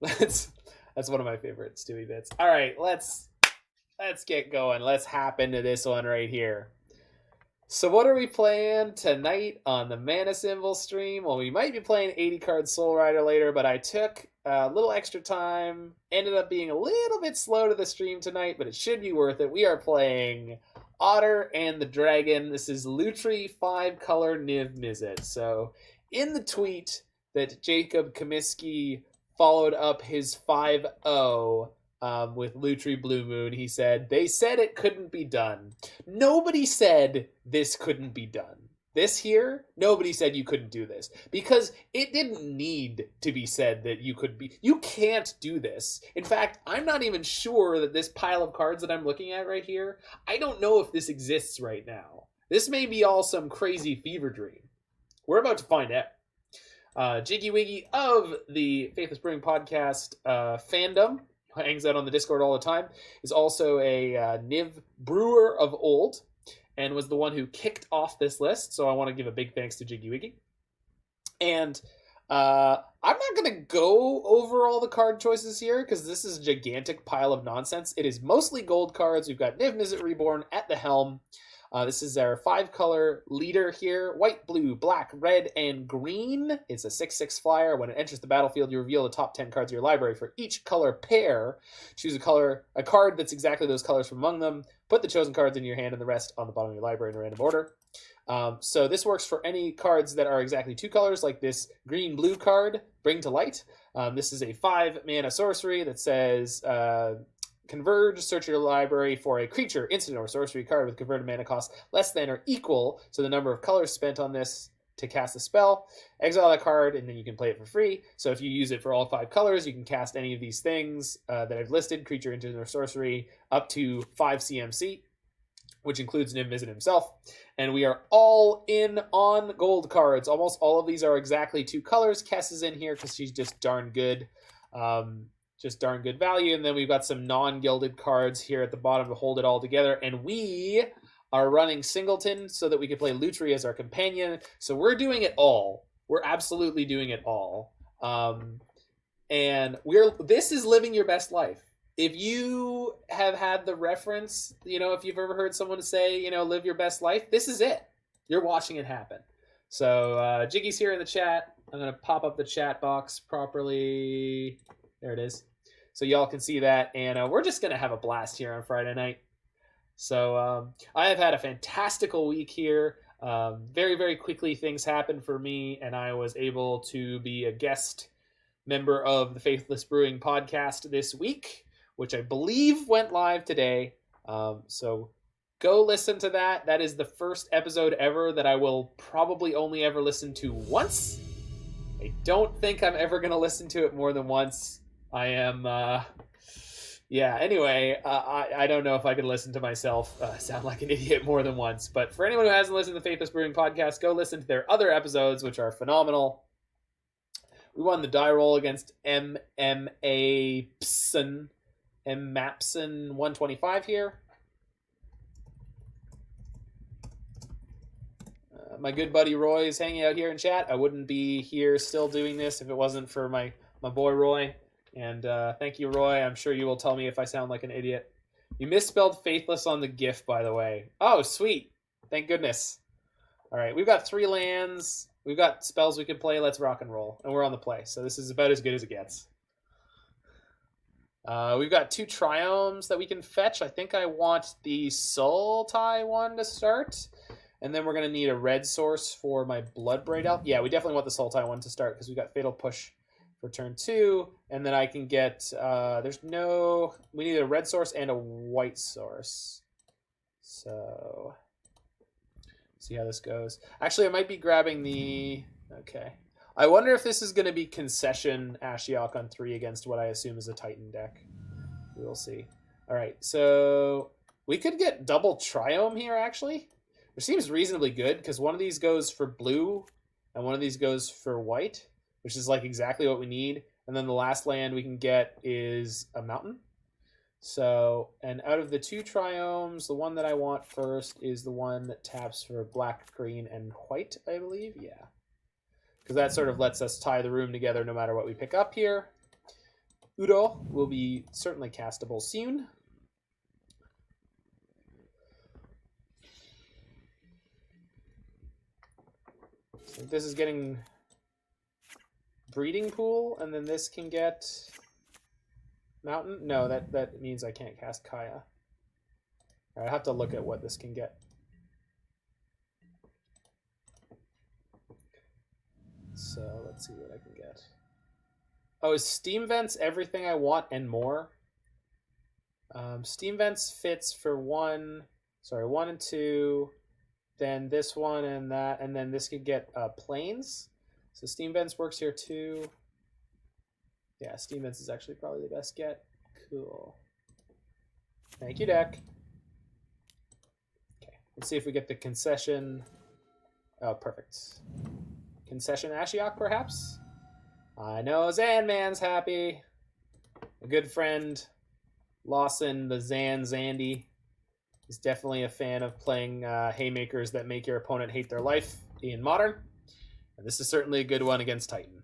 That's one of my favorite Stewie bits. All right, let's get going. Let's hop into this one right here. So what are we playing tonight on the Mana Symbol stream? Well, we might be playing 80 card Soul Rider later, but I took a little extra time. Ended up being a little bit slow to the stream tonight, but it should be worth it. We are playing Otter and the Dragon. This is Lutri 5-color Niv-Mizzet. So in the tweet that Jacob Comiskey followed up his 5-0 with Lutri Blue Moon, he said, they said it couldn't be done. Nobody said this couldn't be done. This here, nobody said you couldn't do this. Because it didn't need to be said that you could be. You can't do this. In fact, I'm not even sure that this pile of cards that I'm looking at right here, I don't know if this exists right now. This may be all some crazy fever dream. We're about to find out. Jiggy Wiggy of the Faithless Brewing Podcast fandom, hangs out on the Discord all the time, is also a Niv brewer of old, and was the one who kicked off this list, so I want to give a big thanks to Jiggy Wiggy. And I'm not going to go over all the card choices here, because this is a gigantic pile of nonsense. It is mostly gold cards. We've got Niv-Mizzet Reborn at the helm. This is our 5-color leader here. White, blue, black, red, and green. It's a 6/6 flyer. When it enters the battlefield, you reveal the top 10 cards of your library for each color pair. Choose a card that's exactly those colors from among them. Put the chosen cards in your hand and the rest on the bottom of your library in a random order. So this works for any cards that are exactly 2 colors, like this green-blue card, Bring to Light. This is a 5-mana sorcery that says... Converge, search your library for a creature, instant, or sorcery card with converted mana cost less than or equal to the number of colors spent on this to cast a spell. Exile that card, and then you can play it for free. So if you use it for all 5 colors, you can cast any of these things that I've listed, creature, instant, or sorcery, up to 5 CMC, which includes Niv-Mizzet himself. And we are all in on gold cards. Almost all of these are exactly 2 colors. Kess is in here because she's just darn good. Just darn good value. And then we've got some non-gilded cards here at the bottom to hold it all together. And we are running Singleton so that we can play Lutri as our companion. So we're doing it all. We're absolutely doing it all. And this is living your best life. If you have had the reference, if you've ever heard someone say, live your best life, this is it. You're watching it happen. So Jiggy's here in the chat. I'm going to pop up the chat box properly. There it is. So y'all can see that, and we're just going to have a blast here on Friday night. So I have had a fantastical week here. Very, very quickly things happened for me, and I was able to be a guest member of the Faithless Brewing Podcast this week, which I believe went live today. So go listen to that. That is the first episode ever that I will probably only ever listen to once. I don't think I'm ever going to listen to it more than once. I am, anyway, I don't know if I could listen to myself sound like an idiot more than once. But for anyone who hasn't listened to the Faithless Brewing Podcast, go listen to their other episodes, which are phenomenal. We won the die roll against Mapson 125 here. My good buddy Roy is hanging out here in chat. I wouldn't be here still doing this if it wasn't for my boy Roy. And thank you, Roy. I'm sure you will tell me if I sound like an idiot. You misspelled Faithless on the GIF, by the way. Oh, sweet. Thank goodness. All right, we've got 3 lands. We've got spells we can play. Let's rock and roll. And we're on the play, so this is about as good as it gets. We've got 2 Triomes that we can fetch. I think I want the Sultai one to start. And then we're going to need a red source for my Bloodbraid Elf. Yeah, we definitely want the Sultai one to start because we got Fatal Push for turn 2, and then I can get, we need a red source and a white source. So, see how this goes. Actually, I might be grabbing okay. I wonder if this is going to be concession Ashiok on 3 against what I assume is a Titan deck. We will see. All right, so we could get double Triome here, actually. It seems reasonably good, because one of these goes for blue, and one of these goes for white, which is like exactly what we need. And then the last land we can get is a mountain. So, and out of the 2 Triomes, the one that I want first is the one that taps for black, green, and white, I believe. Yeah. Because that sort of lets us tie the room together no matter what we pick up here. Uro will be certainly castable soon. So this is getting breeding pool, and then this can get mountain. No, that means I can't cast Kaya. I have to look at what this can get. So let's see what I can get. Oh, is Steam Vents everything I want and more? Steam Vents fits for 1 and 2, then this one and that, and then this could get planes. So Steam Vents works here too. Yeah, Steam Vents is actually probably the best get. Cool. Thank you, deck. Okay, let's see if we get the concession. Oh, perfect. Concession Ashiok, perhaps? I know Zanman's happy. A good friend, Lawson, the Zandy, is definitely a fan of playing haymakers that make your opponent hate their life in Modern. And this is certainly a good one against Titan.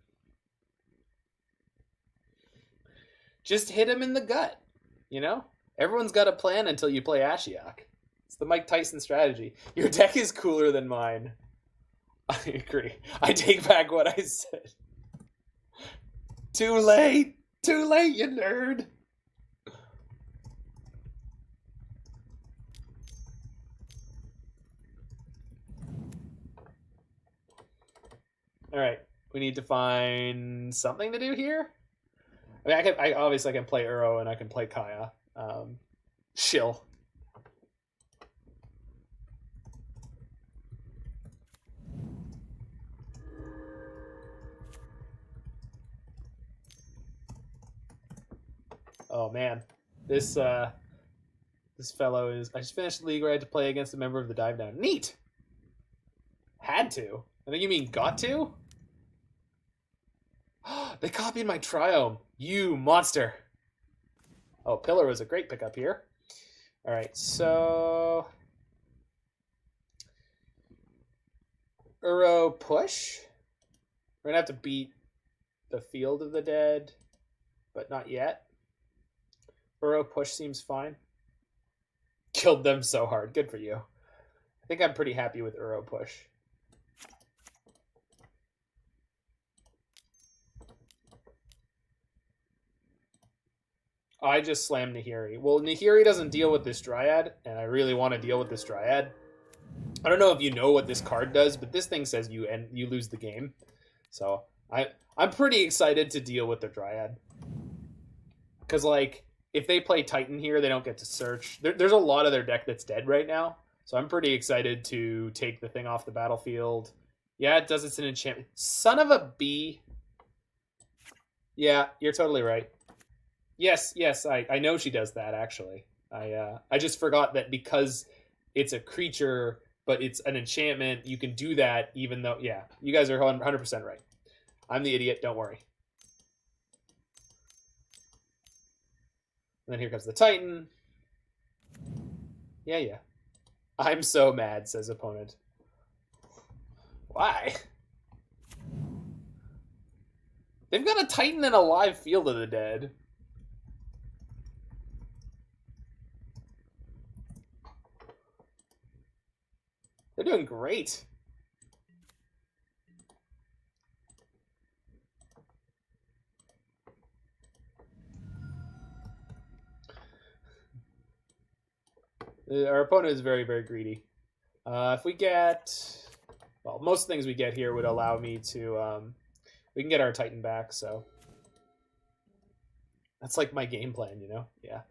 Just hit him in the gut, you know? Everyone's got a plan until you play Ashiok. It's the Mike Tyson strategy. Your deck is cooler than mine. I agree. I take back what I said. Too late! Too late, you nerd! Alright, we need to find something to do here? I mean, I obviously can play Uro and I can play Kaya. Shill. Oh man, this fellow is. I just finished the league where I had to play against a member of the Dive Down. Neat. Had to. I think you mean got to. They copied my Triome. You monster. Oh, Pillar was a great pickup here. All right, so Uro push. We're gonna have to beat the Field of the Dead, but not yet. Uro push seems fine. Killed them so hard. Good for you. I think I'm pretty happy with Uro push. I just slammed Nahiri. Well, Nahiri doesn't deal with this Dryad, and I really want to deal with this Dryad. I don't know if you know what this card does, but this thing says you lose the game. So I'm pretty excited to deal with the Dryad. Because, like, if they play Titan here, they don't get to search. There's a lot of their deck that's dead right now. So I'm pretty excited to take the thing off the battlefield. Yeah, it does. It's an enchantment. Son of a bee. Yeah, you're totally right. Yes, I know she does that, actually. I just forgot that because it's a creature, but it's an enchantment, you can do that even though... Yeah, you guys are 100% right. I'm the idiot, don't worry. And then here comes the Titan. Yeah. I'm so mad, says opponent. Why? They've got a Titan and a live Field of the Dead. They're doing great. Our opponent is very, very greedy. If we get... Well, most things we get here would allow me to... we can get our Titan back, so... That's like my game plan, you know? Yeah.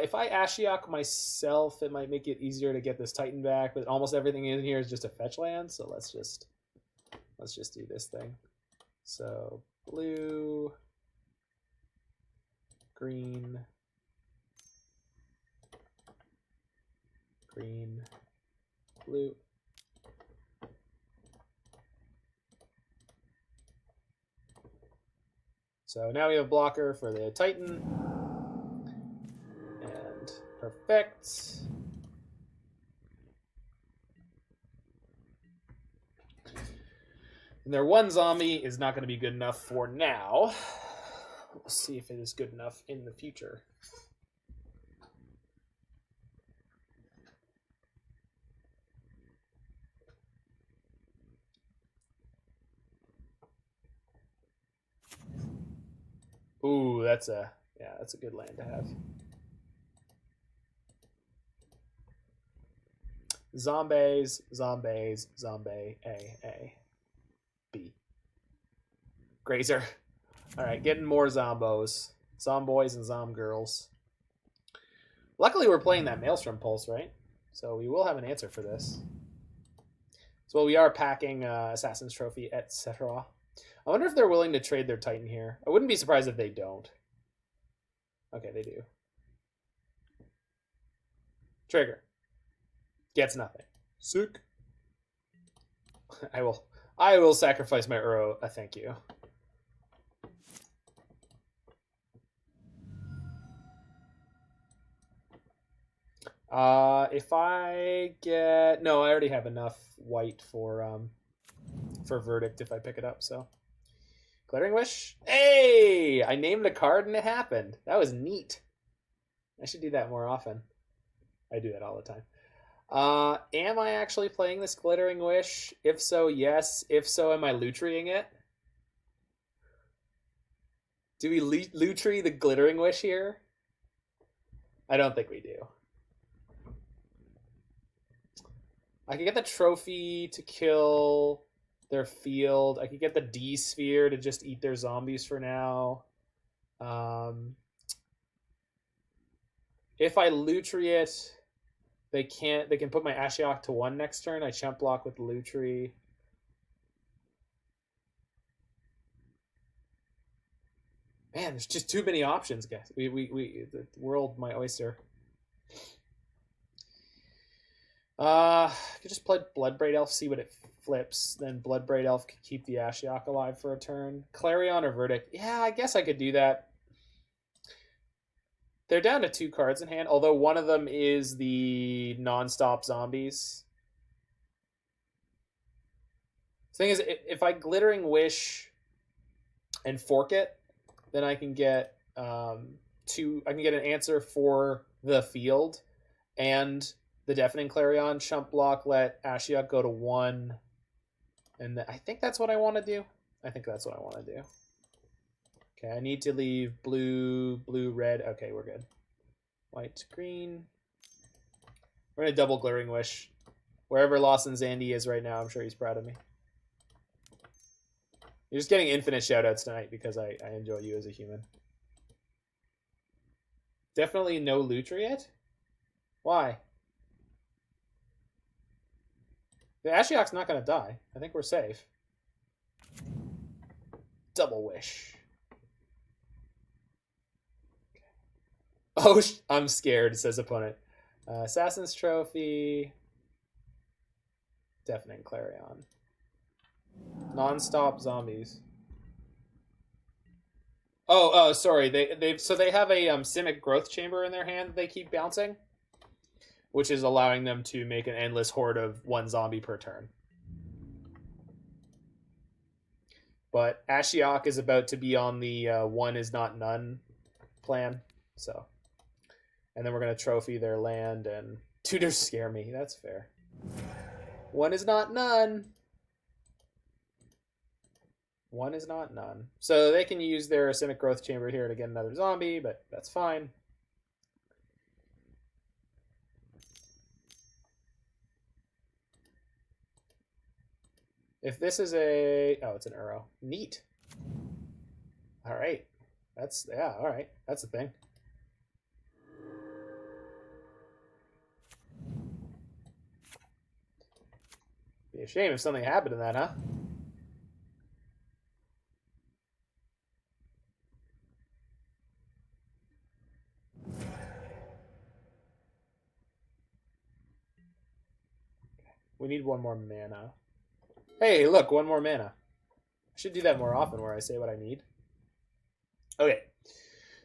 If I Ashiok myself, it might make it easier to get this Titan back, but almost everything in here is just a fetch land, so let's just do this thing. So, blue, green, blue. So now we have a blocker for the Titan. And perfect. And their one zombie is not going to be good enough for now. We'll see if it is good enough in the future. Ooh, that's a good land to have. Zombies, zombies, zombie, A, B. Grazer. All right, getting more zombos. Zomboys and zomgirls. Luckily, we're playing that Maelstrom Pulse, right? So we will have an answer for this. So we are packing Assassin's Trophy, etc. I wonder if they're willing to trade their Titan here. I wouldn't be surprised if they don't. Okay, they do. Trigger. Gets nothing. Sick. I will sacrifice my Uro. Thank you. If I get I already have enough white for Verdict if I pick it up. So Glaring Wish. Hey, I named a card and it happened. That was neat. I should do that more often. I do that all the time. Am I actually playing this Glittering Wish? If so, yes. If so, am I Lutrying it? Do we Lutri the Glittering Wish here? I don't think we do. I could get the trophy to kill their field. I could get the D sphere to just eat their zombies for now. If I Lutri it, they can put my Ashiok to 1 next turn. I chump block with Lutri. Man, there's just too many options, guys. The world, my oyster. Could just play Bloodbraid Elf, see what it flips. Then Bloodbraid Elf could keep the Ashiok alive for a turn. Clarion or Verdict. Yeah, I guess I could do that. They're down to 2 cards in hand, although one of them is the non-stop zombies. The thing is, if I Glittering Wish and fork it, then I can get I can get an answer for the field and the Deafening Clarion, chump block, let Ashiok go to 1. And I think that's what I want to do. Okay, I need to leave blue, blue, red. Okay, we're good. White, green. We're going to double Glaring Wish. Wherever Lawson Zandy is right now, I'm sure he's proud of me. You're just getting infinite shoutouts tonight because I enjoy you as a human. Definitely no Lutri yet? Why? The Ashiok's not going to die. I think we're safe. Double Wish. Oh, I'm scared, says opponent. Assassin's Trophy. Deafening Clarion. Non-stop zombies. Oh, sorry. They have a Simic Growth Chamber in their hand that they keep bouncing, which is allowing them to make an endless horde of 1 zombie per turn. But Ashiok is about to be on the 1 is not none plan, so. And then we're going to trophy their land, and tutors scare me. That's fair. 1 is not none. 1 is not none. So they can use their Simic Growth Chamber here to get another zombie, but that's fine. If this is it's an Uro. Neat. All right. All right. That's the thing. Be a shame if something happened to that, huh? We need 1 more mana. Hey, look, 1 more mana. I should do that more often where I say what I need. Okay.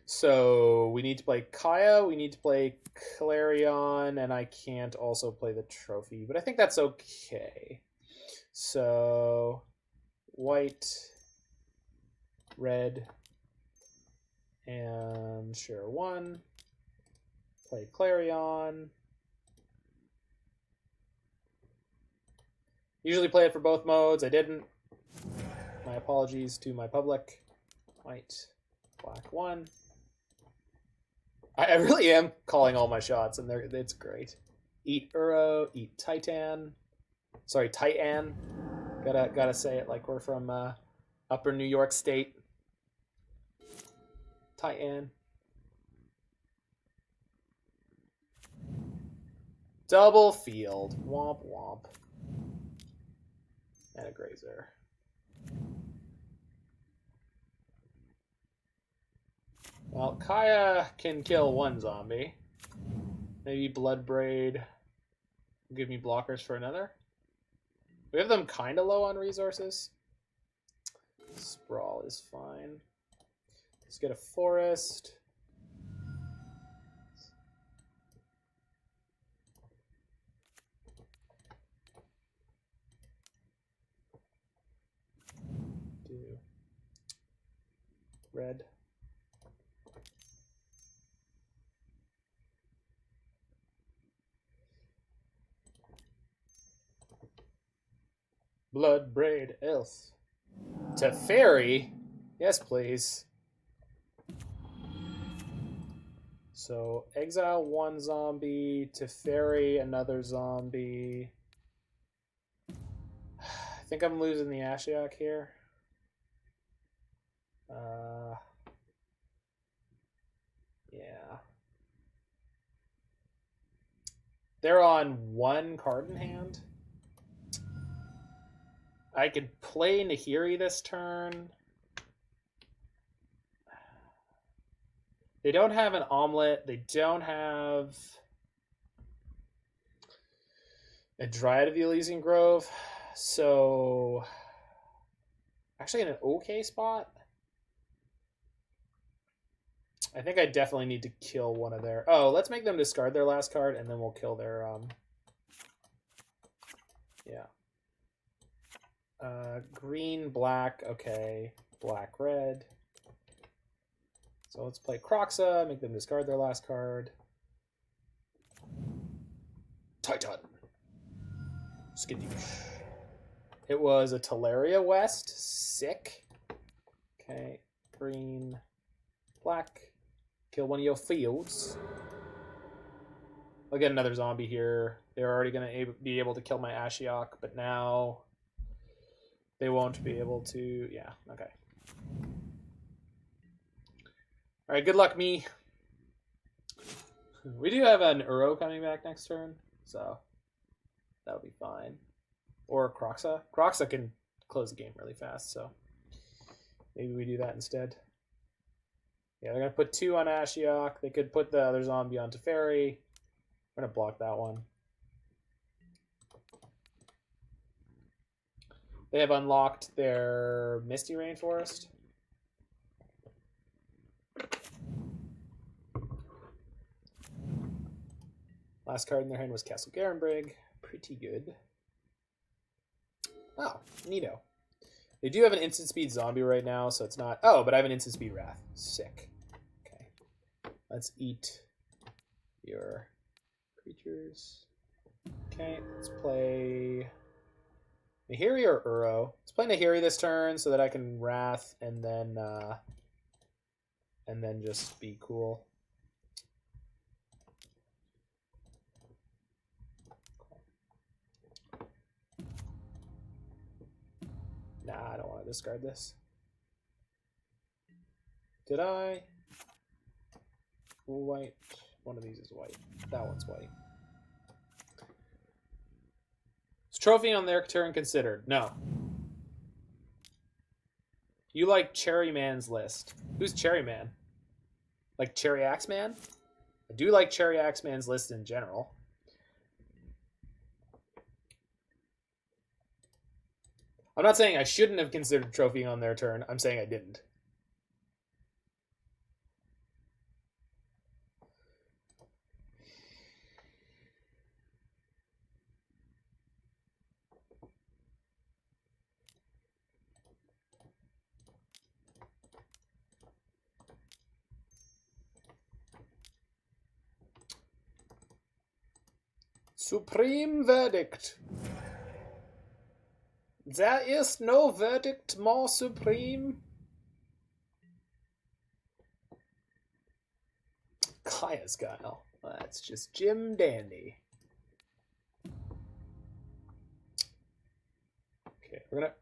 So we need to play Kaya, we need to play Clarion, and I can't also play the trophy, but I think that's okay. So white, red, ensure 1. Play Clarion. Usually play it for both modes. I didn't. My apologies to my public. White, black 1. I really am calling all my shots, and it's great. Eat Uro, eat Titan. Sorry, Titan. Gotta say it like we're from Upper New York State. Titan. Double field. Womp womp. And a Grazer. Well, Kaya can kill 1 zombie. Maybe Bloodbraid will give me blockers for another. We have them kind of low on resources. Sprawl is fine. Let's get a forest. Do red. Bloodbraid Elf. Teferi? Yes, please. So, exile 1 zombie, Teferi another zombie. I think I'm losing the Ashiok here. Yeah. They're on 1 card in hand. I could play Nahiri this turn. They don't have an omelet. They don't have a Dryad of the Elysian Grove. So, actually in an okay spot. I think I definitely need to kill one of their... Oh, let's make them discard their last card, and then we'll kill their... Yeah. Green, black, okay. Black, red. So let's play Kroxa, make them discard their last card. Titan. Skadoosh. It was a Teleria West. Sick. Okay. Green, black. Kill one of your fields. I'll get another zombie here. They're already going to be able to kill my Ashiok, but now they won't be able to... Yeah, okay. All right, good luck, me. We do have an Uro coming back next turn, so that'll be fine. Or Kroxa. Kroxa can close the game really fast, so maybe we do that instead. Yeah, they're going to put 2 on Ashiok. They could put the other zombie on Teferi. I'm going to block that one. They have unlocked their Misty Rainforest. Last card in their hand was Castle Garenbrig. Pretty good. Oh, neato. They do have an instant speed zombie right now, so it's not... Oh, but I have an instant speed Wrath. Sick. Okay. Let's eat your creatures. Okay, let's play Nahiri or Uro. Let's play Nahiri this turn so that I can Wrath and then just be cool. Nah, I don't want to discard this. Did I? White. One of these is white. That one's white. Is trophy on their turn considered? No. You like Cherry Man's list. Who's Cherry Man? Like Cherry Axe Man? I do like Cherry Axe Man's list in general. I'm not saying I shouldn't have considered trophy on their turn. I'm saying I didn't. Supreme verdict. There is no verdict more supreme. Kaya's Guile. That's just Jim Dandy. Okay, we're gonna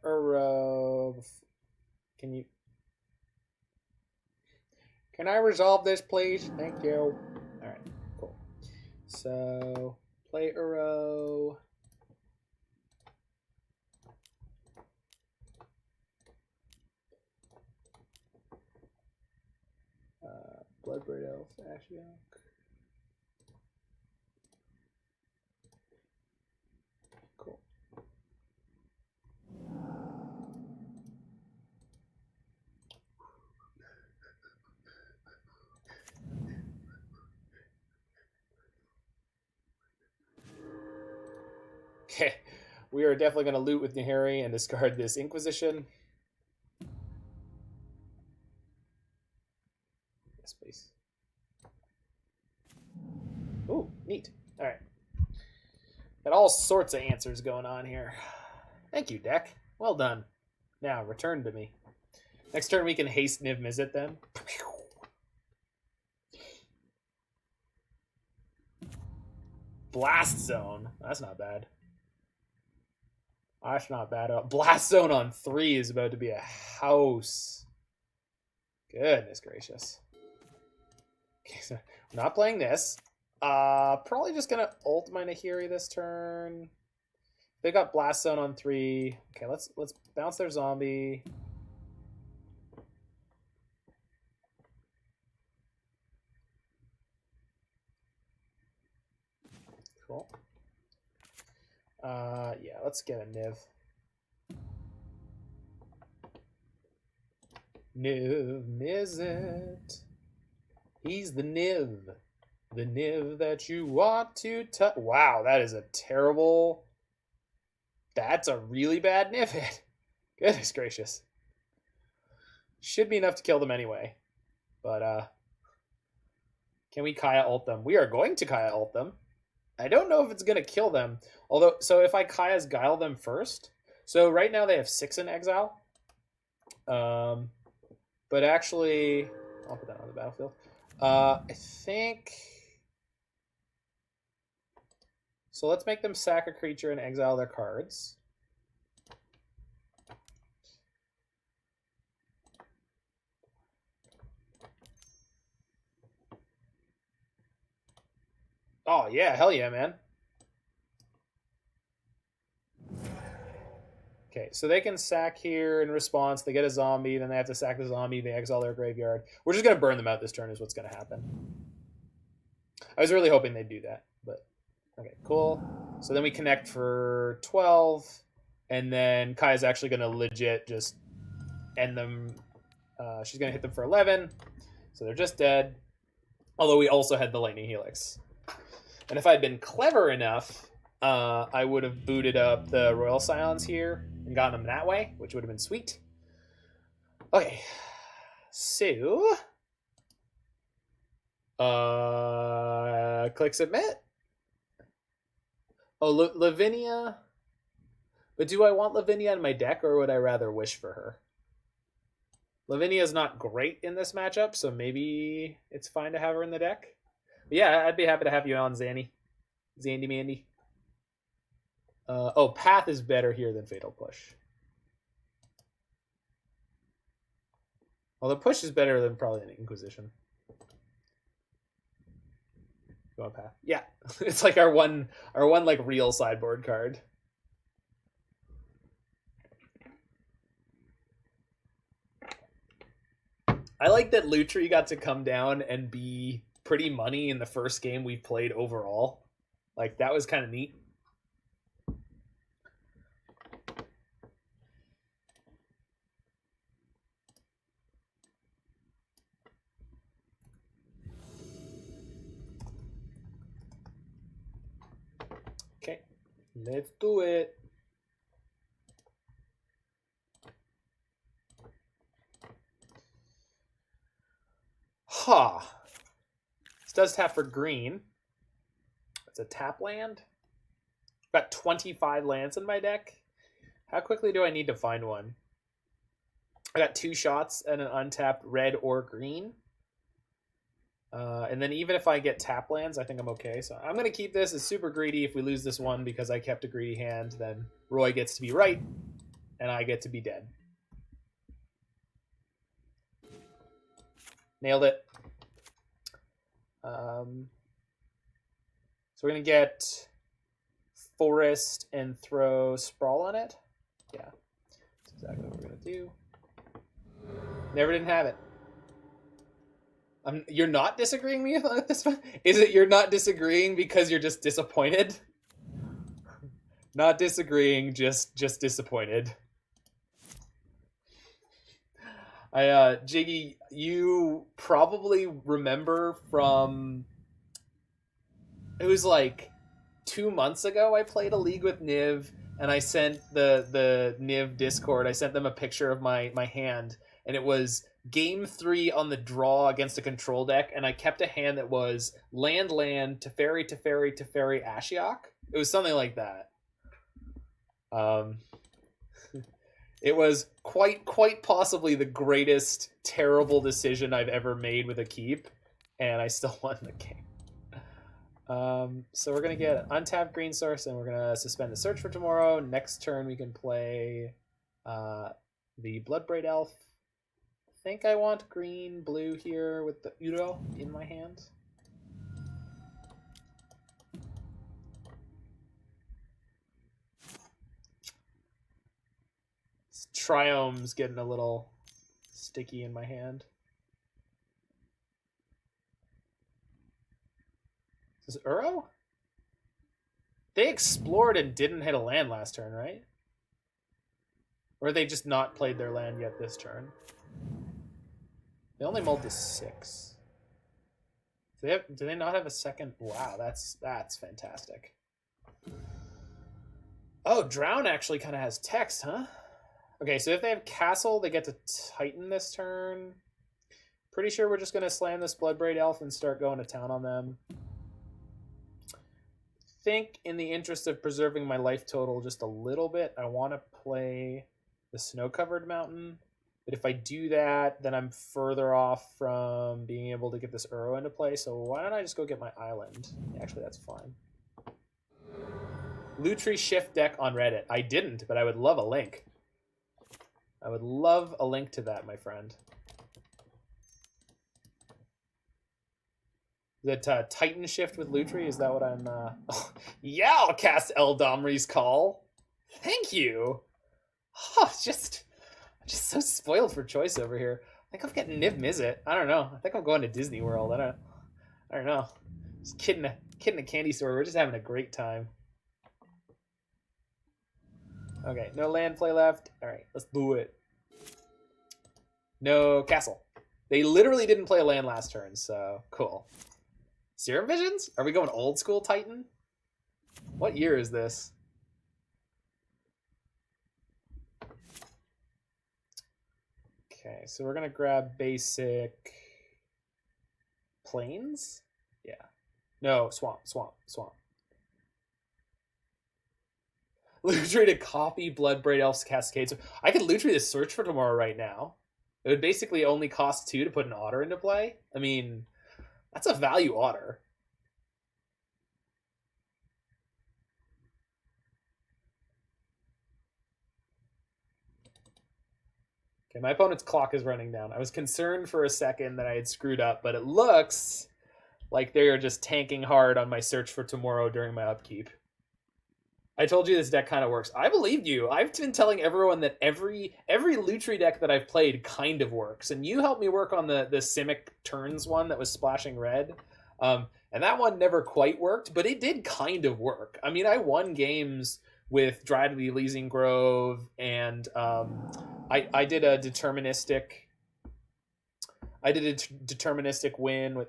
Can I resolve this, please? Thank you. Alright, cool. So play Uro. Bloodbraid Elf, Ashiok. Cool. Okay, we are definitely going to loot with Nahiri and discard this Inquisition. Yes, please. Ooh, neat. All right. Got all sorts of answers going on here. Thank you, deck. Well done. Now, return to me. Next turn, we can haste Niv-Mizzet then. Blast Zone. That's not bad. That's not bad at all. Blast Zone on 3 is about to be a house. Goodness gracious. Okay, so I'm not playing this. Probably just gonna ult my Nahiri this turn. They got Blast Zone on 3. Okay, let's bounce their zombie. Cool. Yeah, let's get a Niv. Niv-Mizzet. He's the Niv. The Niv that you want to touch. Wow, that is a terrible... That's a really bad Niv hit. Goodness gracious. Should be enough to kill them anyway. But, can we Kaya ult them? We are going to Kaya ult them. I don't know if it's going to kill them. Although, so if I Kaya's Guile them first. So right now they have 6 in exile. But actually, I'll put that on the battlefield. I think... So let's make them sack a creature and exile their cards. Oh, yeah, hell yeah, man. Okay, so they can sack here in response. They get a zombie, then they have to sack the zombie. They exile their graveyard. We're just going to burn them out this turn is what's going to happen. I was really hoping they'd do that, but... Okay, cool. So then we connect for 12, and then Kaya's actually going to legit just end them. She's going to hit them for 11, so they're just dead. Although we also had the Lightning Helix. And if I'd been clever enough, I would have booted up the Royal Scions here and gotten them that way, which would have been sweet. Okay, so... click submit. Oh, Lavinia. But do I want Lavinia in my deck, or would I rather wish for her? Lavinia's not great in this matchup, so maybe it's fine to have her in the deck. But yeah, I'd be happy to have you on, Zandy. Zandy Mandy. Oh, Path is better here than Fatal Push. Although Push is better than probably an Inquisition. Go on, Path. Yeah, it's like our one like real sideboard card. I like that Lutri got to come down and be pretty money in the first game we played overall. Like, that was kind of neat. Okay, let's do it. Ha! This does tap for green. It's a tap land. Got 25 lands in my deck. How quickly do I need to find one? I got 2 shots and an untapped red or green. And then even if I get tap lands, I think I'm okay. So I'm going to keep this. It's super greedy. If we lose this one because I kept a greedy hand, then Roy gets to be right, and I get to be dead. Nailed it. So we're going to get Forest and throw Sprawl on it. Yeah, that's exactly what we're going to do. Never didn't have it. You're not disagreeing with me on this one? Is it you're not disagreeing because you're just disappointed? Not disagreeing, just disappointed. Jiggy, you probably remember from... It was like 2 months ago I played a league with Niv, and I sent the Niv Discord, I sent them a picture of my hand, and it was game 3 on the draw against a control deck, and I kept a hand that was land, Teferi, Ashiok. It was something like that. It was quite possibly the greatest terrible decision I've ever made with a keep, and I still won the game. So we're going to get untapped green source, and we're going to suspend the search for tomorrow. Next turn we can play the Bloodbraid Elf. I think I want green, blue here with the Uro in my hand. This Triome's getting a little sticky in my hand. Is this Uro? They explored and didn't hit a land last turn, right? Or they just not played their land yet this turn? They only mulled to 6. Do they not have a second? Wow, that's fantastic. Oh, Drown actually kind of has text, huh? Okay, so if they have Castle, they get to Titan this turn. Pretty sure we're just going to slam this Bloodbraid Elf and start going to town on them. I think in the interest of preserving my life total just a little bit, I want to play the Snow-Covered Mountain. But if I do that, then I'm further off from being able to get this Uro into play. So why don't I just go get my island? Actually, that's fine. Lutri shift deck on Reddit. I didn't, but I would love a link. I would love a link to that, my friend. That Titan shift with Lutri, is that what I'm... Yeah, I'll cast Eladamri's Call. Thank you. Oh, I'm just so spoiled for choice over here. I think I'm getting Niv-Mizzet. I don't know. I think I'm going to Disney World. I don't know. Just kidding a candy store. We're just having a great time. Okay, no land play left. All right, let's do it. No castle. They literally didn't play a land last turn, so cool. Serum Visions? Are we going old school Titan? What year is this? Okay, so we're going to grab basic Plains? Yeah. No, Swamp. Lutri to copy Bloodbraid Elf's Cascade. So I could Lutri the search for tomorrow right now. It would basically only cost 2 to put an otter into play. I mean, that's a value otter. Okay, my opponent's clock is running down. I was concerned for a second that I had screwed up, but it looks like they are just tanking hard on my search for tomorrow during my upkeep. I told you this deck kind of works. I believed you. I've been telling everyone that every Lutri deck that I've played kind of works. And you helped me work on the Simic Turns one that was splashing red. And that one never quite worked, but it did kind of work. I mean, I won games with Dryad of the Elysian Grove, and I did a deterministic win with...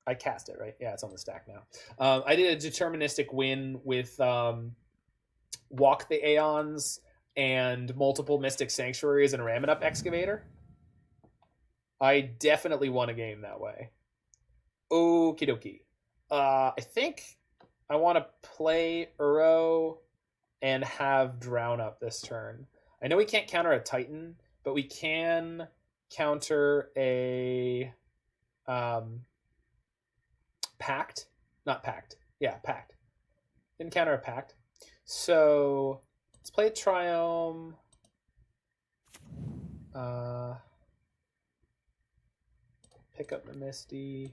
I cast it, right? Yeah, it's on the stack now. I did a deterministic win with... Walk the Aeons and multiple Mystic Sanctuaries and Ram It Up Excavator. I definitely won a game that way. Okie dokie. I think I want to play Uro and have Drown up this turn. I know we can't counter a Titan, but we can counter a Pact. Not Pact. Yeah, Pact. Didn't counter a Pact. So let's play Triome. Pick up the Misty.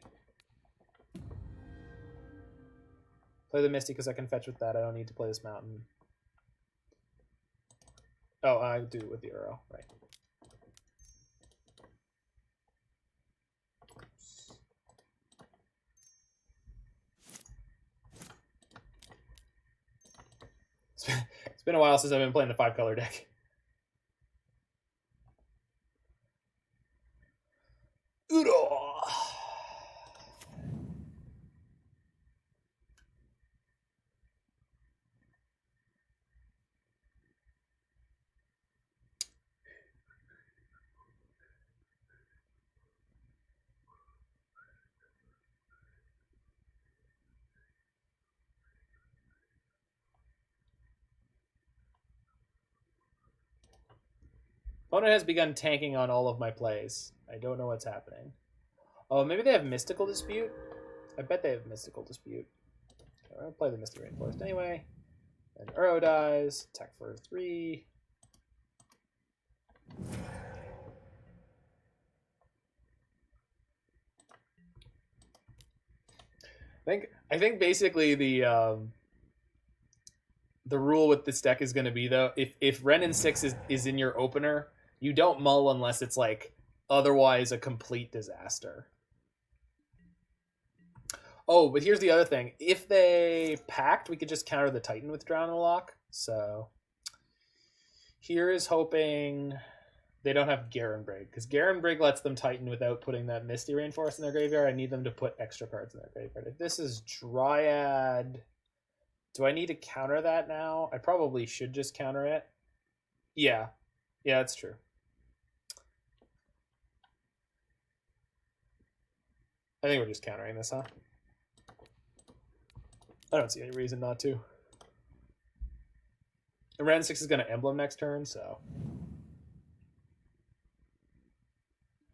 Play the Misty because I can fetch with that. I don't need to play this mountain. Oh, I do it with the Uro, right. It's been a while since I've been playing the 5-color deck. Uro. Opponent has begun tanking on all of my plays. I don't know what's happening. Oh, maybe they have Mystical Dispute? I bet they have Mystical Dispute. Okay, we're going to play the Misty Rainforest anyway. And Uro dies. Attack for 3. I think basically the rule with this deck is going to be, though, if Renin 6 is in your opener, you don't mull unless it's like otherwise a complete disaster. Oh, but here's the other thing. If they packed, we could just counter the Titan with Drown and Lock. So here is hoping they don't have Garen Brig, because Garen Brig lets them Titan without putting that Misty Rainforest in their graveyard. I need them to put extra cards in their graveyard. If this is Dryad, do I need to counter that now? I probably should just counter it. Yeah. Yeah, that's true. I think we're just countering this, huh? I don't see any reason not to. And Ren 6 is going to Emblem next turn, so...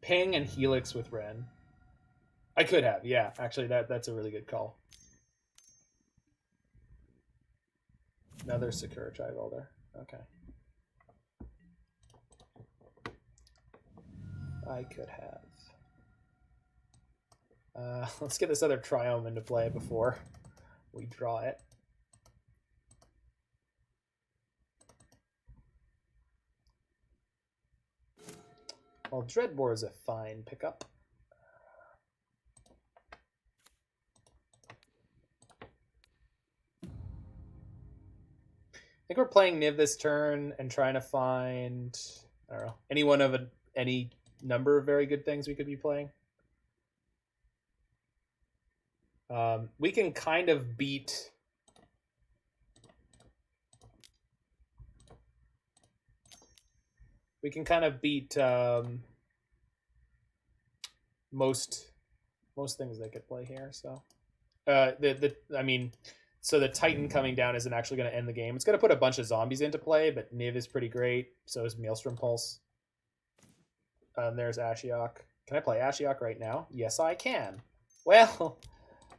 Ping and Helix with Ren. I could have, yeah. Actually, that's a really good call. Another Sakura Trivolder. Okay. I could have. Let's get this other Triome into play before we draw it. Well, Dreadbore is a fine pickup. I think we're playing Niv this turn and trying to find, I don't know, any one of any number of very good things we could be playing. We can kind of beat... We can kind of beat most things they could play here. So, I mean, so the Titan coming down isn't actually going to end the game. It's going to put a bunch of zombies into play, but Niv is pretty great. So is Maelstrom Pulse. There's Ashiok. Can I play Ashiok right now? Yes, I can. Well,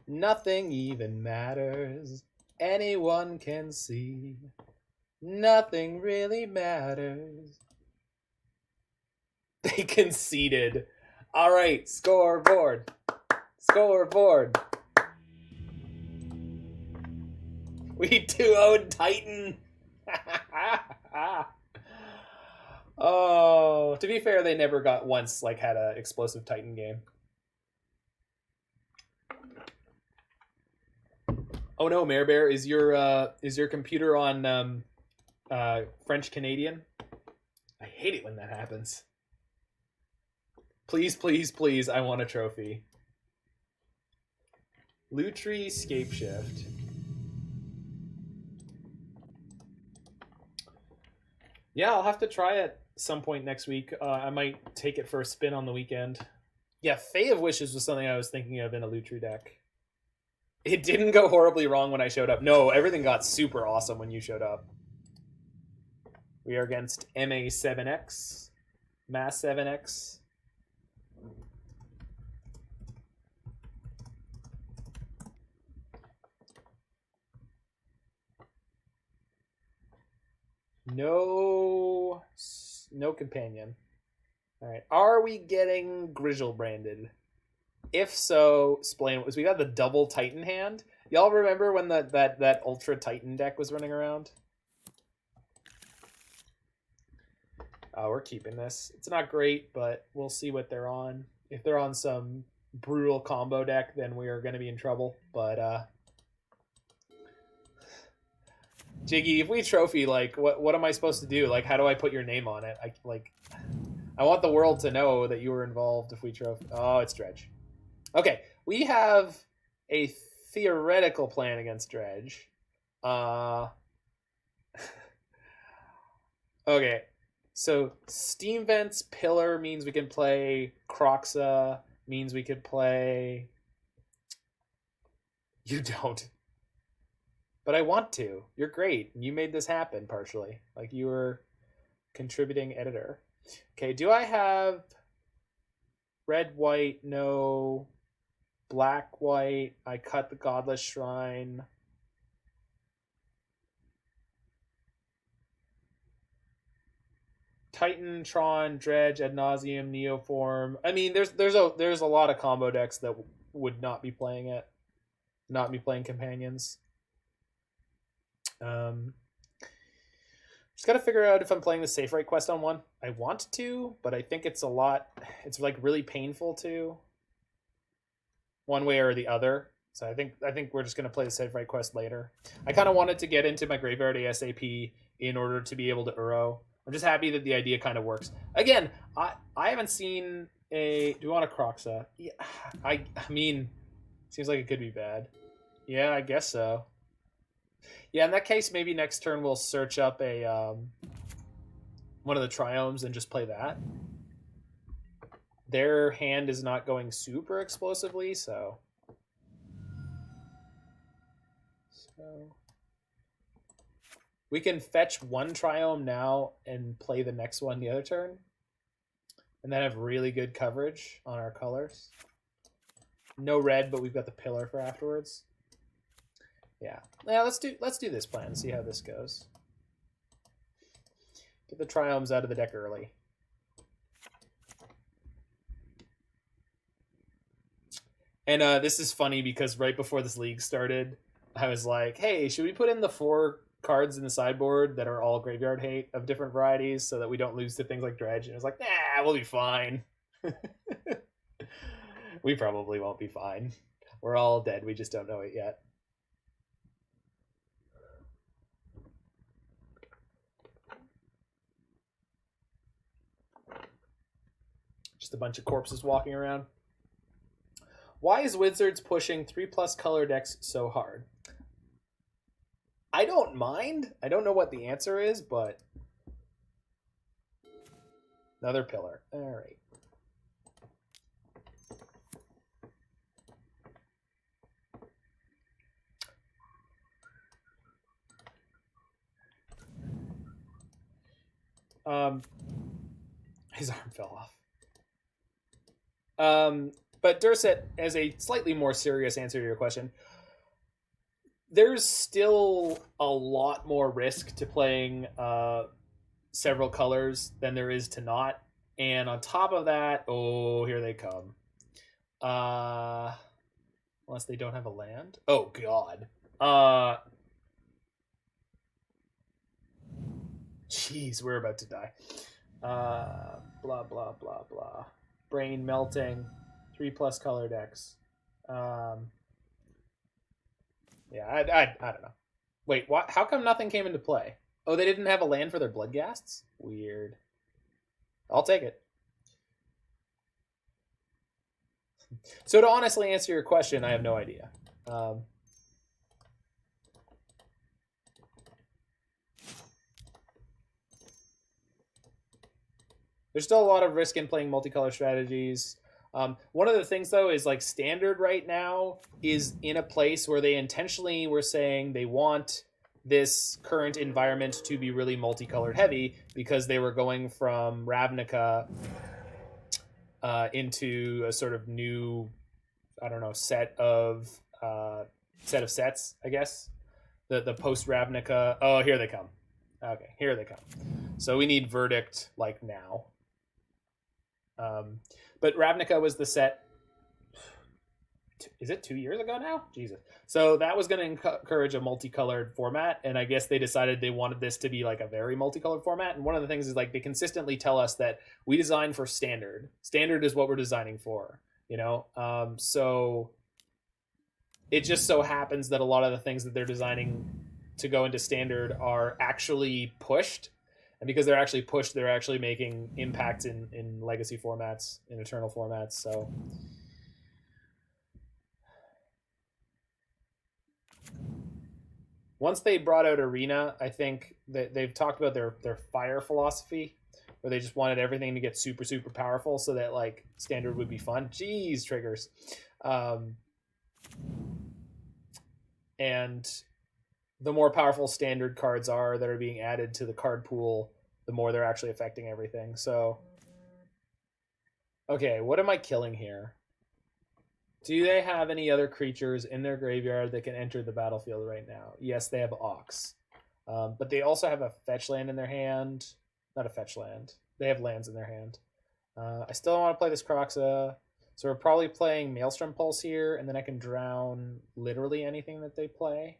nothing even matters. Anyone can see. Nothing really matters. They conceded. All right, scoreboard. Scoreboard. We 2-0'd Titan. Oh, to be fair, they never got once had an explosive Titan game. Oh no, Mare Bear, is your computer on French Canadian? I hate it when that happens. Please, please, please, I want a trophy. Lutri Scapeshift. Yeah, I'll have to try it some point next week. I might take it for a spin on the weekend. Yeah, Fae of Wishes was something I was thinking of in a Lutri deck. It didn't go horribly wrong when I showed up. No, everything got super awesome when you showed up. We are against MA7X. Mass 7X. No companion. All right. Are we getting Grizzle branded? If so, explain what was. We got the double Titan hand. Y'all remember when that Ultra Titan deck was running around? We're keeping this. It's not great, but we'll see what they're on. If they're on some brutal combo deck, then we are going to be in trouble. But Jiggy, if we trophy, like, what am I supposed to do? Like, how do I put your name on it? I want the world to know that you were involved if we trophy. Oh, it's Dredge. Okay, we have a theoretical plan against Dredge. Okay, so Steam Vents Pillar means we can play Kroxa, means we could play... You don't. But I want to. You're great. You made this happen partially. Like, you were contributing editor. Okay, do I have red, white? No. Black, white. I cut the Godless Shrine. Titan, Tron, Dredge, Ad Nauseam, Neoform. I mean, there's a lot of combo decks that would not be playing it. Not be playing companions. Just got to figure out if I'm playing the Safewright Quest on one. I want to, but I think it's a lot. It's like really painful to. One way or the other. So I think we're just going to play the Safewright Quest later. I kind of wanted to get into my graveyard ASAP in order to be able to Uro. I'm just happy that the idea kind of works. Again, I haven't seen a... Do you want a Kroxa? Yeah, I mean, seems like it could be bad. Yeah, I guess so. Yeah, in that case, maybe next turn we'll search up a one of the Triomes and just play that. Their hand is not going super explosively, so we can fetch one Triome now and play the next one the other turn, and then have really good coverage on our colors. No red, but we've got the pillar for afterwards. Yeah, let's do this plan and see how this goes. Get the Triomes out of the deck early. And this is funny because right before this league started, I was like, hey, should we put in the 4 cards in the sideboard that are all graveyard hate of different varieties so that we don't lose to things like Dredge? And I was like, nah, we'll be fine. We probably won't be fine. We're all dead. We just don't know it yet. Just a bunch of corpses walking around. Why is Wizards pushing 3+ color decks so hard? I don't mind. I don't know what the answer is, but... Another pillar. All right. His arm fell off. But Durset, as a slightly more serious answer to your question, there's still a lot more risk to playing several colors than there is to not. And on top of that, oh, here they come. Unless they don't have a land. Oh, God. Jeez, we're about to die. Blah, blah, blah, blah. Brain melting. 3+ color decks. Yeah, I don't know. Wait, what? How come nothing came into play? Oh, they didn't have a land for their Bloodghasts? Weird. I'll take it. So to honestly answer your question, I have no idea. There's still a lot of risk in playing multicolor strategies. One of the things, though, is like Standard right now is in a place where they intentionally were saying they want this current environment to be really multicolored heavy because they were going from Ravnica into a sort of new, I don't know, set of sets, I guess. The post Ravnica. Oh, here they come. Okay, here they come. So we need Verdict like now. But Ravnica was the set. Is it 2 years ago now? Jesus. So that was going to encourage a multicolored format, and I guess they decided they wanted this to be like a very multicolored format. And one of the things is like they consistently tell us that we design for Standard. Standard is what we're designing for, you know. So it just so happens that a lot of the things that they're designing to go into Standard are actually pushed. And because they're actually pushed, they're actually making impact in legacy formats, in eternal formats. So once they brought out Arena, I think that they've talked about their fire philosophy, where they just wanted everything to get super, super powerful so that like Standard would be fun. Jeez, triggers. And the more powerful Standard cards are that are being added to the card pool, the more they're actually affecting everything. So, okay, what am I killing here? Do they have any other creatures in their graveyard that can enter the battlefield right now? Yes, they have Ox. But they also have a fetch land in their hand. Not a fetch land. They have lands in their hand. I still don't want to play this Kroxa. So we're probably playing Maelstrom Pulse here, and then I can drown literally anything that they play.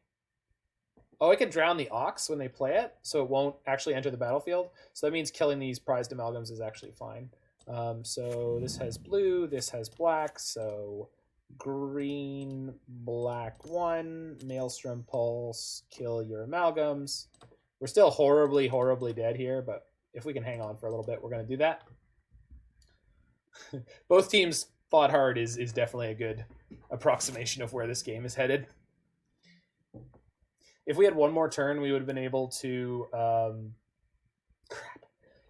Oh, I can drown the Ox when they play it, so it won't actually enter the battlefield. So that means killing these prized amalgams is actually fine. So this has blue, this has black, so green, black 1, Maelstrom Pulse, kill your amalgams. We're still horribly, horribly dead here, but if we can hang on for a little bit, we're going to do that. Both teams fought hard is definitely a good approximation of where this game is headed. If we had one more turn, we would have been able to...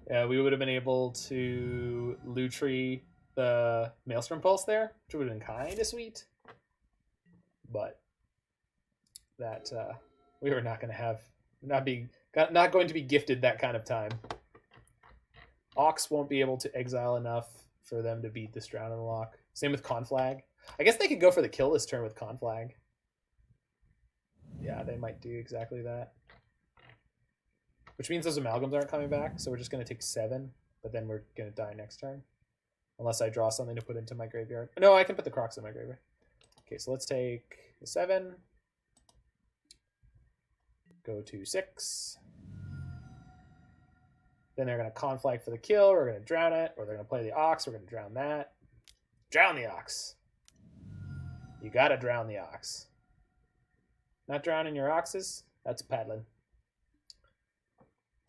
we would have been able to Lutri the Maelstrom Pulse there, which would have been kind of sweet. But that we were not going to have... Not going to be gifted that kind of time. Ox won't be able to exile enough for them to beat this Drown in the Lock. Same with Conflag. I guess they could go for the kill this turn with Conflag. Yeah, they might do exactly that. Which means those amalgams aren't coming back, so we're just going to take 7, but then we're going to die next turn. Unless I draw something to put into my graveyard. No, I can put the Kroxa in my graveyard. Okay, so let's take the 7. Go to 6. Then they're going to Conflag for the kill, we're going to drown it, or they're going to play the Ox, we're going to drown that. Drown the Ox. You got to drown the Ox. Not drowning your Oxes? That's a paddling.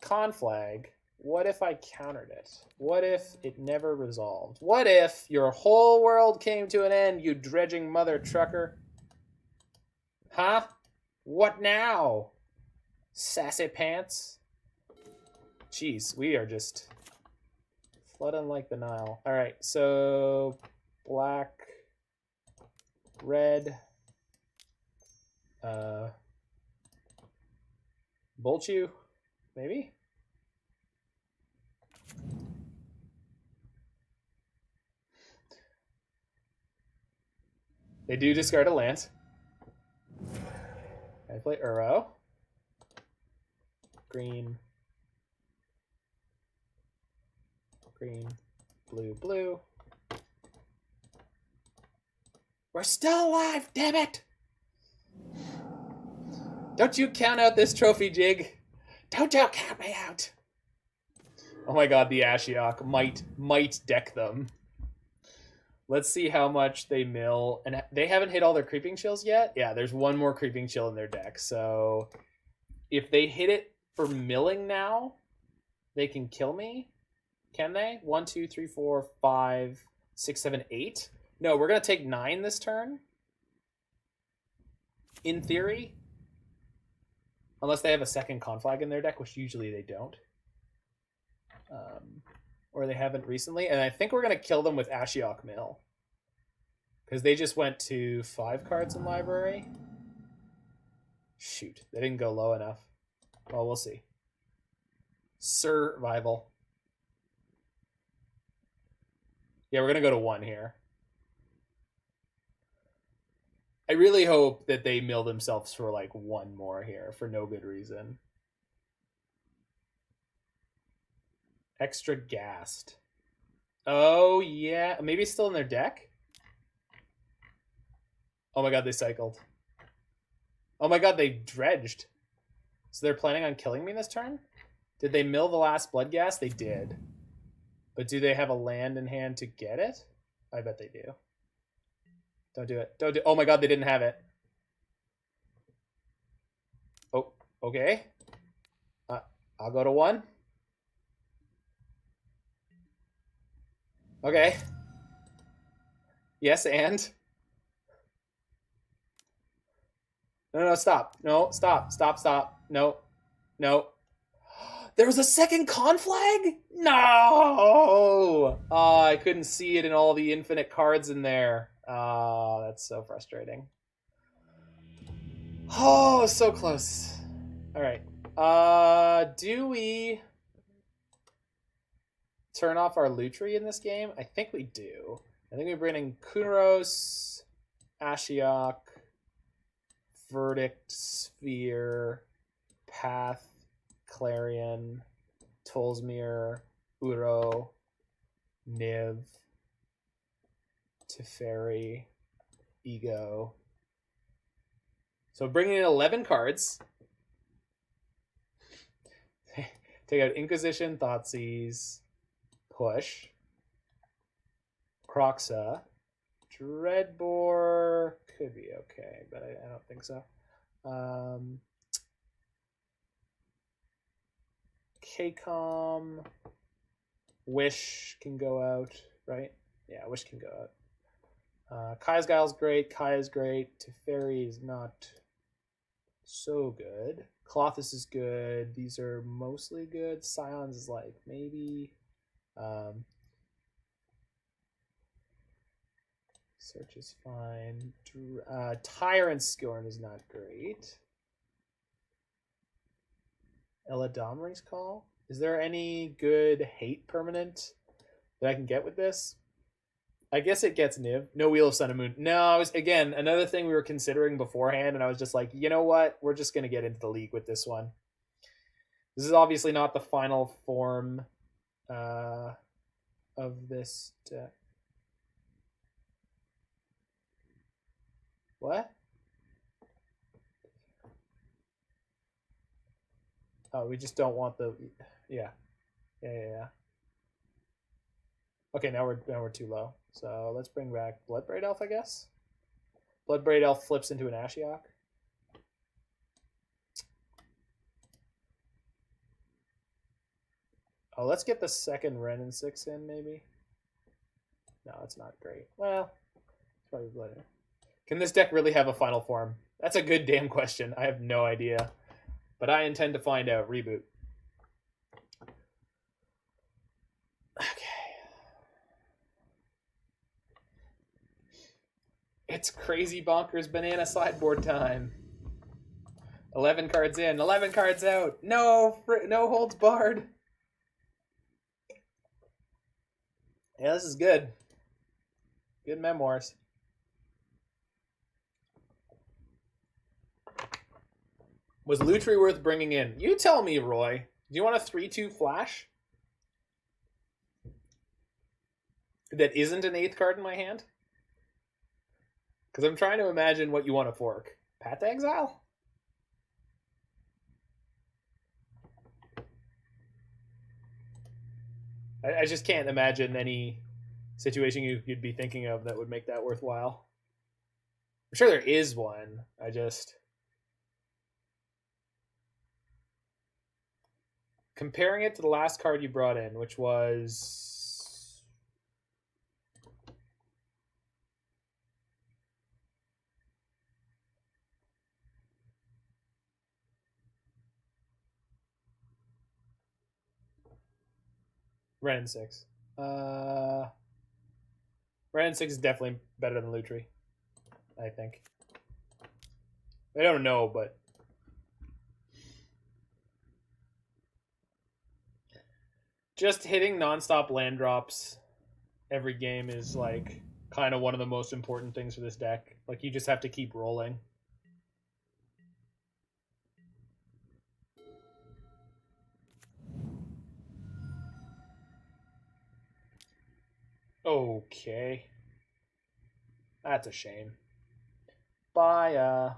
Conflag. What if I countered it? What if it never resolved? What if your whole world came to an end, you dredging mother trucker? Huh? What now? Sassy pants? Jeez, we are just flooding like the Nile. All right, so black, red, bolt you, maybe? They do discard a land. I play Uro. Green. Green. Blue, blue. We're still alive, damn it! Don't you count out this trophy jig. Don't you count me out. Oh my god, the Ashiok might deck them. Let's see how much they mill. And they haven't hit all their Creeping Chills yet? Yeah, there's one more Creeping Chill in their deck. So if they hit it for milling now, they can kill me. Can they? 1, 2, 3, 4, 5, 6, 7, 8. No, we're going to take 9 this turn. In theory. Unless they have a second Conflag in their deck, which usually they don't. Or they haven't recently. And I think we're going to kill them with Ashiok Mill. Because they just went to 5 cards in library. Shoot, they didn't go low enough. Well, we'll see. Survival. Yeah, we're going to go to 1 here. I really hope that they mill themselves for like 1 more here for no good reason. Extra gassed. Oh, yeah. Maybe it's still in their deck? Oh my god, they cycled. Oh my god, they dredged. So they're planning on killing me this turn? Did they mill the last blood gas? They did. But do they have a land in hand to get it? I bet they do. Don't do it. Don't do it. Oh my god, they didn't have it. Oh, okay. I'll go to 1. Okay. Yes, and? No, stop. No, stop. No. There was a second con flag? No! Oh, I couldn't see it in all the infinite cards in there. Oh, that's so frustrating. Oh, so close. All right. Do we turn off our Lutri in this game? I think we do. I think we bring in Kuros, Ashiok, Verdict, Sphere, Path, Clarion, Tolsmere, Uro, Niv, Teferi, Ego. So bringing in 11 cards. Take out Inquisition, Thoughtseize, push. Kroxa. Dreadbore could be okay, but I don't think so. K-Com. Wish can go out, right? Yeah, Wish can go out. Kai's Guile's great. Kai is great. Teferi is not so good. Klothys is good. These are mostly good. Scions is like maybe. Search is fine. Tyrant Scorn is not great. Eladamri's Call. Is there any good hate permanent that I can get with this? I guess it gets Niv. No Wheel of Sun and Moon. No, I was, again, another thing we were considering beforehand, and I was just like, you know what? We're just going to get into the league with this one. This is obviously not the final form of this deck. What? Oh, we just don't want the... Yeah. Okay, now we're too low. So let's bring back Bloodbraid Elf, I guess. Bloodbraid Elf flips into an Ashiok. Oh, let's get the second Ren and 6 in, maybe. No, it's not great. Well, it's probably better. Can this deck really have a final form? That's a good damn question. I have no idea. But I intend to find out. Reboot. Okay. It's crazy bonkers banana sideboard time. 11 cards in, 11 cards out. No holds barred. Yeah, this is good. Good memoirs. Was Lutri worth bringing in? You tell me, Roy. Do you want a 3/2 flash? That isn't an 8th card in my hand? Because I'm trying to imagine what you want to fork. Path to Exile? I just can't imagine any situation you'd be thinking of that would make that worthwhile. I'm sure there is one. I just... Comparing it to the last card you brought in, which was... Ren 6. Ren Brandon 6 is definitely better than Lutri, I think. I don't know, but just hitting nonstop land drops every game is like kind of one of the most important things for this deck. Like you just have to keep rolling. Okay. That's a shame. Bye.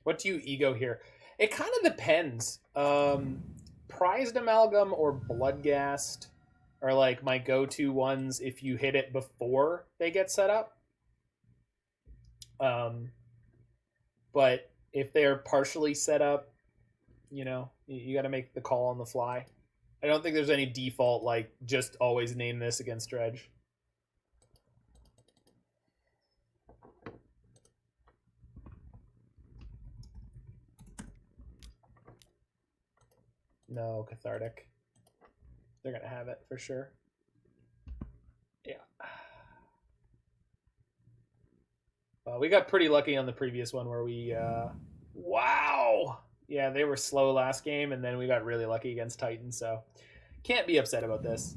What do you ego here? It kind of depends. Prized Amalgam or Bloodghast are like my go-to ones if you hit it before they get set up. But if they're partially set up, you know, you got to make the call on the fly. I don't think there's any default, like, just always name this against Dredge. No, Cathartic. They're going to have it for sure. Yeah. We got pretty lucky on the previous one where we... wow! Yeah, they were slow last game, and then we got really lucky against Titan, so can't be upset about this.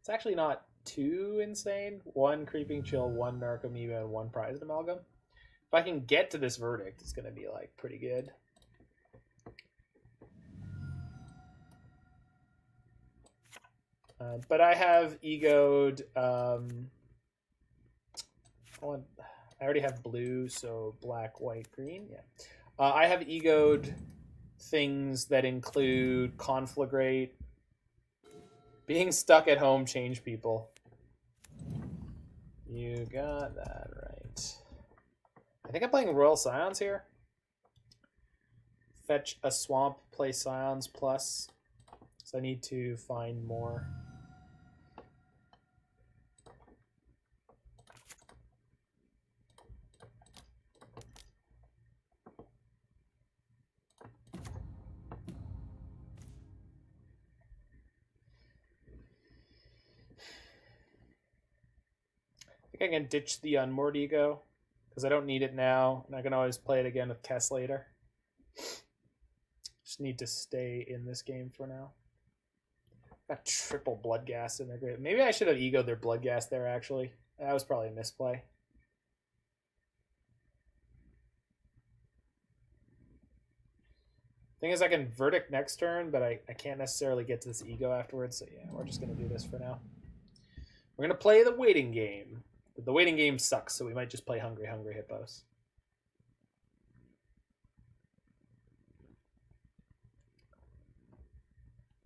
It's actually not too insane. 1 Creeping Chill, 1 Narcomoeba, and 1 Prized Amalgam. If I can get to this verdict, it's going to be, like, pretty good. But I have egoed... I already have blue, so black, white, green. Yeah. I have egoed things that include Conflagrate. Being stuck at home change people. You got that right. I think I'm playing Royal Scions here. Fetch a swamp, play Scions plus. So I need to find more. I can ditch the Unmoored Ego because I don't need it now, and I can always play it again with Kess later. Just need to stay in this game for now. Got triple Bloodghast in there. Great. Maybe I should have egoed their Bloodghast there, actually. That was probably a misplay. Thing is, I can Verdict next turn, but I can't necessarily get to this ego afterwards, so yeah, we're just going to do this for now. We're going to play the waiting game. The waiting game sucks, so we might just play Hungry Hungry Hippos.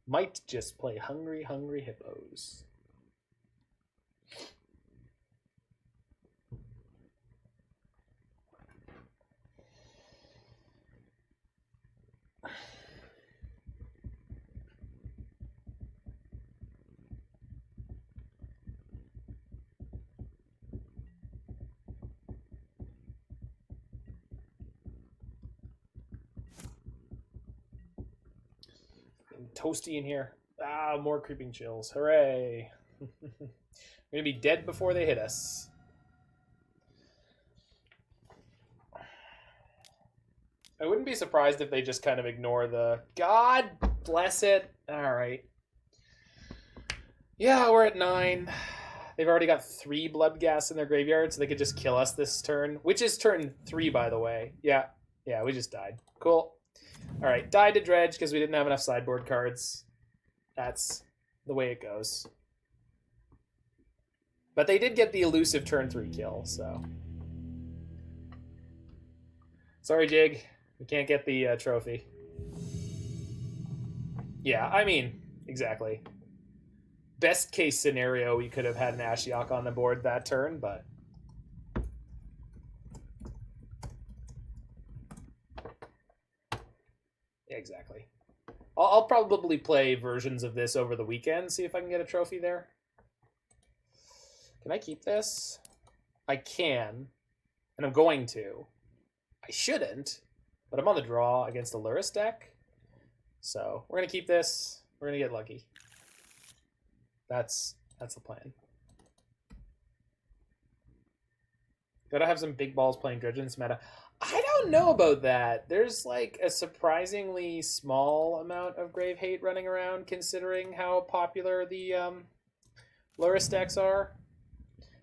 Might just play Hungry Hungry Hippos. Toasty in here. Ah, more Creeping Chills. Hooray. We're going to be dead before they hit us. I wouldn't be surprised if they just kind of ignore the... God bless it. All right. Yeah, we're at 9. They've already got 3 Bloodghast in their graveyard, so they could just kill us this turn. Which is turn 3, by the way. Yeah, we just died. Cool. All right, died to Dredge because we didn't have enough sideboard cards. That's the way it goes. But they did get the elusive turn 3 kill, so... Sorry, Jig. We can't get the trophy. Yeah, I mean, exactly. best case scenario, we could have had an Ashiok on the board that turn, but... Yeah, exactly. I'll probably play versions of this over the weekend, see if I can get a trophy there. Can I keep this? I can, and I'm going to. I shouldn't, but I'm on the draw against a Lurrus deck. So we're going to keep this. We're going to get lucky. That's the plan. Gotta have some big balls playing Dredge in this meta. I don't know about that. There's like a surprisingly small amount of Grave Hate running around considering how popular the Lurrus decks are.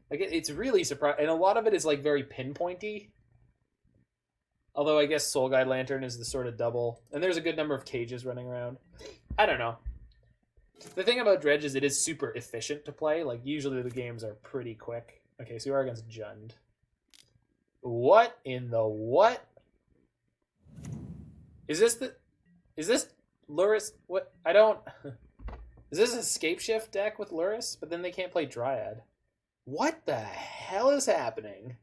Like it's really surprising, and a lot of it is like very pinpointy. Although I guess Soul Guide Lantern is the sort of double, and there's a good number of cages running around. I don't know. The thing about Dredge is it is super efficient to play. Like usually the games are pretty quick. Okay, so you are against Jund. What in the what? Is this Lurrus? What? I don't... Is this a Scape Shift deck with Lurrus? But then they can't play Dryad. What the hell is happening?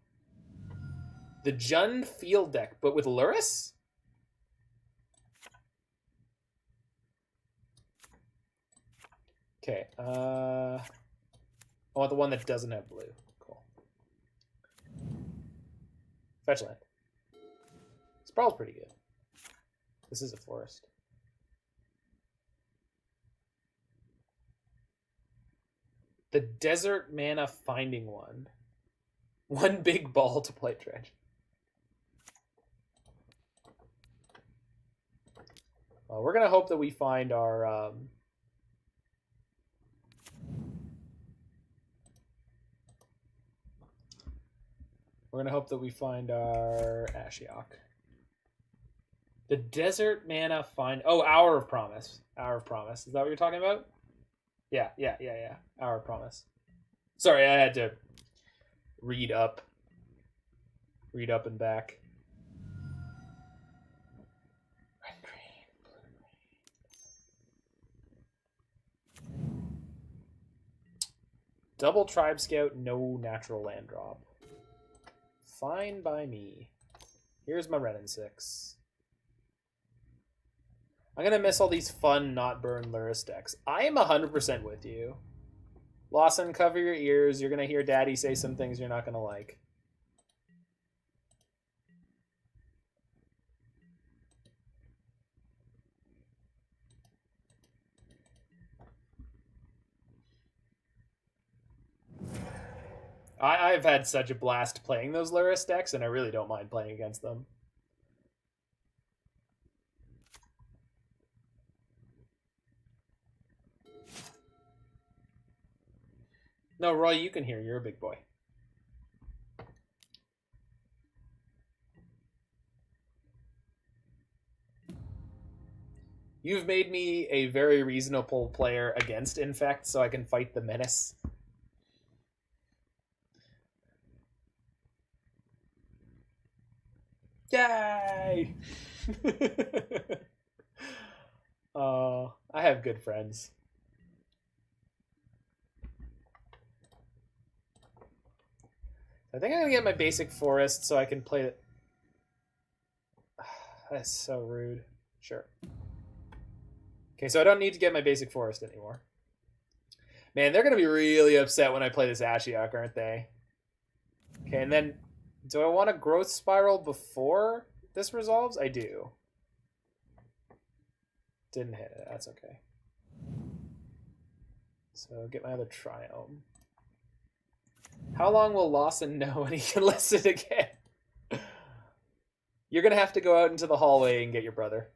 The Jund field deck, but with Lurrus? Okay, I want the one that doesn't have blue. Cool. Fetch land. Sprawl's pretty good. This is a forest. The Desert Mana Finding One. One big ball to play Dredge. Well, we're going to hope that we find our... We're going to hope that we find our Ashiok. The Desert Mana Find... Oh, Hour of Promise. Hour of Promise. Is that what you're talking about? Yeah. Hour of Promise. Sorry, I had to read up. Read up and back. Red, green, blue, green. Double Tribe Scout, no natural land drop. Fine by me. Here's my Ren 6. I'm going to miss all these fun not burn Lurrus decks. I am 100% with you. Lawson, cover your ears. You're going to hear Daddy say some things you're not going to like. I've had such a blast playing those Lurrus decks, and I really don't mind playing against them. No, Roy, you can hear. You're a big boy. You've made me a very reasonable player against Infect, so I can fight the menace. Yay! I have good friends. I think I'm gonna get my basic forest so I can play it. That's so rude. Sure. Okay, so I don't need to get my basic forest anymore. Man, they're gonna be really upset when I play this Ashiok, aren't they? Okay, and then do I want a growth spiral before this resolves? I do. Didn't hit it. That's okay. So get my other Triome. How long will Lawson know when he can listen again? You're going to have to go out into the hallway and get your brother.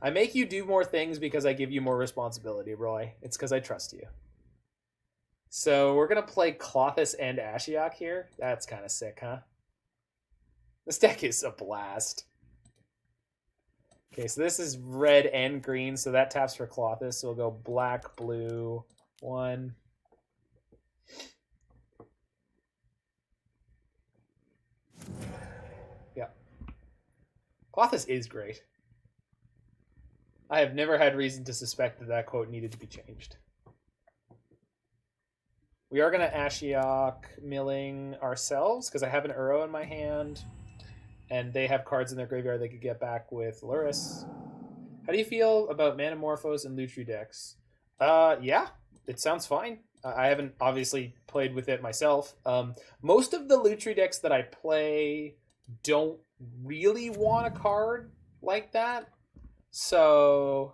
I make you do more things because I give you more responsibility, Roy. It's because I trust you. So we're going to play Klothys and Ashiok here. That's kind of sick, huh? This deck is a blast. Okay, so this is red and green, so that taps for Klothys. So we'll go black, blue, 1. Yeah. Klothys is great. I have never had reason to suspect that that quote needed to be changed. We are going to Ashiok milling ourselves because I have an Uro in my hand. And they have cards in their graveyard they could get back with Lurrus. How do you feel about Manamorphose and Lutri decks? Yeah, it sounds fine. I haven't obviously played with it myself. Most of the Lutri decks that I play don't really want a card like that. So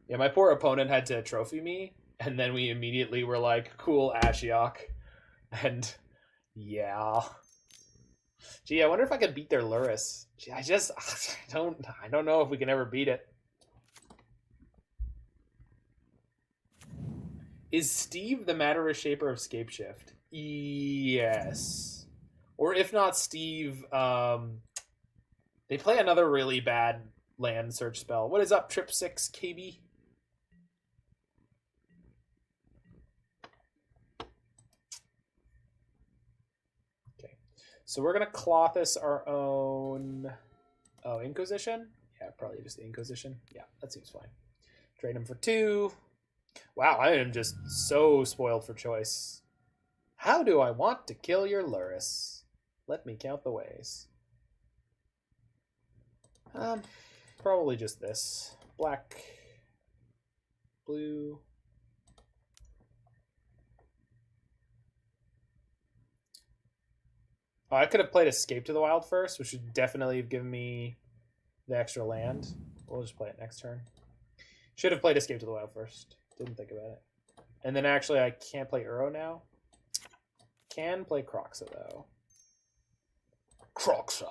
yeah, my poor opponent had to trophy me, and then we immediately were like, cool, Ashiok. And yeah. Gee, I wonder if I could beat their Lurrus. Gee, I don't know if we can ever beat it. Is Steve the Matter Shaper of Scapeshift? Yes. Or if not Steve, they play another really bad land search spell. What is up, Trip 6 KB? Okay. So we're going to Klothys our own... Oh, Inquisition? Yeah, probably just the Inquisition. Yeah, that seems fine. Trade him for 2. Wow, I am just so spoiled for choice. How do I want to kill your Lurrus? Let me count the ways. Probably just this. Black, blue. Oh, I could have played Escape to the Wild first, which would definitely have given me the extra land. We'll just play it next turn. Should have played Escape to the Wild first. Didn't think about it. And then actually I can't play Uro now. Can play Kroxa though. Kroxa.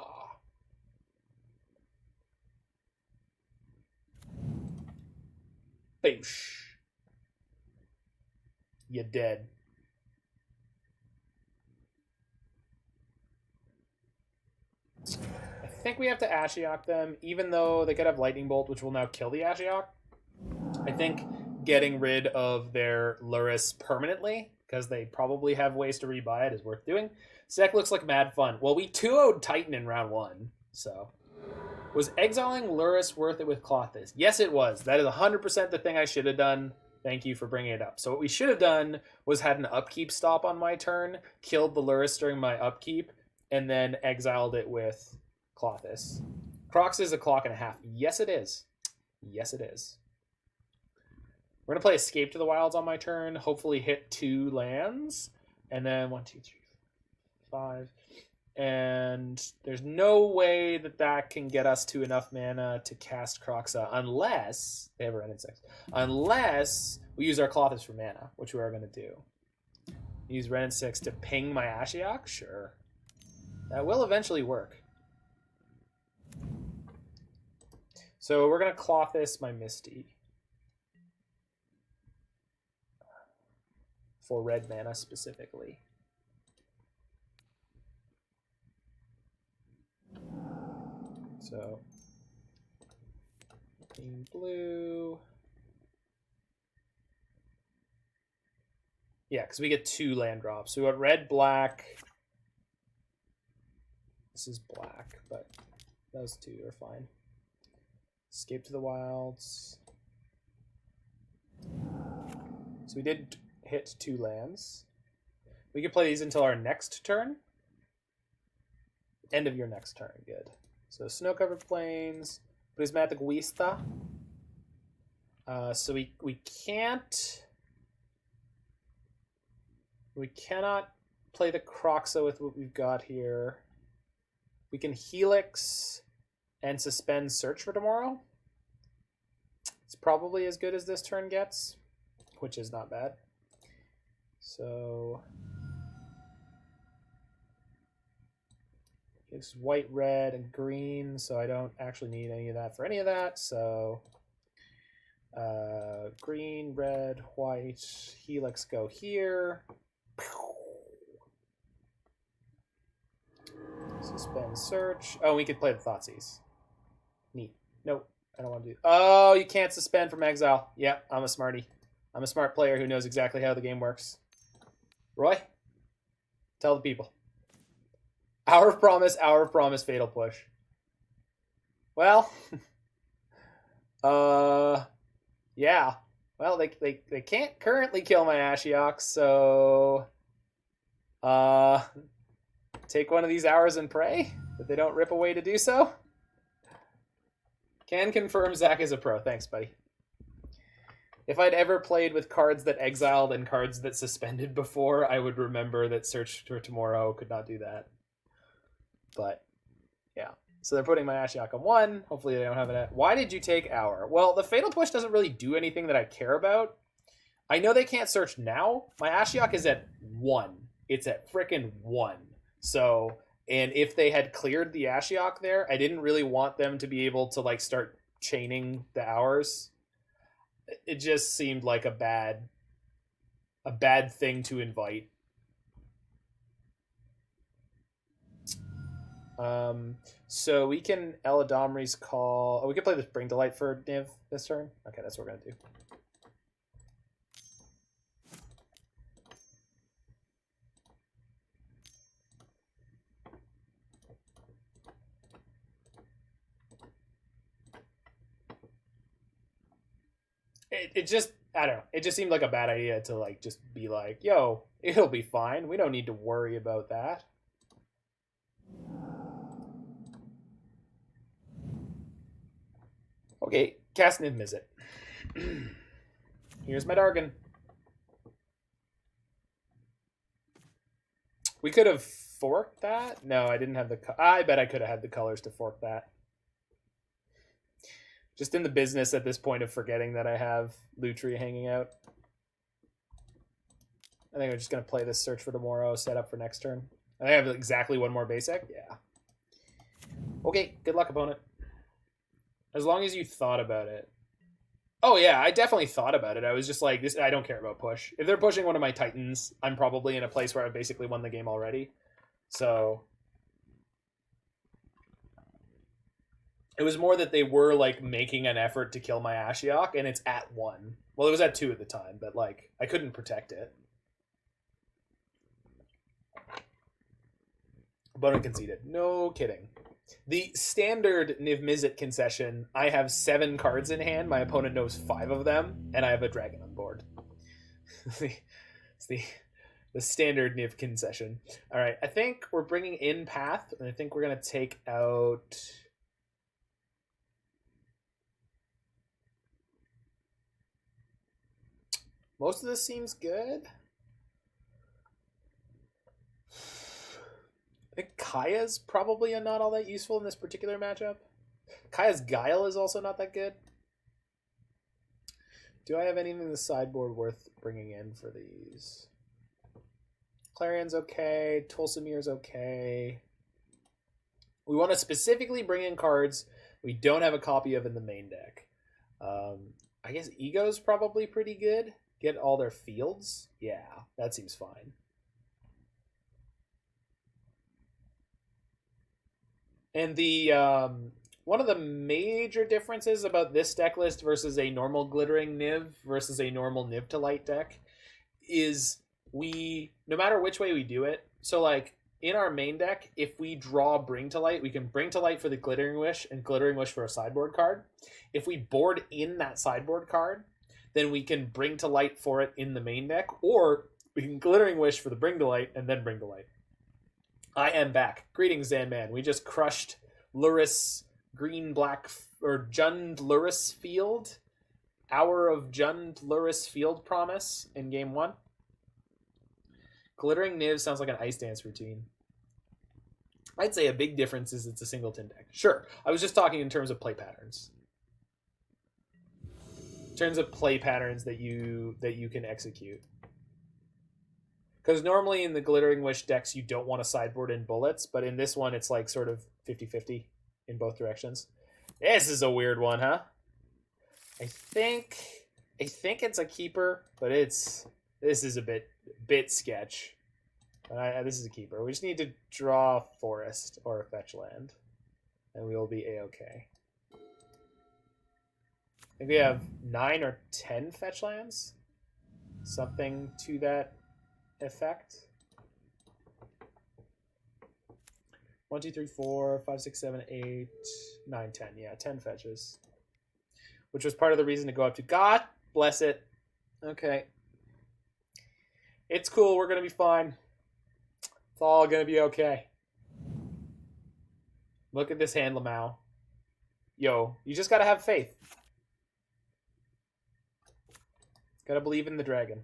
Boosh. You're dead. I think we have to Ashiok them, even though they could have Lightning Bolt, which will now kill the Ashiok. I think getting rid of their Lurrus permanently, because they probably have ways to rebuy it, is worth doing. This deck looks like mad fun. Well, we 2-0'd Titan in round 1, so... Was exiling Lurrus worth it with Klothys? Yes, it was. That is 100% the thing I should have done. Thank you for bringing it up. So what we should have done was had an upkeep stop on my turn, killed the Lurrus during my upkeep, and then exiled it with Klothys. Kroxa is a clock and a half. Yes, it is. Yes, it is. We're going to play Escape to the Wilds on my turn, hopefully hit 2 lands, and then 1, 2, 3, 5. And there's no way that that can get us to enough mana to cast Kroxa unless they have a Ren and 6. Unless we use our Klothys for mana, which we are going to do. Use Ren and 6 to ping my Ashiok? Sure. That will eventually work. So we're going to Klothys my Misty. For red mana specifically. So, green, blue. Yeah, because we get 2 land drops. So we got red, black. This is black, but those 2 are fine. Escape to the Wilds. So we did hit 2 lands. We can play these until our next turn. End of your next turn, good. So Snow-Covered Plains, Prismatic Vista. So we cannot play the Kroxa with what we've got here. We can Helix and suspend Search for tomorrow. It's probably as good as this turn gets, which is not bad. So it's white, red, and green, so I don't actually need any of that for any of that. So green, red, white, Helix go here. Suspend Search. Oh, we could play the Thoughtseize. Neat. Nope, I don't want to do... Oh, you can't suspend from exile. Yep, I'm a smarty. I'm a smart player who knows exactly how the game works. Roy? Tell the people. Hour of Promise, Fatal Push. Well, yeah. Well, they can't currently kill my Ashiok, so take one of these Hours and pray that they don't rip away to do so. Can confirm Zach is a pro. Thanks, buddy. If I'd ever played with cards that exiled and cards that suspended before, I would remember that Search for Tomorrow could not do that. But, yeah. So they're putting my Ashiok on 1. Hopefully they don't have it. Why did you take Hour? Well, the Fatal Push doesn't really do anything that I care about. I know they can't search now. My Ashiok is at 1. It's at frickin' 1. So, and if they had cleared the Ashiok there, I didn't really want them to be able to, like, start chaining the Hours. It just seemed like a bad thing to invite. So we can Eladamri's call. Oh, we could play this Bring to Light for Niv this turn. Okay, that's what we're gonna do. It just, I don't know. It just seemed like a bad idea to like just be like, yo, it'll be fine. We don't need to worry about that. Okay, cast Niv-Mizzet. Here's my Dargon. We could have forked that. No, I didn't have the... I bet I could have had the colors to fork that. Just in the business at this point of forgetting that I have Lutri hanging out. I think I'm just going to play this Search for Tomorrow, set up for next turn. I think I have exactly one more basic. Yeah. Okay, good luck, opponent. As long as you thought about it. Oh, yeah, I definitely thought about it. I was just like, this. I don't care about push. If they're pushing one of my Titans, I'm probably in a place where I've basically won the game already. So... it was more that they were, like, making an effort to kill my Ashiok, and it's at 1. Well, it was at 2 at the time, but, like, I couldn't protect it. Opponent conceded. No kidding. The standard Niv-Mizzet concession, I have 7 cards in hand, my opponent knows 5 of them, and I have a dragon on board. It's the standard Niv concession. All right, I think we're bringing in Path, and I think we're going to take out... most of this seems good. I think Kaya's probably not all that useful in this particular matchup. Kaya's Guile is also not that good. Do I have anything in the sideboard worth bringing in for these? Clarion's okay. Tulsamir's okay. We want to specifically bring in cards we don't have a copy of in the main deck. I guess Ego's probably pretty good. Get all their fields? Yeah, that seems fine. And the one of the major differences about this deck list versus a normal Glittering Niv versus a normal Niv to Light deck is no matter which way we do it, so like in our main deck, if we draw Bring to Light, we can Bring to Light for the Glittering Wish and Glittering Wish for a sideboard card. If we board in that sideboard card, then we can Bring to Light for it in the main deck, or we can Glittering Wish for the Bring to Light and then Bring to Light. I am back. Greetings, Zanman. We just crushed Luris Green-Black, or Jund Luris Field. Hour of Jund Luris Field Promise in game 1. Glittering Niv sounds like an Ice Dance routine. I'd say a big difference is it's a singleton deck. Sure, I was just talking in terms of play patterns. Terms of play patterns that you can execute. Because normally in the Glittering Wish decks, you don't want to sideboard in bullets, but in this one, it's like sort of 50-50 in both directions. This is a weird one, huh? I think it's a keeper, but this is a bit sketch. This is a keeper. We just need to draw a forest or a fetch land, and we will be a-okay. I think we have 9 or 10 fetch lands. Something to that effect. 1, 2, 3, 4, 5, 6, 7, 8, 9, 10. Yeah, 10 fetches. Which was part of the reason to go up to. God bless it. Okay. It's cool. We're going to be fine. It's all going to be okay. Look at this hand, Lamau. Yo, you just got to have faith. Got to believe in the dragon.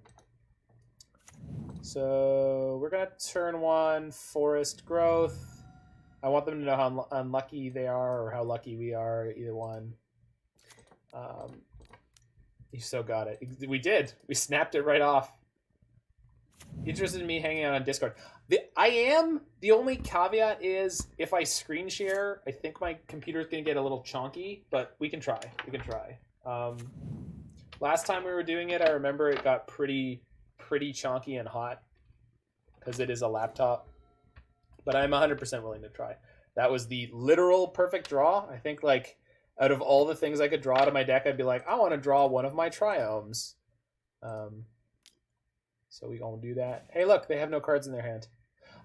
So we're going to turn 1 Forest Growth. I want them to know how unlucky they are or how lucky we are, either one. You so got it. We did. We snapped it right off. Interested in me hanging out on Discord. The only caveat is if I screen share, I think my computer's going to get a little chonky, but we can try. We can try. Last time we were doing it, I remember it got pretty chonky and hot because it is a laptop. But I'm 100% willing to try. That was the literal perfect draw. I think, like, out of all the things I could draw out of my deck, I'd be like, I want to draw one of my Triomes. So we gonna do that. Hey, look, they have no cards in their hand.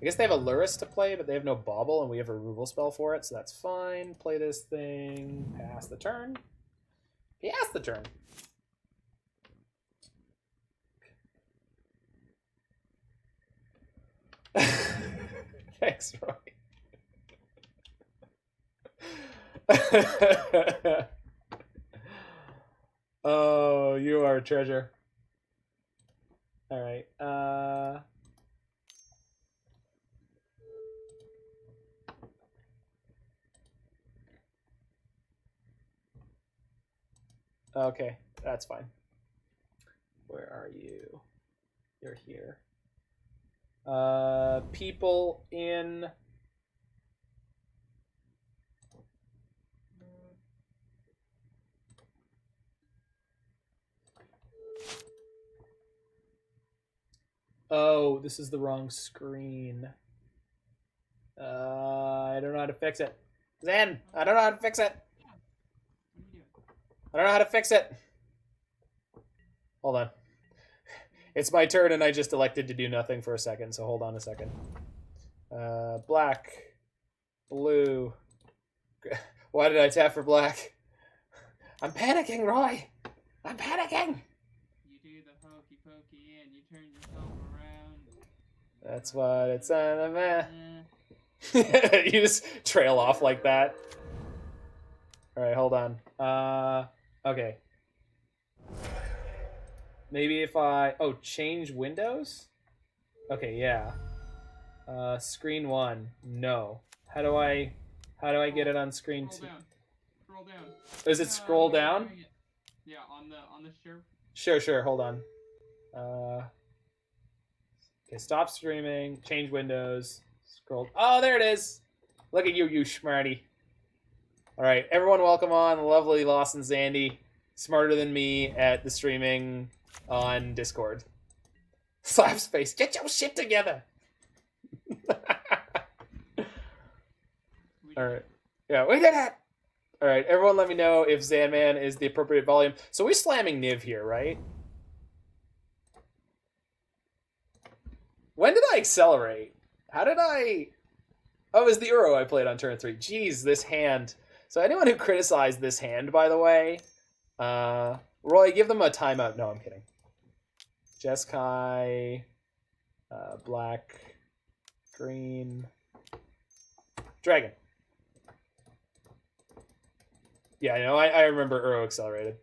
I guess they have a Luris to play, but they have no Bauble, and we have a removal spell for it, so that's fine. Play this thing. Pass the turn. Pass the turn. Thanks, Roy. Oh, you are a treasure. All right. Okay, that's fine. Where are you? You're here. People in... Oh, this is the wrong screen. I don't know how to fix it. Zen, I don't know how to fix it. I don't know how to fix it. Hold on. It's my turn and I just elected to do nothing for a second, so hold on a second. Black. Blue. Why did I tap for black? I'm panicking, Roy! I'm panicking! You do the hokey pokey and you turn yourself around. That's what it's on the map. You just trail off like that. Alright, hold on. Okay. Maybe if I... Oh, change windows? Okay, yeah. Screen 1. No. How do I get it on screen 2? Scroll down. Does it scroll down? Yeah, on the share. Sure, hold on. Okay, stop streaming, change windows, scroll. Oh, there it is. Look at you, you schmarty. All right, everyone welcome on the lovely Lawson Zandy, smarter than me at the streaming on Discord. Slapspace, get your shit together. All right. Yeah, we did it. All right, everyone let me know if Zanman is the appropriate volume. So we're slamming Niv here, right? When did I accelerate? How did I... Oh, it was the Uro I played on turn 3. Jeez, this hand. So anyone who criticized this hand, by the way, Roy, give them a timeout. No, I'm kidding. Jeskai, black, green, dragon. Yeah, I know. I remember Uro accelerated.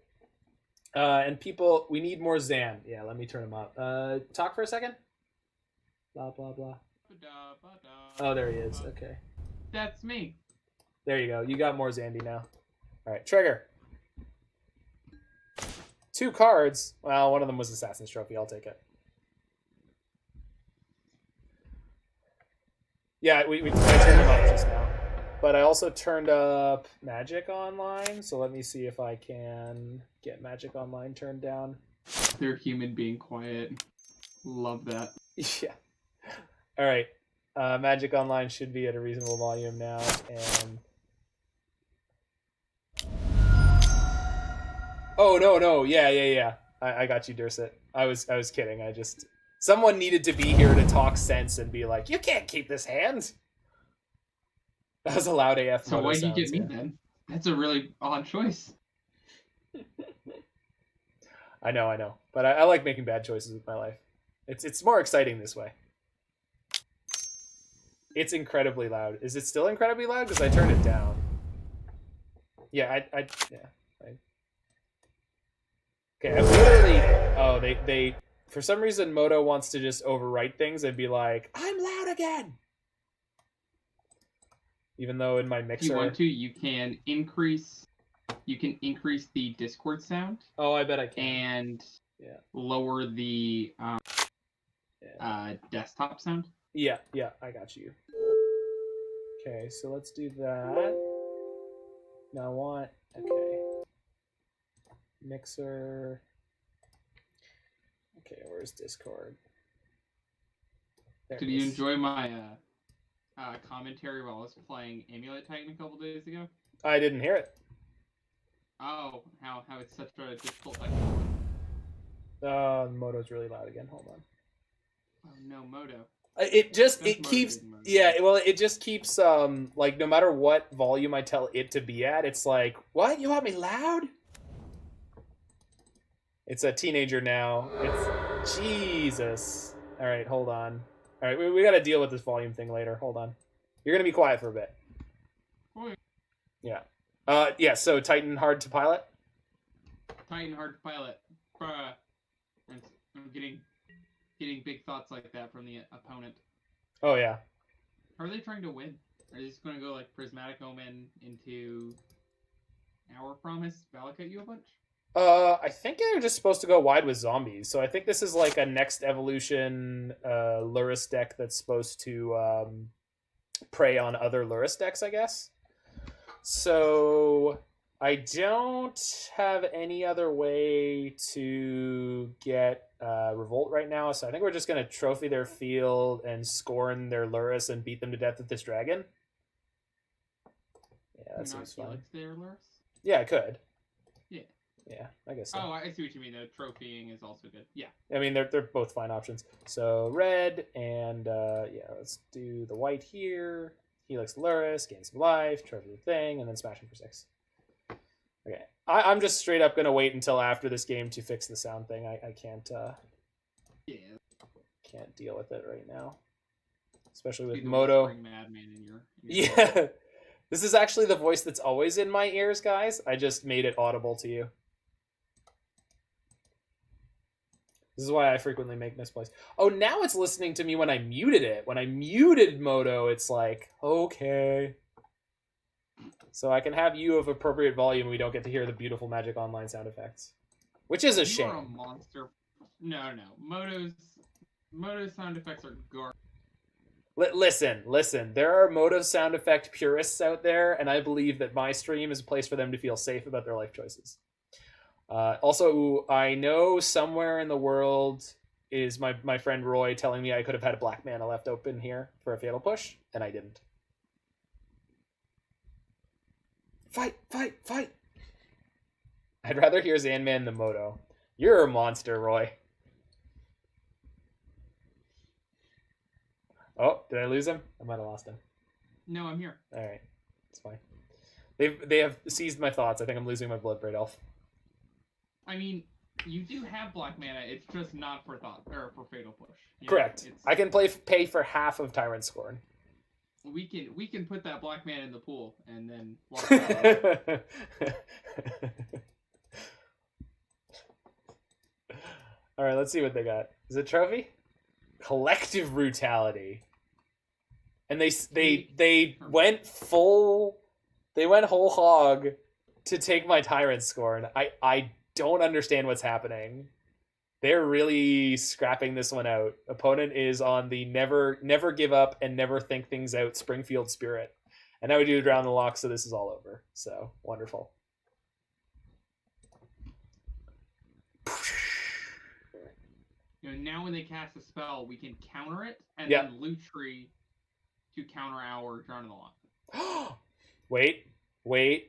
And people, we need more Zan. Yeah, let me turn him up. Talk for a second. Blah, blah, blah. Oh, there he is. Okay. That's me. There you go. You got more Zandy now. All right, trigger. 2 cards. Well, one of them was Assassin's Trophy. I'll take it. Yeah, I turned him up just now. But I also turned up Magic Online, so let me see if I can get Magic Online turned down. They're human being quiet. Love that. Yeah. All right. Magic Online should be at a reasonable volume now, and... Oh, no. Yeah. I got you, Dursit. I was kidding. Someone needed to be here to talk sense and be like, you can't keep this hand. That was a loud AF. So Moto why'd you sounds, get me yeah. then? That's a really odd choice. I know. But I like making bad choices with my life. It's more exciting this way. It's incredibly loud. Is it still incredibly loud? Because I turned it down. Yeah, Okay, I'm literally... Oh, they... For some reason, Moto wants to just overwrite things and be like, I'm loud again! Even though in my mixer... If you want to, you can increase the Discord sound. Oh, I bet I can. And yeah. lower the desktop sound. Yeah, I got you. Okay, so let's do that. Now I want... Okay. Mixer... Okay, where's Discord? Did you enjoy my commentary while I was playing Amulet Titan a couple days ago? I didn't hear it. Oh, how it's such a difficult Moto's really loud again. Hold on. Oh no, Moto. It keeps it just keeps like no matter what volume I tell it to be at, it's like, what? You want me loud? It's a teenager now. It's Jesus. All right, hold on. All right, we got to deal with this volume thing later. Hold on. You're gonna be quiet for a bit. Yeah. Yeah. So Titan hard to pilot. Titan hard to pilot. I'm getting big thoughts like that from the opponent. Oh yeah. Are they trying to win? Are they just going to go like Prismatic Omen into Our Promise, Valakut you a bunch? I think they're just supposed to go wide with zombies. So I think this is like a next evolution Lurrus deck that's supposed to prey on other Lurrus decks, I guess. So I don't have any other way to get Revolt right now. So I think we're just going to trophy their field and scorn their Lurrus and beat them to death with this dragon. Yeah, that seems fun. Their Lurrus? Yeah, I could. Yeah, I guess so. Oh, I see what you mean. The trophying is also good. Yeah. I mean, they're both fine options. So red and yeah, let's do the white here. Helix Lurrus, gain some life, trophy the thing, and then smash him for 6. Okay, I'm just straight up gonna wait until after this game to fix the sound thing. I can't can't deal with it right now, especially with Moto. Yeah, this is actually the voice that's always in my ears, guys. I just made it audible to you. This is why I frequently make misplays. Oh, now it's listening to me when I muted it. When I muted Moto, it's like, okay. So I can have you of appropriate volume and we don't get to hear the beautiful Magic Online sound effects. Which is a shame. You're a monster. No. Moto's sound effects are garbage. Listen. There are Moto sound effect purists out there, and I believe that my stream is a place for them to feel safe about their life choices. Also, I know somewhere in the world is my friend Roy telling me I could have had a black mana left open here for a fatal push, and I didn't. Fight! I'd rather hear Zanman than Moto. You're a monster, Roy. Oh, did I lose him? I might have lost him. No, I'm here. All right, it's fine. They have seized my thoughts. I think I'm losing my Bloodbraid Elf. I mean, you do have black mana. It's just not for thought or for fatal push. Correct. I can pay for half of Tyrant Scorn. We can put that black mana in the pool and then walk All right, let's see what they got. Is it trophy? Collective Brutality. And they went full. They went whole hog to take my Tyrant Scorn. I don't understand what's happening. They're really scrapping this one out. Opponent is on the never give up and never think things out Springfield spirit. And now we do Drown the Lock, so this is all over. So, wonderful. Now when they cast a spell, we can counter it, and then Lutri to counter our Drown in the Lock. Wait. We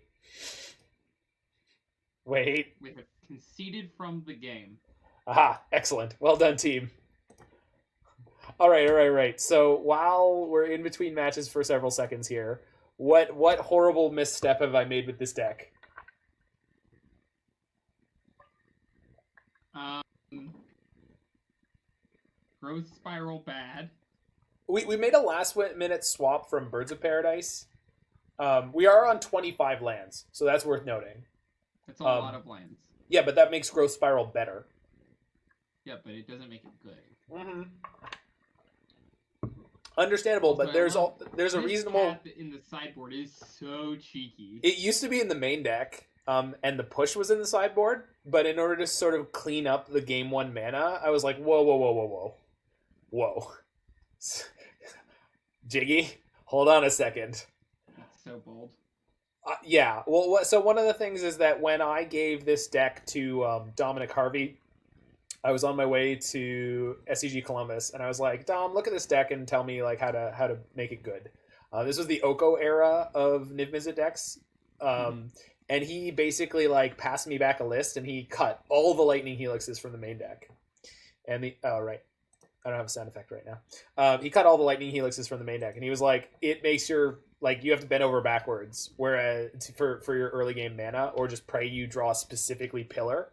have conceded from the game. Aha, excellent. Well done, team. All right. So while we're in between matches for several seconds here, What horrible misstep have I made with this deck? Growth Spiral bad. We made a last minute swap from Birds of Paradise. We are on 25 lands, so that's worth noting. That's a lot of lands. Yeah, but that makes Growth Spiral better. Yeah, but it doesn't make it good. Mm-hmm. Understandable, Also, but there's a reasonable. In the sideboard is so cheeky. It used to be in the main deck, and the push was in the sideboard. But in order to sort of clean up the game one mana, I was like, whoa, Jiggy, hold on a second. That's so bold. Yeah. Well, so one of the things is that when I gave this deck to Dominic Harvey, I was on my way to SCG Columbus, and I was like, Dom, look at this deck and tell me like how to make it good. This was the Oko era of Niv-Mizzet decks, and he basically like passed me back a list, and he cut all the Lightning Helixes from the main deck. And right, I don't have a sound effect right now. He cut all the Lightning Helixes from the main deck, and he was like, it makes your like you have to bend over backwards, whereas for your early game mana, or just pray you draw specifically Pillar.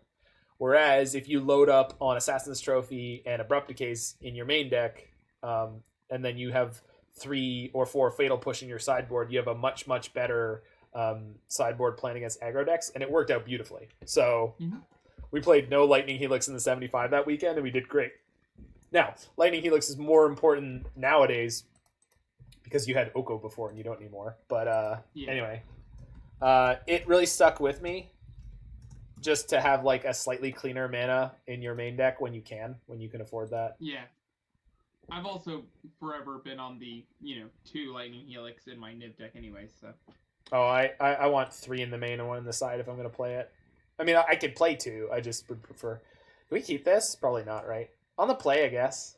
Whereas if you load up on Assassin's Trophy and Abrupt Decays in your main deck, and then you have 3 or 4 Fatal Push in your sideboard, you have a much, much better sideboard plan against aggro decks, and it worked out beautifully. So we played no Lightning Helix in the 75 that weekend, and we did great. Now, Lightning Helix is more important nowadays because you had Oko before and you don't anymore. But anyway, it really stuck with me. Just to have like a slightly cleaner mana in your main deck when you can afford that. Yeah. I've also forever been on the, 2 Lightning Helix in my Niv deck anyway, so. Oh, I want 3 in the main and 1 in the side if I'm going to play it. I mean, I could play 2. I just would prefer. Can we keep this? Probably not, right? On the play, I guess.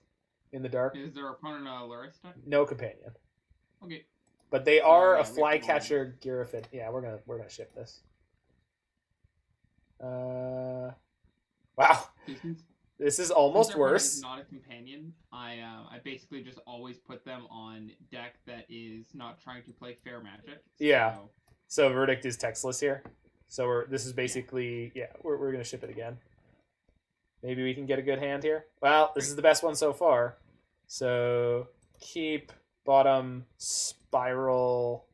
In the dark. Is there opponent a Luris deck? No companion. Okay. But they are a Flycatcher Girafid. Yeah, we're gonna ship this. Wow, this is almost worse. Not a companion. I basically just always put them on deck that is not trying to play fair magic. Yeah. So Verdict is textless here. So this is basically we're gonna ship it again. Maybe we can get a good hand here. Well, this is the best one so far. So keep bottom Spiral.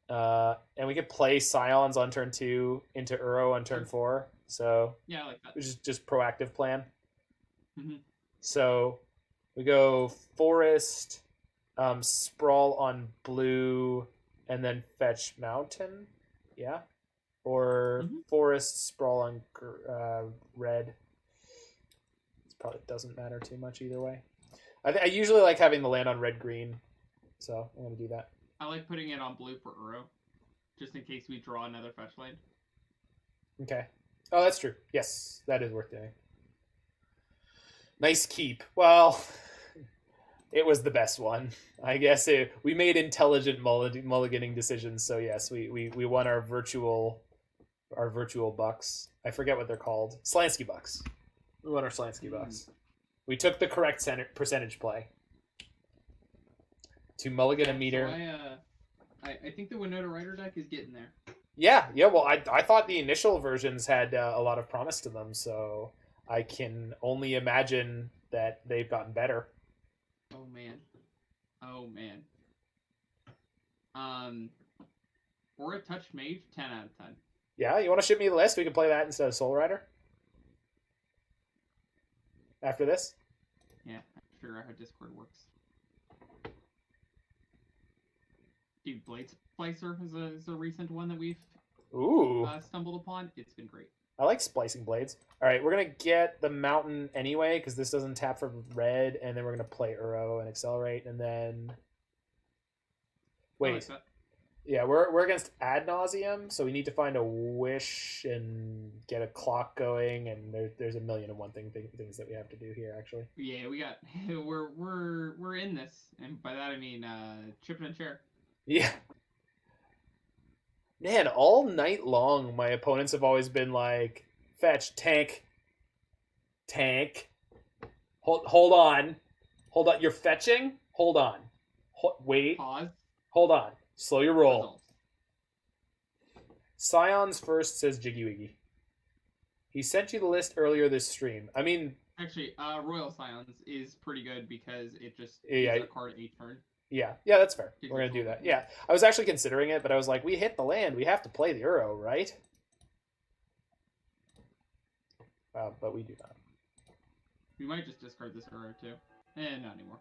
And we could play Scions on turn 2 into Uro on turn 4. So yeah, I like that. Which is just proactive plan. Mm-hmm. So we go Forest, Sprawl on blue, and then fetch Mountain. Yeah. Or Forest, Sprawl on red. It probably doesn't matter too much either way. I usually like having the land on red-green. So I'm going to do that. I like putting it on blue for Uro, just in case we draw another fetch land. Okay. Oh, that's true. Yes, that is worth doing. Nice keep. Well, it was the best one. I guess we made intelligent mulliganing decisions. So yes, we won our virtual bucks. I forget what they're called. Slansky bucks. We won our Slansky bucks. We took the correct percentage play. To mulligan a meter. So I think the Winota Rider deck is getting there. Yeah. Well, I thought the initial versions had a lot of promise to them, so I can only imagine that they've gotten better. Oh man. Or a touched mage, 10 out of 10. Yeah, you want to ship me the list? We can play that instead of Soul Rider. After this. Yeah, I figure out how Discord works. Dude, Blade Splicer is a recent one that we've stumbled upon. It's been great. I like splicing blades. All right, we're going to get the Mountain anyway, because this doesn't tap for red, and then we're going to play Uro and Accelerate, and then... Wait. Yeah, we're against Ad Nauseam, so we need to find a Wish and get a clock going, and there's a million and one things that we have to do here, actually. Yeah, we're in this, and by that I mean chipping a chair. Yeah. Man, all night long, my opponents have always been like, fetch, tank. Hold on. You're fetching? Hold on. Wait. Pause. Hold on. Slow your roll. Result. Scions first, says Jiggy Wiggy. He sent you the list earlier this stream. I mean... Actually, Royal Scions is pretty good because it just Yeah. is a card a turn. Yeah, that's fair. Gives We're you going to do full- that. Yeah, I was actually considering it, but I was like, we hit the land. We have to play the Uro, right? But we do not. We might just discard this arrow too. Not anymore.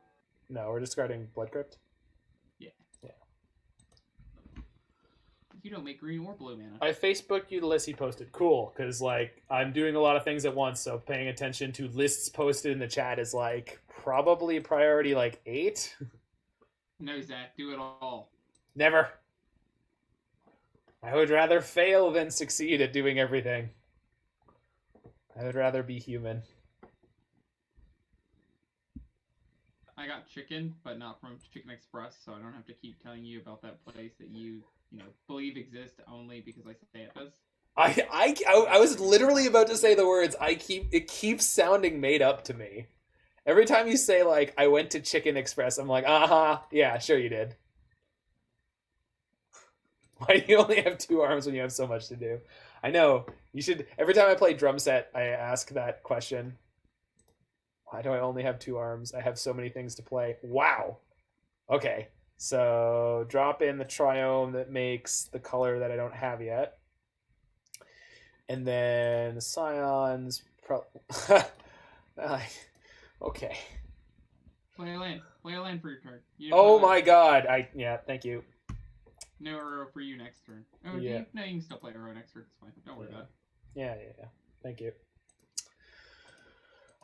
No, we're discarding Blood Crypt. Yeah. Yeah. You don't make green or blue mana. I Facebooked you the list he posted. Cool, because like I'm doing a lot of things at once, so paying attention to lists posted in the chat is like probably priority like 8. No, Zach, do it all. Never. I would rather fail than succeed at doing everything. I would rather be human. I got chicken, but not from Chicken Express, so I don't have to keep telling you about that place that you believe exists only because I say it does. I was literally about to say the words. It keeps sounding made up to me. Every time you say like I went to Chicken Express, I'm like, yeah, sure you did. Why do you only have 2 arms when you have so much to do? I know you should. Every time I play drum set, I ask that question. Why do I only have 2 arms? I have so many things to play. Wow. Okay, so drop in the Triome that makes the color that I don't have yet. And then Scions... okay. Play a land. Play a land for your turn. Oh my god. Yeah, thank you. No arrow for you next turn. Oh, Yeah. No, you can still play arrow next turn. It's fine. Don't worry about it. Yeah. Thank you.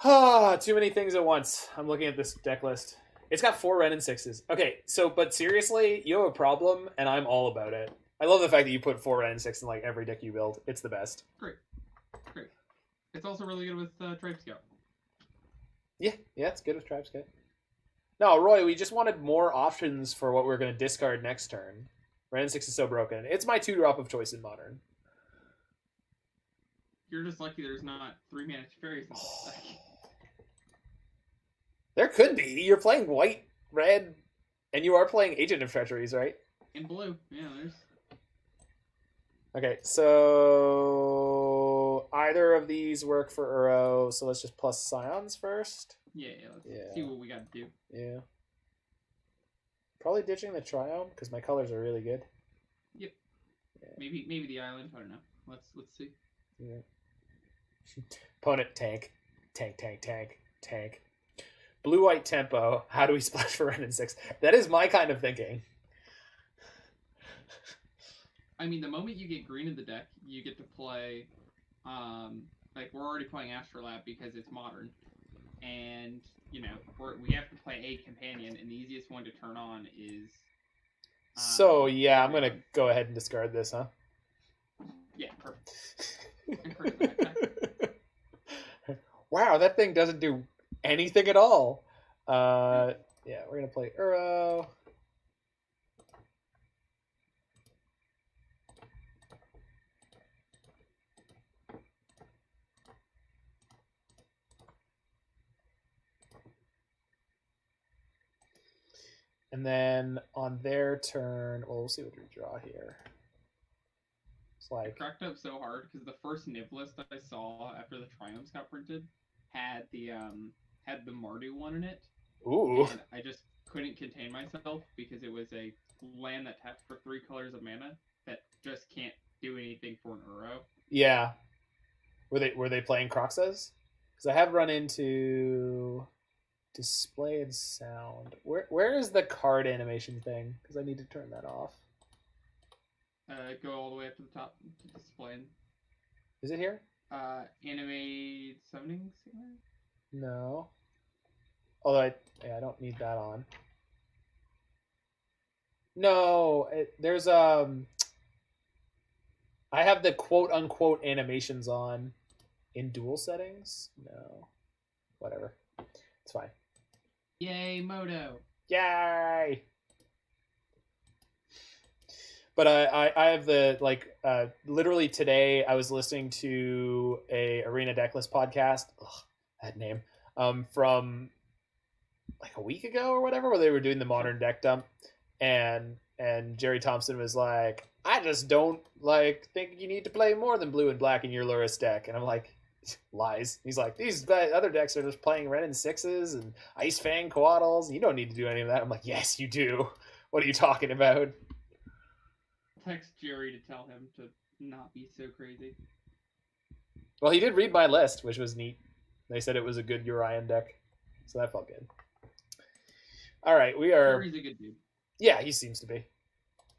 Ah, too many things at once. I'm looking at this deck list. It's got 4 red and 6s. Okay, but seriously, you have a problem, and I'm all about it. I love the fact that you put 4 red and 6 in like every deck you build. It's the best. Great. It's also really good with Tribe Scout. Yeah, it's good with Tribe Scout. No, Roy, we just wanted more options for what we're going to discard next turn. Red and 6 is so broken. It's my 2-drop of choice in Modern. You're just lucky there's not 3 mana Teferis in this deck. There could be. You're playing white, red, and you are playing Agent of Treacheries, right? In blue. Yeah, there's... Okay, so either of these work for Uro, so let's just plus Scions first. Yeah, let's see what we got to do. Yeah. Probably ditching the Triome, because my colors are really good. Yep. Yeah. Maybe the island. I don't know. Let's see. Yeah. Opponent tank. Blue-white tempo. How do we splash for red and 6? That is my kind of thinking. I mean, the moment you get green in the deck, you get to play, like, we're already playing Astrolabe because it's Modern, and, we have to play a companion, and the easiest one to turn on is... So, yeah, I'm going to go ahead and discard this, huh? Yeah, perfect. Wow, that thing doesn't do anything at all. Yeah, we're going to play Uro. And then on their turn, well, we'll see what we draw here. It's like... It cracked up so hard because the first Niv list I saw after the Triomes got printed had the Mardu one in it. Ooh. And I just couldn't contain myself because it was a land that tapped for 3 colors of mana that just can't do anything for an Uro. Yeah. Were they playing Kroxas? Because I have run into display and sound. Where is the card animation thing? Because I need to turn that off. Go all the way up to the top to display. Is it here? Animate summoning signal? No. Although I don't need that on. No, there's I have the quote unquote animations on in dual settings. No, whatever, it's fine. Yay, Moto! Yay! But I have the literally today I was listening to a Arena Decklist podcast. Ugh, that name. From like a week ago or whatever, where they were doing the modern deck dump, and And Jerry Thompson was like, I just don't like think you need to play more than blue and black in your Lurrus deck. And I'm like, lies. He's like, these other decks are just playing red and sixes and Ice Fang Coatls. You don't need to do any of that. I'm like, yes, you do. What are you talking about? Text Jerry to tell him to not be so crazy. Well, he did read my list, which was neat. They said it was a good Urian deck, so that felt good. All right, we are. Jerry's a good dude. Yeah, he seems to be.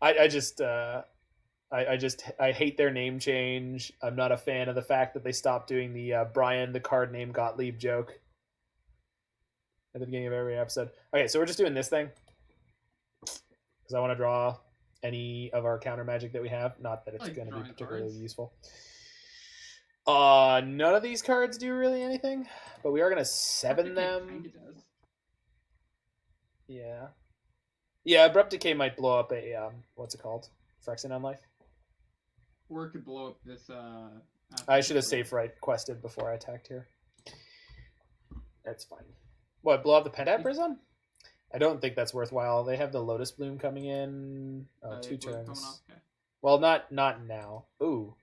I hate their name change. I'm not a fan of the fact that they stopped doing the Brian the card name Gottlieb joke at the beginning of every episode. Okay, so we're just doing this thing because I want to draw any of our counter magic that we have. Not that it's going to be particularly useful. None of these cards do really anything, but we are going to 7 them. Yeah. Yeah, Abrupt Decay might blow up a, what's it called? Phyrexian on life? Or it could blow up this, I should have Safewright quested before I attacked here. That's fine. What, blow up the Pentat Prism? I don't think that's worthwhile. They have the Lotus Bloom coming in. 2 turns. Okay. Well, not now. Ooh.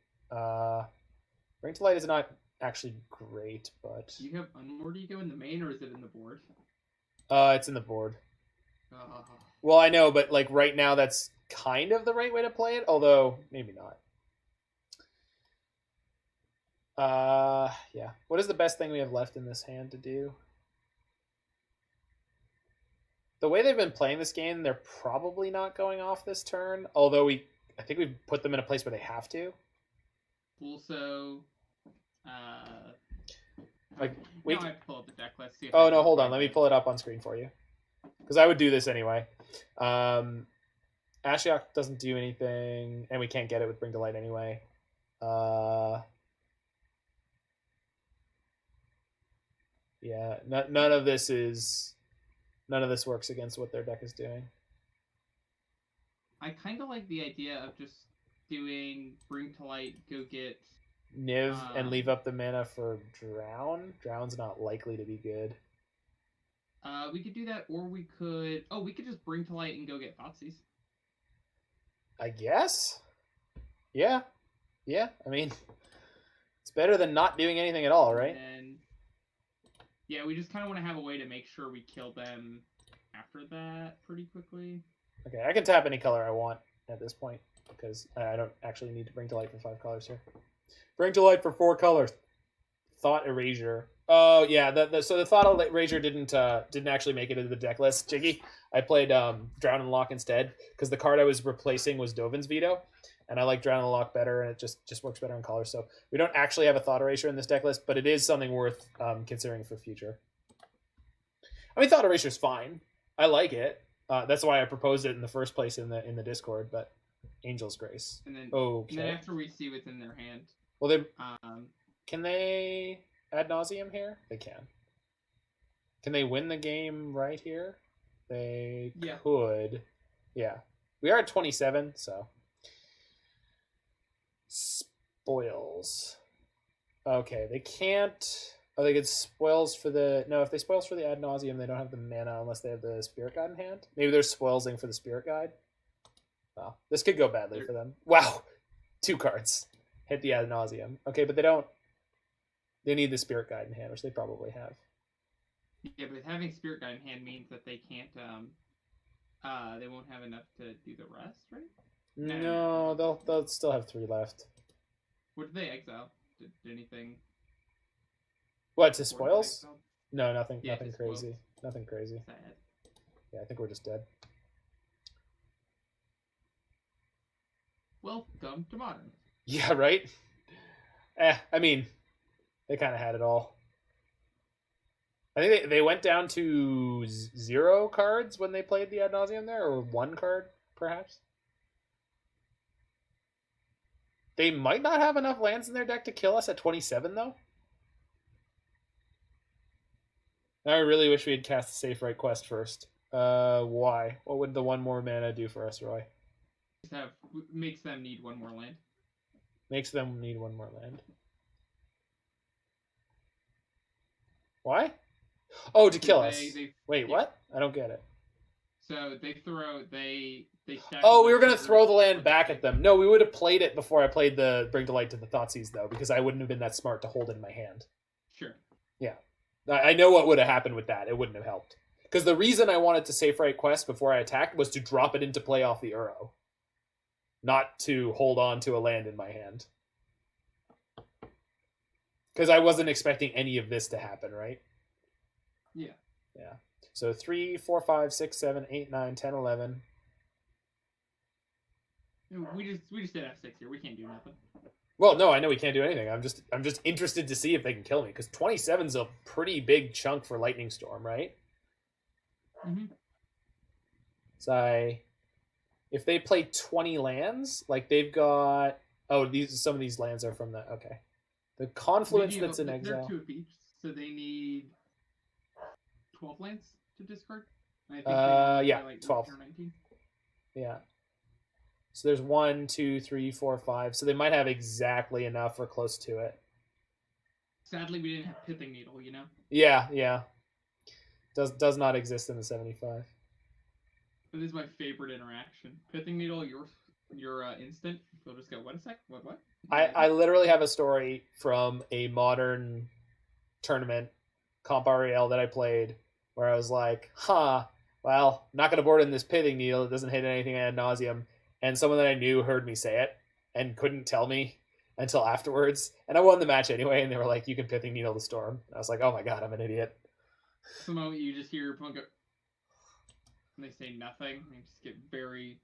Bring to Light is not actually great, but... Do you have Unmoored Ego in the main, or is it in the board? It's in the board. Well, I know, but like right now that's kind of the right way to play it, although maybe not. Yeah. What is the best thing we have left in this hand to do? The way they've been playing this game, they're probably not going off this turn, although I think we've put them in a place where they have to. Also, like we I have to pull up the deck list. See if oh no, hold on. Let me pull it up on screen for you, because I would do this anyway. Ashiok doesn't do anything, and we can't get it with Bring to Light anyway. Yeah, none of this works against what their deck is doing. I kind of like the idea of just doing Bring to Light, go get Niv, and leave up the mana for Drown. Drown's not likely to be good. We could do that, or we could... Oh, we could just Bring to Light and go get Thoughtseize. I guess? Yeah. Yeah, I mean... It's better than not doing anything at all, right? And yeah, we just kind of want to have a way to make sure we kill them after that pretty quickly. Okay, I can tap any color I want at this point, because I don't actually need to Bring to Light for 5 colors here. Bring to Light for 4 colors. Thought Erasure. Oh yeah, so the Thought Erasure didn't actually make it into the deck list, Jiggy. I played Drown and Lock instead because the card I was replacing was Dovin's Veto, and I like Drown and Lock better, and it just works better on colors. So we don't actually have a Thought Erasure in this deck list, but it is something worth considering for future. I mean, Thought Erasure is fine. I like it. That's why I proposed it in the first place in the Discord. But Angel's Grace. And then, okay. And then after we see what's in their hand. Well, they can they ad nauseum here? They can. Can they win the game right here? They could. Yeah. We are at 27, so. Spoils. Okay, they can't. Oh, they get spoils for the... No, if they spoils for the ad nauseum, they don't have the mana unless they have the Spirit Guide in hand. Maybe they're spoilsing for the Spirit Guide. Wow, this could go badly for them. Wow, 2 cards. Hit the ad nauseum. Okay, but they don't... They need the Spirit Guide in hand, which they probably have. Yeah, but having Spirit Guide in hand means that they can't... they won't have enough to do the rest, right? No, they'll still have 3 left. What did they exile? Did anything... What, to spoils? No, nothing crazy. Spoils. Nothing crazy. Sad. Yeah, I think we're just dead. Welcome to Modern. Yeah, right? I mean, they kind of had it all. I think they went down to 0 cards when they played the ad nauseum there, or 1 card, perhaps. They might not have enough lands in their deck to kill us at 27, though. Now I really wish we had cast the Safewright Quest first. Why? What would the 1 more mana do for us, Roy? Makes them need 1 more land. Makes them need 1 more land. Why? Oh, to kill us. Wait, what? I don't get it. So they They stack Oh, all we their were gonna triggers throw the land with back the at them. No, we would have played it before I played the Bring Delight to the Thoughtseize, though, because I wouldn't have been that smart to hold it in my hand. Sure. Yeah. I know what would have happened with that. It wouldn't have helped. Because the reason I wanted to Safewright Quest before I attacked was to drop it into play off the Uro. Not to hold on to a land in my hand. Because I wasn't expecting any of this to happen, right? Yeah. Yeah. So 3, 4, 5, 6, 7, 8, 9, 10, 11. We just did F6 here. We can't do nothing. Well, no, I know we can't do anything. I'm just interested to see if they can kill me, because 27's a pretty big chunk for Lightning Storm, right? Mm-hmm. So if they play 20 lands, like they've got some of these lands are from the the Confluence that's in exile. They're 2 of each, so they need 12 lands to discard. I think yeah, like 12. 19. Yeah. So there's 1, 2, 3, 4, 5. So they might have exactly enough or close to it. Sadly, we didn't have Pithing Needle, you know? Yeah. Does not exist in the 75. That is my favorite interaction. Pithing Needle, your instant. They'll just go, what a sec? What? I literally have a story from a modern tournament, Comp REL, that I played, where I was like, well, not going to board in this Pithing Needle. It doesn't hit anything ad nauseum. And someone that I knew heard me say it and couldn't tell me until afterwards. And I won the match anyway, and they were like, you can Pithing Needle the Storm. And I was like, oh my god, I'm an idiot. The moment you just hear your opponent go, and they say nothing, and you just get very...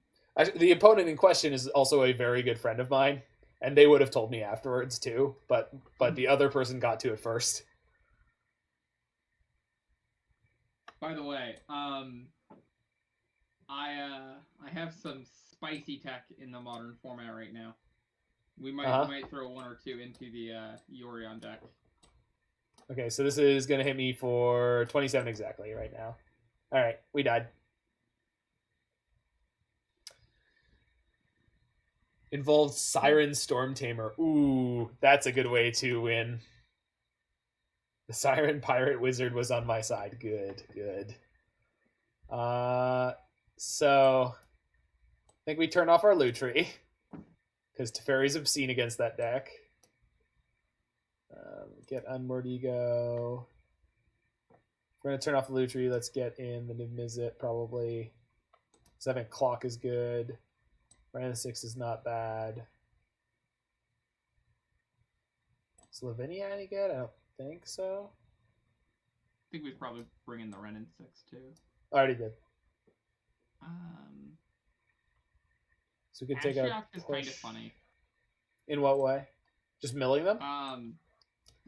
The opponent in question is also a very good friend of mine, and they would have told me afterwards too, but the other person got to it first. By the way, I have some spicy tech in the modern format right now. We might throw 1 or 2 into the Yorion deck. Okay, so this is going to hit me for 27 exactly right now. All right, we died. Involved Siren Storm Tamer. Ooh, that's a good way to win. The Siren Pirate Wizard was on my side. Good. So I think we turn off our Lutri, because Teferi's obscene against that deck. Get Unmoored Ego. We're going to turn off the Lutri. Let's get in the Niv-Mizzet, probably. 7 Clock is good. Brandon 6 is not bad. Is Lavinia any good? I don't think so. I think we'd probably bring in the Renin 6 too. Already did. So we could take Ashiok a is push. kind of funny. In what way? Just milling them?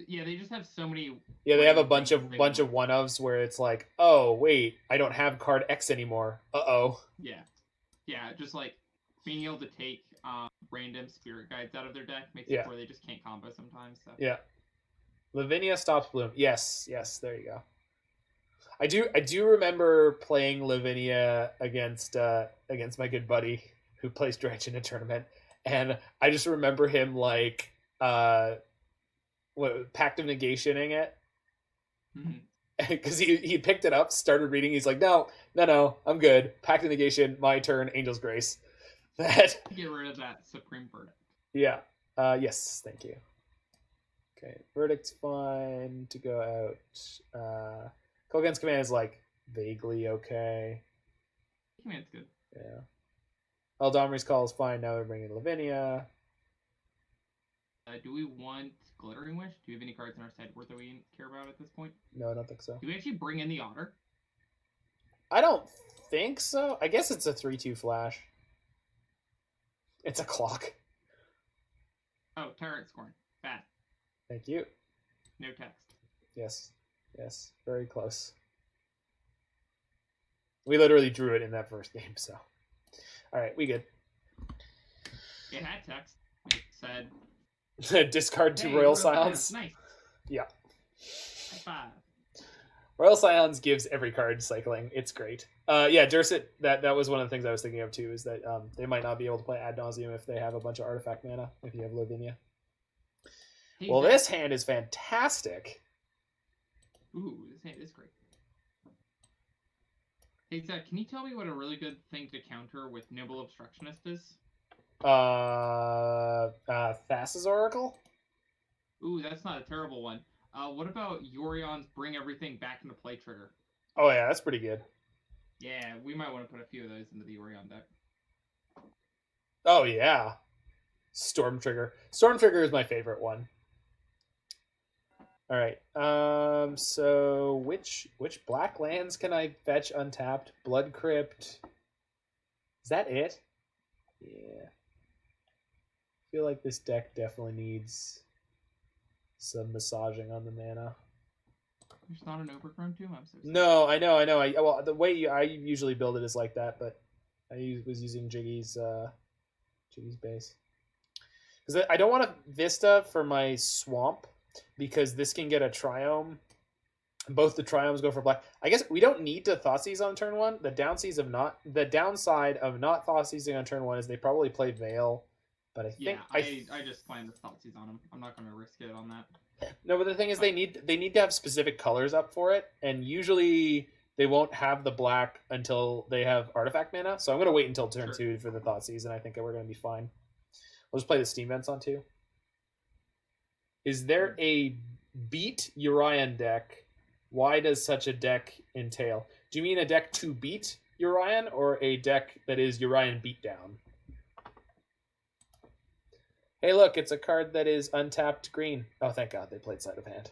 Yeah, they just have so many. Yeah, they have a bunch of one-ofs where it's like, oh wait, I don't have card X anymore. Yeah, just like being able to take random spirit guides out of their deck makes it where they just can't combo sometimes. So. Yeah. Lavinia stops bloom. Yes, there you go. I do remember playing Lavinia against my good buddy who plays Dredge in a tournament, and I just remember him like Pact of Negationing it. Because he picked it up, started reading. He's like, no, I'm good. Pact of Negation, my turn. Angel's Grace. That get rid of that Supreme Verdict. Yeah. Yes. Thank you. Okay. Verdict's fine to go out. Kolaghan's Command is like vaguely okay. Command's good. Yeah. Eladamri's Call is fine. Now we're bringing Lavinia. Do we want Glittering Wish? Do you have any cards in our side board that we care about at this point? No, I don't think so. Do we actually bring in the Otter? I don't think so. I guess it's a 3/2 flash. It's a clock. Oh, Tyrant Scorn. Bad. Thank you. No text. Yes. Very close. We literally drew it in that first game, so. Alright, we good. It had text. It said... Discard 2 Royal Scions. Nice. Yeah. High five. Royal Scions gives every card cycling. It's great. Yeah, Dursit, that was one of the things I was thinking of too, is that they might not be able to play Ad Nauseam if they have a bunch of artifact mana, if you have Lavinia. Hey, well, this hand is fantastic. Ooh, this hand is great. Hey Zach, can you tell me what a really good thing to counter with Nimble Obstructionist is? Thassa's Oracle? Ooh, that's not a terrible one. What about Yorion's Bring Everything Back into Play trigger? Oh yeah, that's pretty good. Yeah, we might want to put a few of those into the Yorion deck. Oh yeah. Storm Trigger. Storm Trigger is my favorite one. All right. So which black lands can I fetch untapped? Blood Crypt. Is that it? Yeah. I feel like this deck definitely needs some massaging on the mana. There's not an Overgrown Tomb? I'm so sorry. No, I know. Well, the way I usually build it is like that, but I was using Jiggy's base. Because I don't want a Vista for my Swamp, because this can get a Triome. Both the Triomes go for black. I guess we don't need to Thoughtseize on turn 1. The downside of not Thoughtseizing on turn 1 is they probably play Veil. But I think I just plan to Thoughtseize on them. I'm not going to risk it on that. No, but the thing is, they need to have specific colors up for it, and usually they won't have the black until they have artifact mana. So I'm going to wait until turn 2 for the Thoughtseize, and I think we're going to be fine. We'll just play the Steam Vents on 2. Is there a beat Urion deck? Why does such a deck entail? Do you mean a deck to beat Urion, or a deck that is Urion beatdown? Hey, look, it's a card that is untapped green. Oh, thank God they played Sleight of Hand.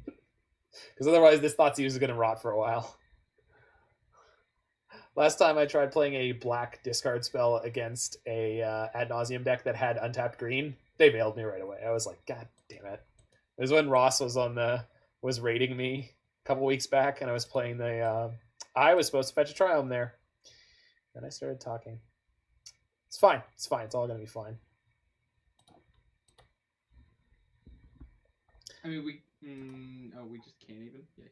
Because otherwise this Thoughtseize is going to rot for a while. Last time I tried playing a black discard spell against a Ad Nauseam deck that had untapped green, they veiled me right away. I was like, God damn it. It was when Ross was raiding me a couple weeks back, and I was playing I was supposed to fetch a Triome there. And I started talking. It's fine. It's fine. It's all going to be fine. I mean, we just can't even. Yikes.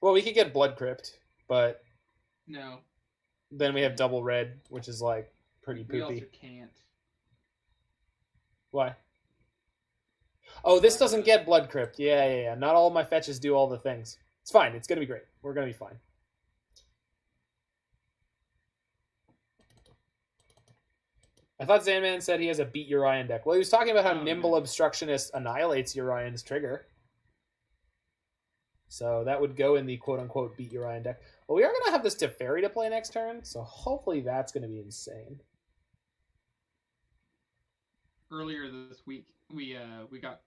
Well, we could get Blood Crypt, but no. Then we have double red, which is like pretty poopy. We also can't. Why? Oh, this doesn't get Blood Crypt. Yeah. Not all my fetches do all the things. It's fine. It's gonna be great. We're gonna be fine. I thought Zanman said he has a beat Urion deck. Well, he was talking about how Nimble Obstructionist annihilates Urion's trigger. So that would go in the quote-unquote beat Urion deck. Well, we are going to have this Teferi to play next turn, so hopefully that's going to be insane. Earlier this week, we got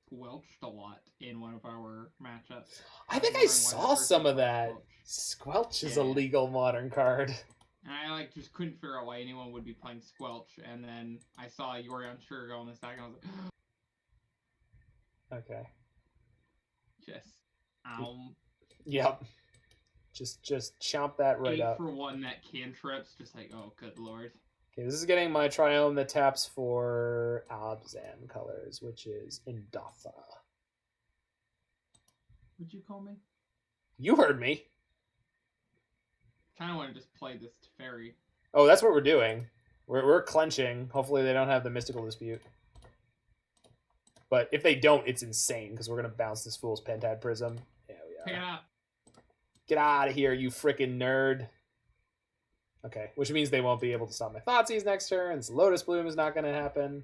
squelched a lot in one of our matchups. I think I saw some of that. Squelch is a legal Modern card. And I just couldn't figure out why anyone would be playing Squelch, and then I saw Yorion Trigger go on this deck, and I was like, okay. Yep. Just chomp that right up. 8 for 1 that cantrips, just like, oh, good lord. Okay, this is getting my Triome that taps for Abzan colors, which is Indatha. What'd you call me? You heard me. Kind of want to just play this Teferi. Oh, that's what we're doing. We're clenching. Hopefully they don't have the Mystical Dispute. But if they don't, it's insane, because we're going to bounce this fool's Pentad Prism. Yeah, we are. Pick it up. Get out of here, you frickin' nerd. Okay, which means they won't be able to stop my Thoughtseize next turn. So Lotus Bloom is not going to happen.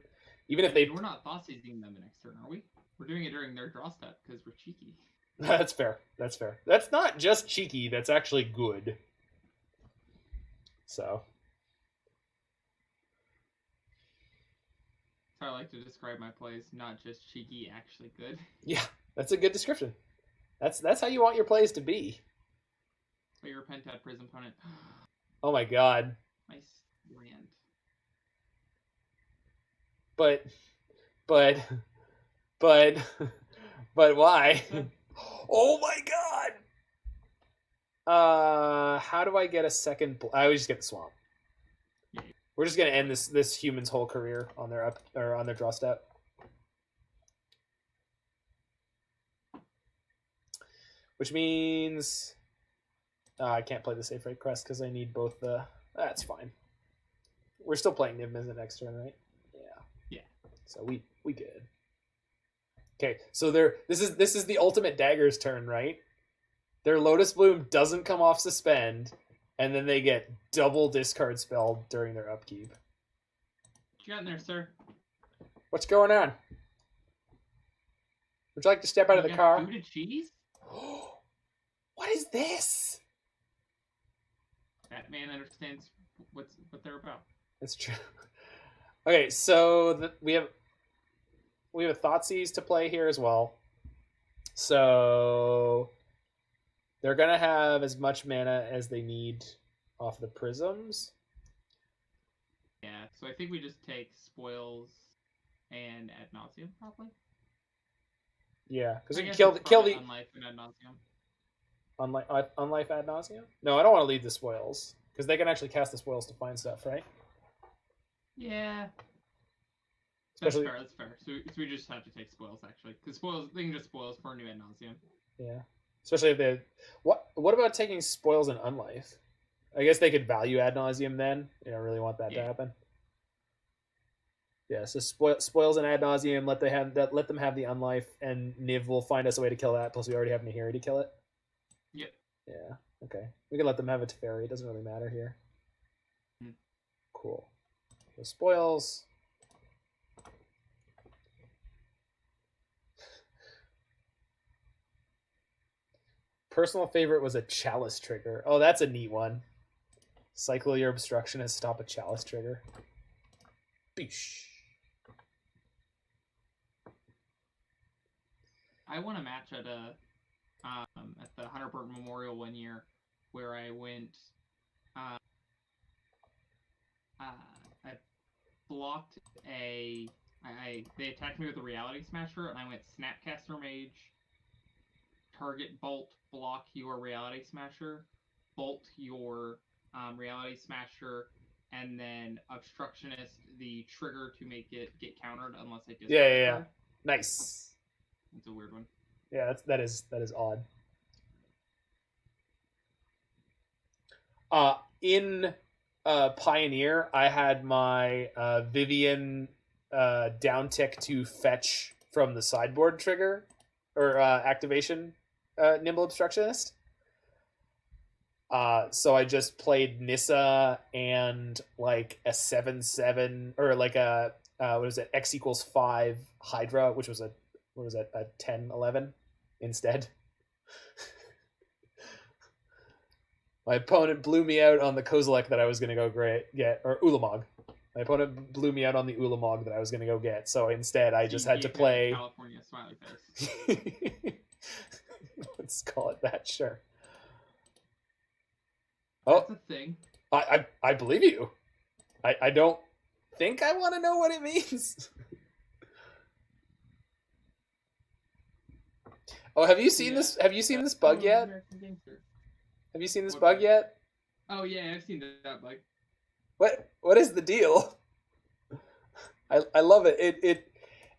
Even if they... We're not Thoughtseizing them the next turn, are we? We're doing it during their draw step, because we're cheeky. That's fair. That's fair. That's not just cheeky. That's actually good. So... That's how I like to describe my plays. Not just cheeky, actually good. Yeah, that's a good description. That's how you want your plays to be. Play your Pentad Prism opponent. Oh my god. Nice land. But why? Oh my god. How do I get a second? I always just get the swamp. Yeah. We're just gonna end this human's whole career on their on their draw step. Which means I can't play the Safewright Quest because I need both the... That's fine. We're still playing Niv-Mizzet next turn, right? Yeah. So we good. Okay, so this is the ultimate daggers turn, right? Their Lotus Bloom doesn't come off suspend, and then they get double discard spell during their upkeep. What you got in there, sir? What's going on? Would you like to step out of the car? Food and cheese? What is this? That man understands what they're about. That's true. Okay, so we have a Thoughtseize to play here as well. So they're gonna have as much mana as they need off the prisms. Yeah, so I think we just take spoils and ad nauseam probably. Yeah, because we can kill the unlife and ad nauseam. Unlife ad nauseam? No, I don't want to leave the spoils because they can actually cast the spoils to find stuff, right? Yeah. Especially... That's fair. So we just have to take spoils actually, because they can just spoils for new ad nauseam. Yeah. Especially if they... What about taking spoils and unlife? I guess they could value ad nauseam then. You don't really want that to happen. Yeah, so spoils and ad nauseam, let them have the unlife, and Niv will find us a way to kill that, plus we already have Nahiri to kill it. Yep. Yeah, okay. We can let them have a Teferi, it doesn't really matter here. Cool. So spoils. Personal favorite was a Chalice trigger. Oh, that's a neat one. Cycle your Obstructionist, stop a Chalice trigger. Beesh. I won a match at the Hunterburn Memorial one year, where I went. I blocked they attacked me with a Reality Smasher, and I went Snapcaster Mage. Target bolt, block your Reality Smasher, bolt your Reality Smasher, and then Obstructionist the trigger to make it get countered unless I discard. Yeah. Nice. It's a weird one. Yeah, that is odd. In Pioneer, I had my Vivian downtick to fetch from the sideboard trigger or activation Nimble Obstructionist. So I just played Nissa and like a 7/7 or like a what is it, X equals 5 Hydra, which was a 10/11 instead. My opponent blew me out on the Kozilek that I was going to go get, or Ulamog. My opponent blew me out on the Ulamog that I was going to go get, so instead I just had to play... California smiley face. Let's call it that, sure. That's a thing. I believe you. I don't think I want to know what it means. Oh, have you seen this? Have you seen this bug yet? Have you seen this bug yet? Oh yeah, I've seen that bug. What is the deal? I love it. It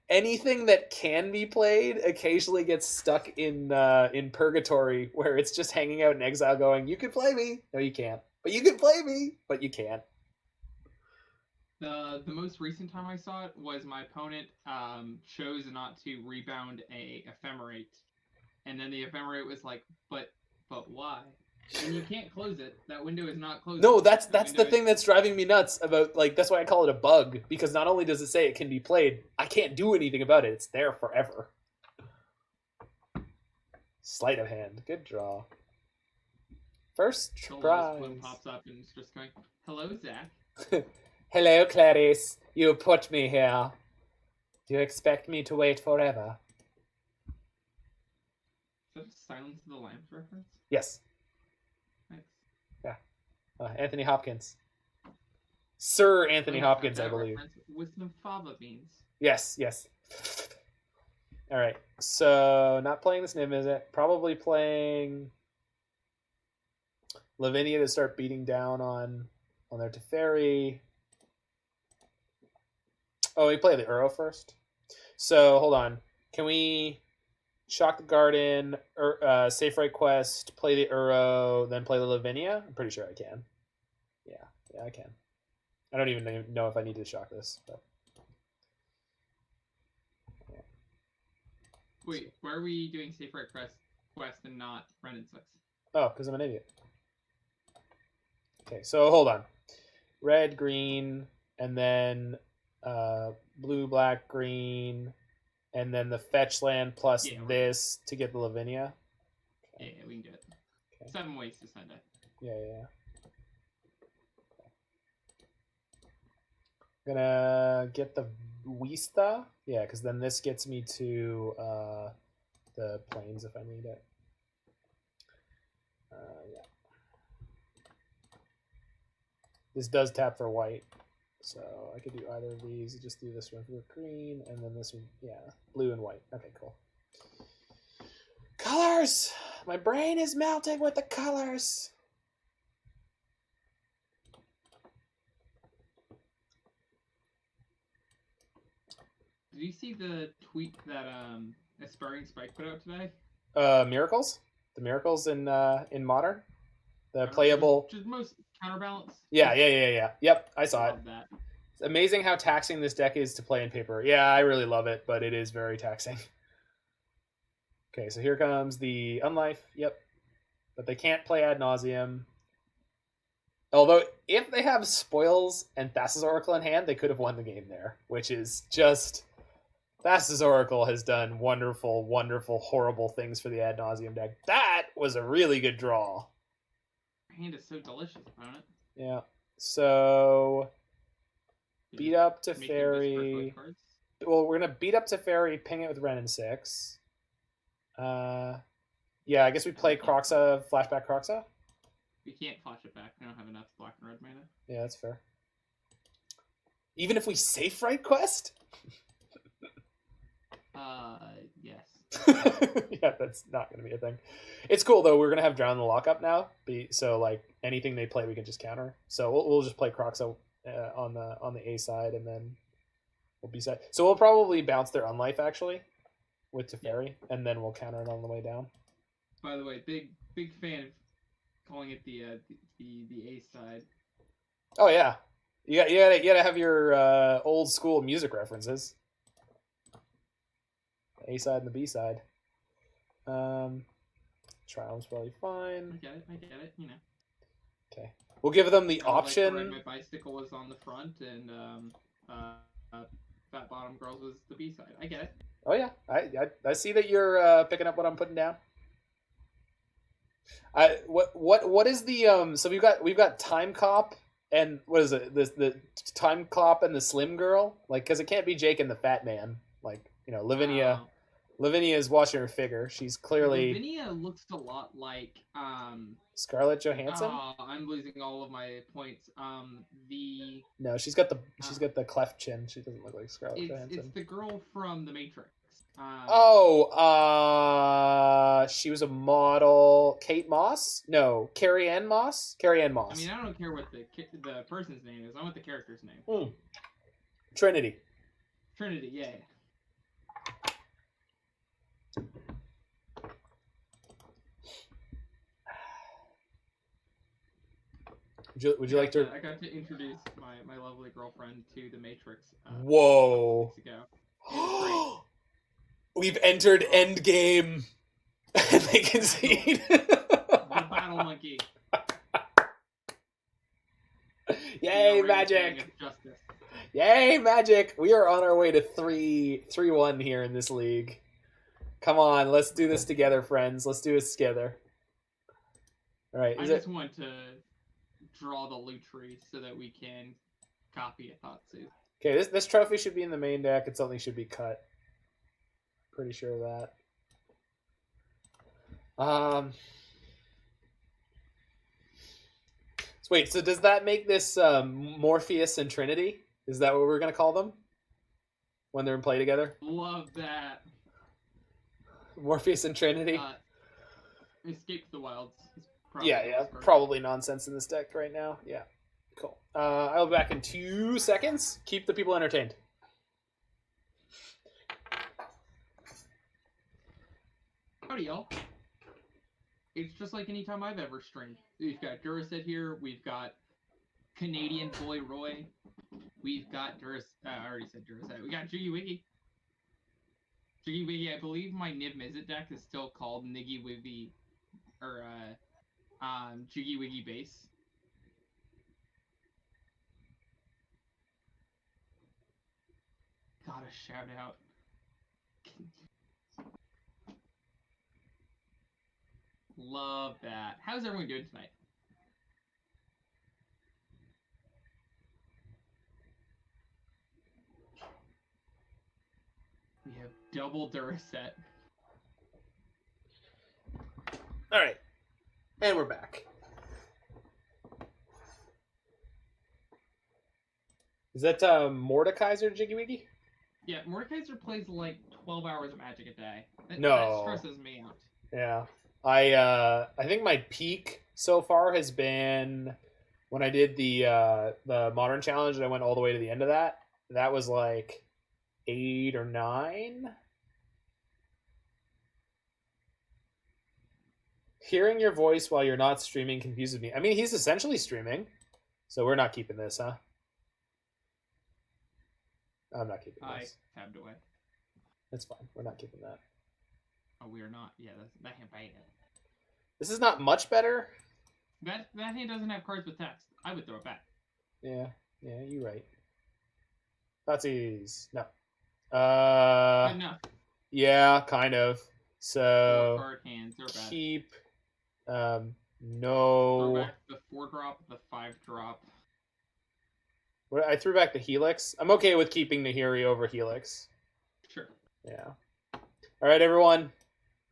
anything that can be played occasionally gets stuck in purgatory, where it's just hanging out in exile, going, "You can play me, no, you can't. But you can play me, but you can't." The most recent time I saw it was my opponent chose not to rebound a ephemerate, and then the ephemerate was like, but why? And you can't close it. That window is not closed. No, that's the thing that's driving me nuts about, like, that's why I call it a bug, because not only does it say it can be played, I can't do anything about it. It's there forever. Sleight of hand. Good draw. First prize. Pops up and it's just going, "Hello, Zach." "Hello, Clarice. You put me here. Do you expect me to wait forever?" Is that a Silence of the Lambs reference? Yes. Nice. Yeah. Anthony Hopkins. Sir Anthony Hopkins, I believe. With some fava beans. Yes. All right. So, not playing this Niv-Mizzet. Probably playing Lavinia to start beating down on their Teferi. Oh, we play the Uro first. So, hold on. Can we Shock the Garden, or Safewright Quest, play the Uro, then play the Lavinia? I'm pretty sure I can. Yeah, I can. I don't even know if I need to shock this. But... yeah. Wait, why are we doing Safewright Quest Quest and not Ren and 6. Oh, because I'm an idiot. Okay, so hold on. Red, green, and then blue, black, green, and then the fetch land plus this to get the Lavinia. Okay. Yeah, we can do it. Okay. 7 ways to send it. Yeah. Gonna get the Vista. Yeah, because then this gets me to the plains if I need it. Yeah. This does tap for white, so I could do either of these. Just do this one for green, and then this one, yeah, blue and white. Okay, cool. Colors! My brain is melting with the colors! Did you see the tweet that Aspiring Spike put out today? Miracles? The miracles in Modern? The playable... Just most counterbalance? Yeah. Yep, I saw it. That. It's amazing how taxing this deck is to play in paper. Yeah, I really love it, but it is very taxing. Okay, so here comes the Unlife. Yep. But they can't play Ad Nauseam. Although, if they have Spoils and Thassa's Oracle in hand, they could have won the game there, which is just... Thassa's Oracle has done wonderful, wonderful, horrible things for the Ad Nauseam deck. That was a really good draw. Hand is so delicious, opponent. Yeah. So... Beat up Teferi. Well, we're going to beat up Teferi, ping it with Ren and 6. Yeah, I guess we play Kroxa, flashback Kroxa. We can't flash it back. We don't have enough black and red mana. Yeah, that's fair. Even if we Safewright Quest? Yes. Yeah, that's not going to be a thing. It's cool, though. We're going to have Drown the Lockup now. So, like, anything they play, we can just counter. So we'll just play Kroxa on the A side, and then we'll B side. So we'll probably bounce their Unlife, actually, with Teferi, and then we'll counter it on the way down. By the way, big fan of calling it the A side. Oh yeah, you gotta have your old school music references. The A side and the B side. Triumph's probably fine. I get it. You know. Okay, we'll give them the option. Like my bicycle was on the front, and Fat Bottom Girls was the B side. I get it. Oh yeah, I see that you're picking up what I'm putting down. What is the so we've got Time Cop and what is it, the Time Cop and the Slim Girl, like, because it can't be Jake and the Fat Man, like, you know, Lavinia. Lavinia is watching her figure. She's clearly... Lavinia looks a lot like... Scarlett Johansson? I'm losing all of my points. No, she's got the cleft chin. She doesn't look like Scarlett Johansson. It's the girl from The Matrix. She was a model. Kate Moss? No, Carrie Ann Moss? Carrie Ann Moss. I mean, I don't care what the person's name is. I want the character's name. Trinity. Trinity, yeah. Would you like to... I got to introduce my lovely girlfriend to The Matrix. Whoa. Weeks ago. We've entered Endgame. And they concede. The Battle Monkey. Yay, Magic! Yay, Magic! We are on our way to 3-1 here in this league. Come on, let's do this together, friends. Let's do this together. All right. I just want to draw the Lutri so that we can copy a Thoughtseize. Okay, this trophy should be in the main deck. It something should be cut. Pretty sure of that. So wait, so does that make this Morpheus and Trinity? Is that what we're gonna call them when they're in play together? Love that. Morpheus and Trinity. Escape to the Wilds. Yeah, probably nonsense in this deck right now. Yeah, cool. I'll be back in 2 seconds. Keep the people entertained. Howdy, y'all. It's just like any time I've ever streamed. We've got Duracet here. We've got Canadian Boy Roy. We've got I already said Duracet. We got Jiggy Wiggy. Jiggy Wiggy, I believe my Niv-Mizzet deck is still called Niggy Wiggy, or Jiggy Wiggy Base. Gotta shout out. Love that. How's everyone doing tonight? We have double Duracet. All right, and we're back. Is that Mordekaiser Jiggy Wiggy? Yeah, Mordekaiser plays like 12 hours of Magic a day. That stresses me out. Yeah. I think my peak so far has been when I did the Modern Challenge and I went all the way to the end of that. That was like 8 or 9. Hearing your voice while you're not streaming confuses me. I mean, he's essentially streaming, so we're not keeping this, huh? I'm not keeping this. I tabbed away. That's fine. We're not keeping that. Oh, we are not. Yeah, that hand bad. This is not much better. That hand doesn't have cards with text. I would throw it back. Yeah, you're right. Thoughtseize. No. Good enough. Yeah, kind of. So 4 card hands. They're bad. Keep. Throw No. back the 4-drop, the 5-drop. I threw back the Helix. I'm okay with keeping Nahiri over Helix. Sure. Yeah. All right, everyone.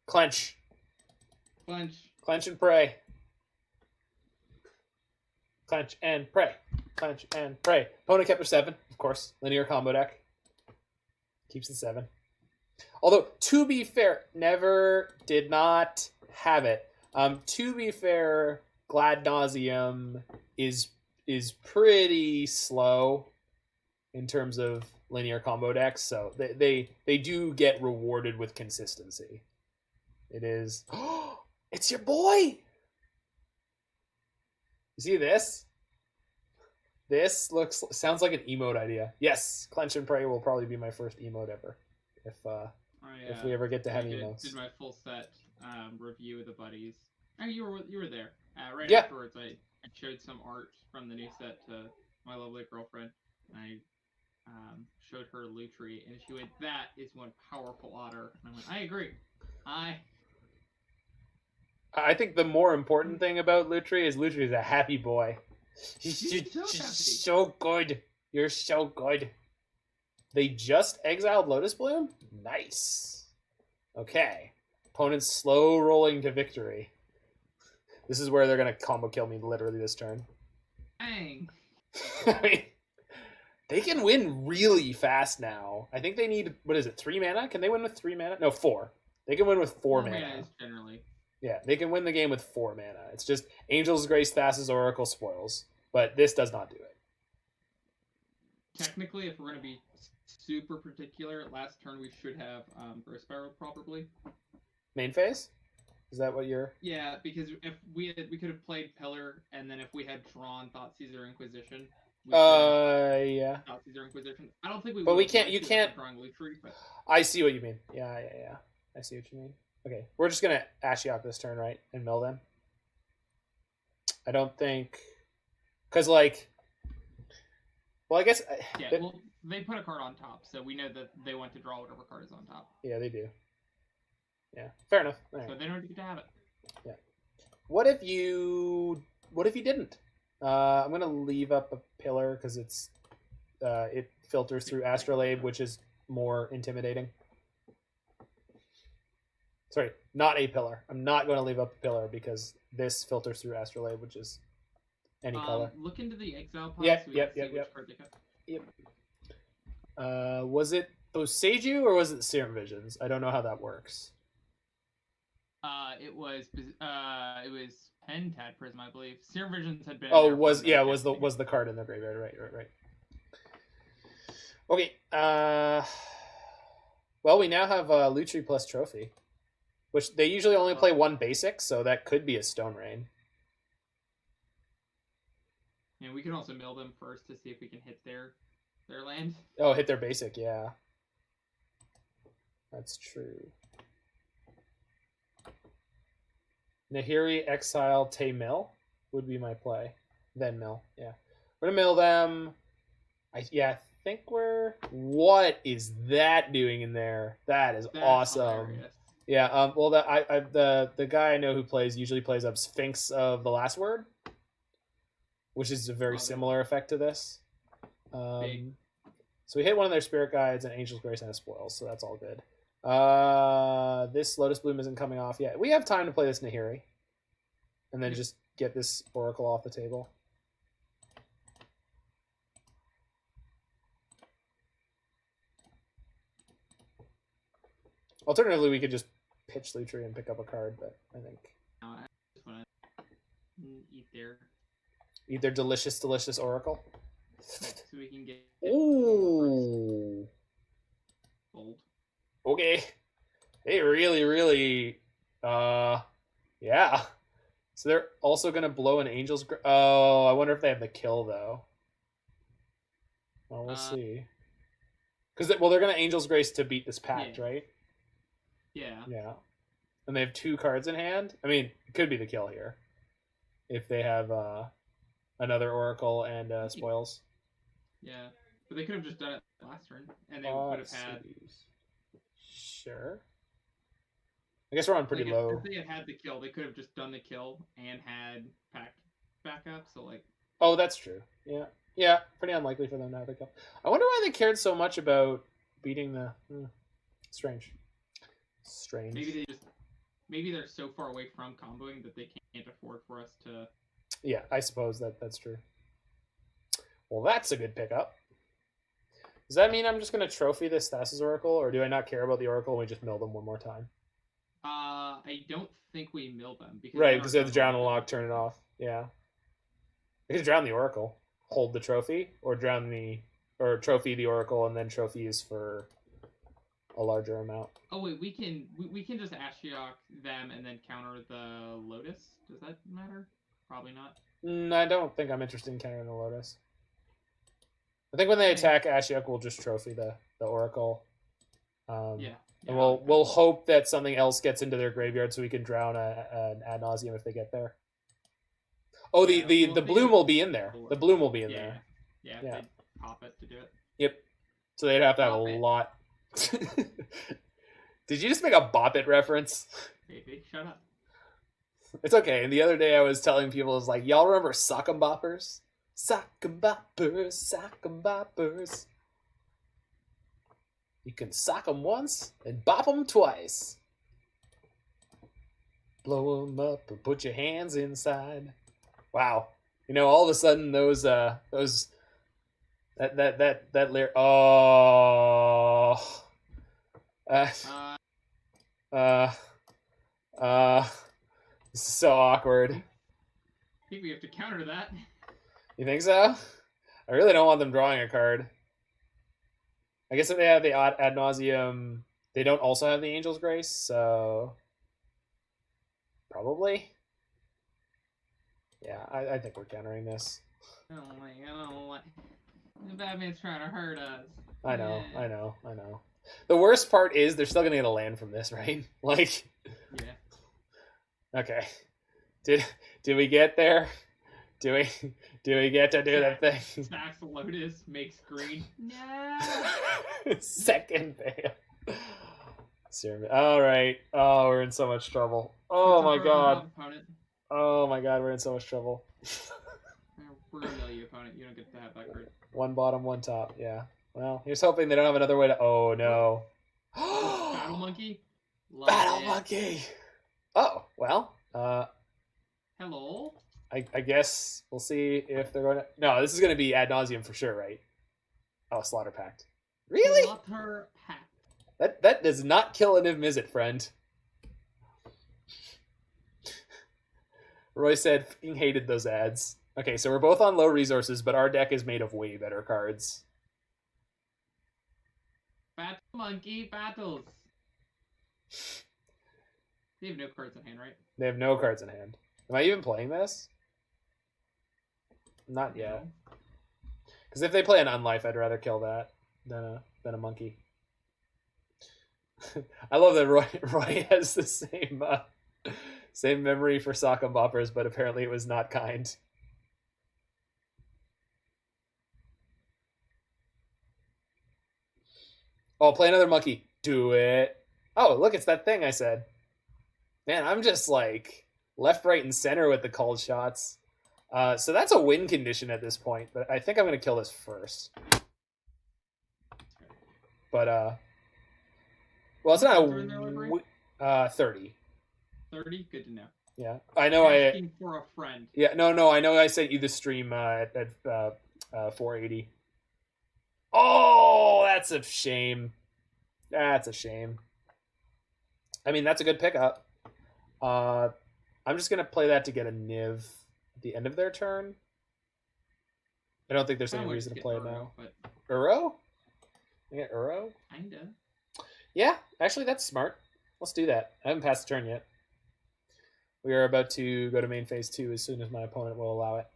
Clench. Clench And pray. Clench and pray. Clench and pray. Opponent kept her 7, of course. Linear combo deck. Keeps the 7. Although, to be fair, did not have it. To be fair, Glad Nauseum is pretty slow in terms of linear combo decks, so they do get rewarded with consistency. It is. Oh, it's your boy. You see this? This sounds like an emote idea. Yes, Clench and Pray will probably be my first emote ever, if we ever get to have emotes. Did my full set review with the buddies. Oh, you were there. Right Yeah. afterwards, I showed some art from the new set to my lovely girlfriend. And I showed her Lutri, and she went, "That is one powerful otter." And I went, "I agree. I think the more important thing about Lutri is a happy boy. He's so good. You're so good. They just exiled Lotus Bloom? Nice. Okay. Opponent's slow rolling to victory. This is where they're going to combo kill me literally this turn. Dang. I mean, they can win really fast now. I think they need, 3 mana? Can they win with 3 mana? No, 4. They can win with 4 mana. Is generally. Yeah, they can win the game with 4 mana. It's just Angel's Grace, Thassa's Oracle, Spoils. But this does not do it. Technically, if we're going to be super particular, last turn we should have Growth Spiral probably. Main phase? Is that what you're... Yeah, because if we could have played Pillar, and then if we had drawn Thoughtseize or Inquisition... yeah. Thoughtseize or Inquisition. I don't think we would. But we can't... You can't... Drawing Lutri, but... I see what you mean. Yeah. I see what you mean. Okay, we're just going to Ashiok this turn, right? And mill them. I don't think... Because, like... Well, I guess... Yeah, well, they put a card on top, so we know that they want to draw whatever card is on top. Yeah, they do. Yeah, fair enough. Right. So they don't get to have it. Yeah. What if you didn't? I'm going to leave up a pillar because it filters through Astrolabe, which is more intimidating. Sorry, not a pillar. I'm not going to leave up a pillar because this filters through Astrolabe, which is any color. Look into the exile pod. Yep. Card they cut. Yep. Was it Boseiju or was it Serum Visions? I don't know how that works. It was Pentad Prism, I believe. Serum Visions had been. Was the card in the graveyard? Right. Okay. Well, we now have Lutri plus Trophy, which they usually only play 1 basic, so that could be a Stone Rain. Yeah, we can also mill them first to see if we can hit their land. Oh, hit their basic, yeah. That's true. Nahiri, Exile, Tay Mill would be my play. Then Mill, yeah. We're gonna mill them. I think we're. What is that doing in there? That's awesome. Hilarious. Yeah. Well, the guy I know who usually plays up Sphinx of the Last Word, which is a very similar effect to this. So we hit one of their Spirit Guides, and Angel's Grace, and a Spoils, so that's all good. This Lotus Bloom isn't coming off yet. We have time to play this Nahiri, and then just get this Oracle off the table. Alternatively, we could just pitch Lutri and pick up a card, but I think... I just want to eat their delicious, delicious Oracle. So we can get... Ooh! Bold. Okay. They really, really... yeah. So they're also going to blow an Angel's... Oh, I wonder if they have the kill, though. Well, we'll see. Because, they're going to Angel's Grace to beat this pact, right? Yeah. Yeah. And they have 2 cards in hand. I mean, it could be the kill here. If they have another Oracle and Spoils. Yeah. But they could have just done it last turn. And they would have had... Sure. I guess we're on pretty low. If they had the kill, they could have just done the kill and had pact backup. So, like... Oh, that's true. Yeah. Yeah, pretty unlikely for them to have the kill. I wonder why they cared so much about beating the... Strange. Maybe they're so far away from comboing that they can't afford for us to... Yeah, I suppose that's true. Well, that's a good pickup. Does that mean I'm just going to trophy this Thassa's Oracle, or do I not care about the Oracle and we just mill them one more time? I don't think we mill them. Because they have the Drown and Lock, turn it off. Yeah. They could drown the Oracle, hold the trophy, or trophy the Oracle and then trophies for a larger amount. Oh wait, we can just Ashiok them and then counter the Lotus. Does that matter? Probably not. I don't think I'm interested in countering the Lotus. I think when they attack, Ashiok will just trophy the Oracle. And we'll hope that something else gets into their graveyard so we can drown an Ad Nauseam if they get there. Oh, the Bloom will be in there. The Bloom will be in there. Yeah. They pop it to do it. Yep. So they'd have to have a lot. Did you just make a Bop It reference? Maybe. Shut up. It's okay. And the other day I was telling people, I was like, y'all remember Sock'em Boppers? Sock'em Boppers, Sock'em Boppers. You can sock them once and bop them twice. Blow them up and put your hands inside. Wow. All of a sudden those that lyric. Oh. This is so awkward. I think we have to counter that. You think so? I really don't want them drawing a card. I guess if they have the Ad Nauseam, they don't also have the Angel's Grace, so probably. Yeah, I think we're countering this. I don't like. The Batman's trying to hurt us. I know. The worst part is they're still gonna get a land from this, right? Like. Yeah. Okay. Did we get there? Do we get to do that thing? Stacks Lotus makes green. No. Second fail. All right. Oh, we're in so much trouble. Oh my god. Oh my god, we're in so much trouble. We're gonna mill you, opponent. You don't get to have that card. One bottom, one top. Yeah. Well, here's hoping they don't have another way to. Oh no. Battle Monkey. Battle Monkey. Oh well. Hello. I guess we'll see if they're going to... No, this is going to be Ad Nauseam for sure, right? Oh, Slaughter Pact. Really? Slaughter Pact. That does not kill a Niv-Mizzet, friend. Roy said, fucking hated those ads. Okay, so we're both on low resources, but our deck is made of way better cards. Battle Monkey battles. They have no cards in hand, right? They have no cards in hand. Am I even playing this? Not yet. Because if they play an Unlife, I'd rather kill that than a monkey. I love that Roy has the same memory for sock and boppers, but apparently it was not kind. Oh, play another monkey. Do it. Oh, look, it's that thing I said. Man, I'm just like left, right, and center with the called shots. So that's a win condition at this point, but I think I'm going to kill this first. But, well, it's not a 30. 30? Good to know. Yeah. I know Asking for a friend. Yeah, no, I know I sent you the stream at 480. Oh, that's a shame. That's a shame. I mean, that's a good pickup. I'm just going to play that to get a Niv at the end of their turn. I don't think there's any reason to play it now. But... Uro? I get Uro? Kinda. Yeah, actually, that's smart. Let's do that. I haven't passed the turn yet. We are about to go to main phase 2 as soon as my opponent will allow it.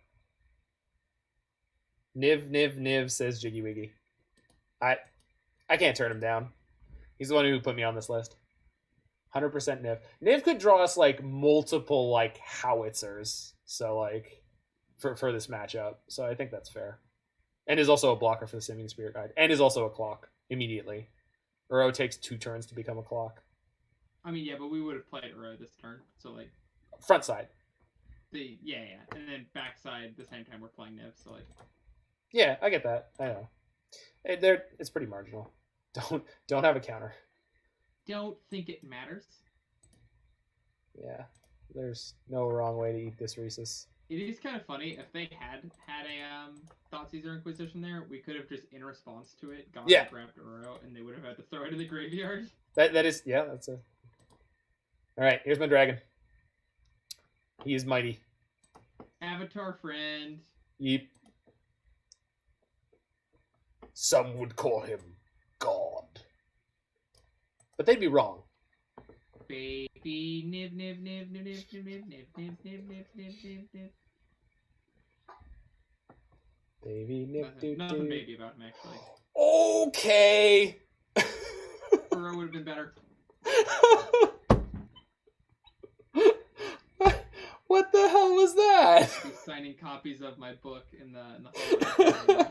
Niv, says Jiggy Wiggy. I can't turn him down. He's the one who put me on this list. 100% Niv. Niv could draw us like multiple like howitzers. So like for this matchup. So I think that's fair. And is also a blocker for the Simian Spirit Guide. And is also a clock immediately. Uro takes 2 turns to become a clock. I mean, yeah, but we would have played Uro this turn. So like front side. Yeah. And then backside the same time we're playing Niv, so like yeah, I get that. I know. It's pretty marginal. Don't have a counter. Don't think it matters. Yeah. There's no wrong way to eat this Reese's. It is kind of funny if they had a Thoughtseize or Inquisition there, we could have just in response to it gone and grabbed Uro, and they would have had to throw it in the graveyard. That is that's a. All right, here's my dragon. He is mighty. Avatar friend. Yeep. Some would call him God, but they'd be wrong. Baby Niv. Baby Niv. Nothing baby about him, actually. Okay. Uro would have been better. What the hell was that? He's signing copies of my book in the hallway.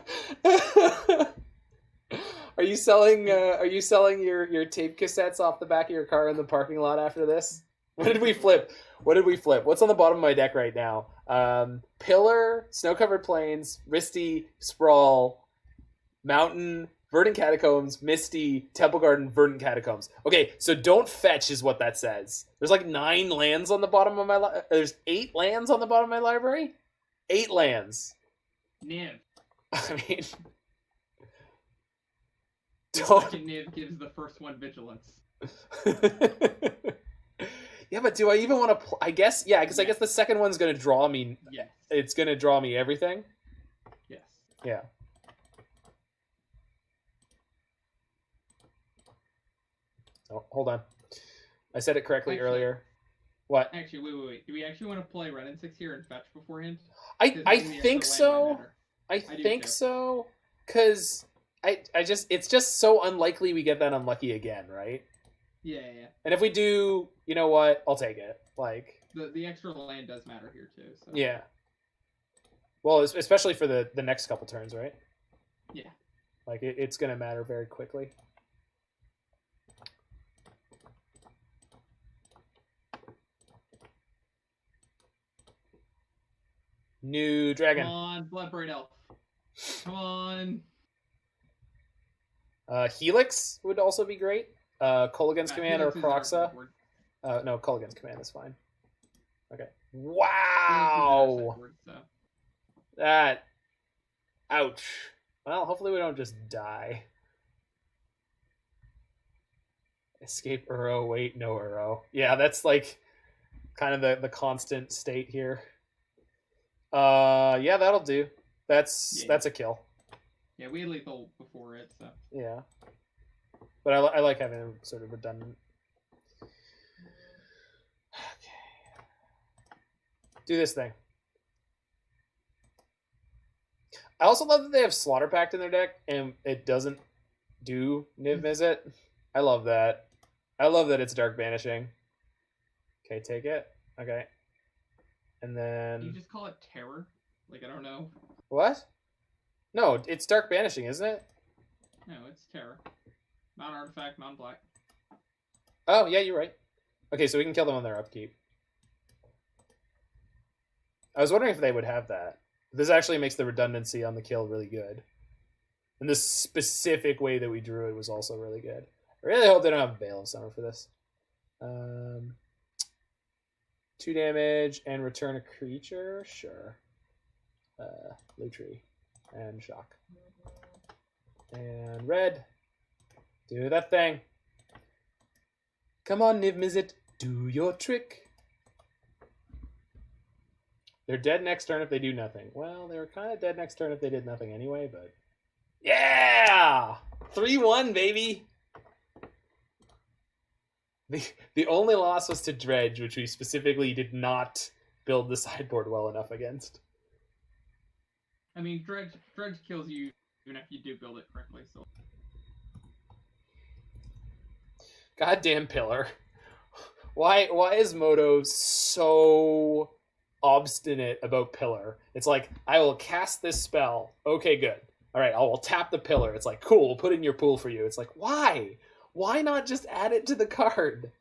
Are you selling your tape cassettes off the back of your car in the parking lot after this? What did we flip? What's on the bottom of my deck right now? Pillar, Snow-Covered Plains, Risty, Sprawl, Mountain, Verdant Catacombs, Misty, Temple Garden, Verdant Catacombs. Okay, so don't fetch is what that says. There's like 9 lands on the bottom of my there's 8 lands on the bottom of my library? 8 lands. Niv. I mean... The second Niv gives the first one vigilance. Yeah, but do I even want to... I guess, yeah, because I guess the second one's going to draw me... Yes. It's going to draw me everything? Yes. Yeah. Oh, hold on. I said it correctly earlier. What? Actually, wait. Do we actually want to play Ren and 6 here and fetch beforehand? I think so. I think so. Because it's just so unlikely we get that unlucky again, right? Yeah. And if we do, you know what? I'll take it. Like the extra land does matter here too. So. Yeah. Well, especially for the next couple turns, right? Yeah. Like it's gonna matter very quickly. New dragon. Come on, Bloodbraid Elf. Come on. Helix would also be great. Kolaghan's command or Kroxa. No, Kolaghan's command is fine. Okay. Wow. That. Ouch. Well, hopefully we don't just die. Escape Uro. Wait, no Uro. Yeah, that's like kind of the constant state here. Yeah, that'll do. That's a kill. Yeah, we had lethal before it, so. Yeah. But I like having them sort of redundant. Okay. Do this thing. I also love that they have Slaughter Pact in their deck, and it doesn't do Niv-Mizzet. I love that. I love that it's Dark Banishing. Okay, take it. Okay. And then... You just call it Terror? Like, I don't know. What? No, it's Dark Banishing, isn't it? No, it's Terror. Non-artifact, non-black. Oh, yeah, you're right. Okay, so we can kill them on their upkeep. I was wondering if they would have that. This actually makes the redundancy on the kill really good. And the specific way that we drew it was also really good. I really hope they don't have Veil of Summer for this. 2 damage and return a creature? Sure. Lutri and Shock. And red. Do that thing. Come on, Niv-Mizzet. Do your trick. They're dead next turn if they do nothing. Well, they were kind of dead next turn if they did nothing anyway, but... Yeah! 3-1, baby! The only loss was to Dredge, which we specifically did not build the sideboard well enough against. I mean, Dredge kills you even if you do build it correctly, so... Goddamn Pillar. Why is Moto so obstinate about Pillar? It's like, I will cast this spell. Okay, good. All right, I will tap the Pillar. It's like, cool, we'll put it in your pool for you. It's like, why? Why not just add it to the card?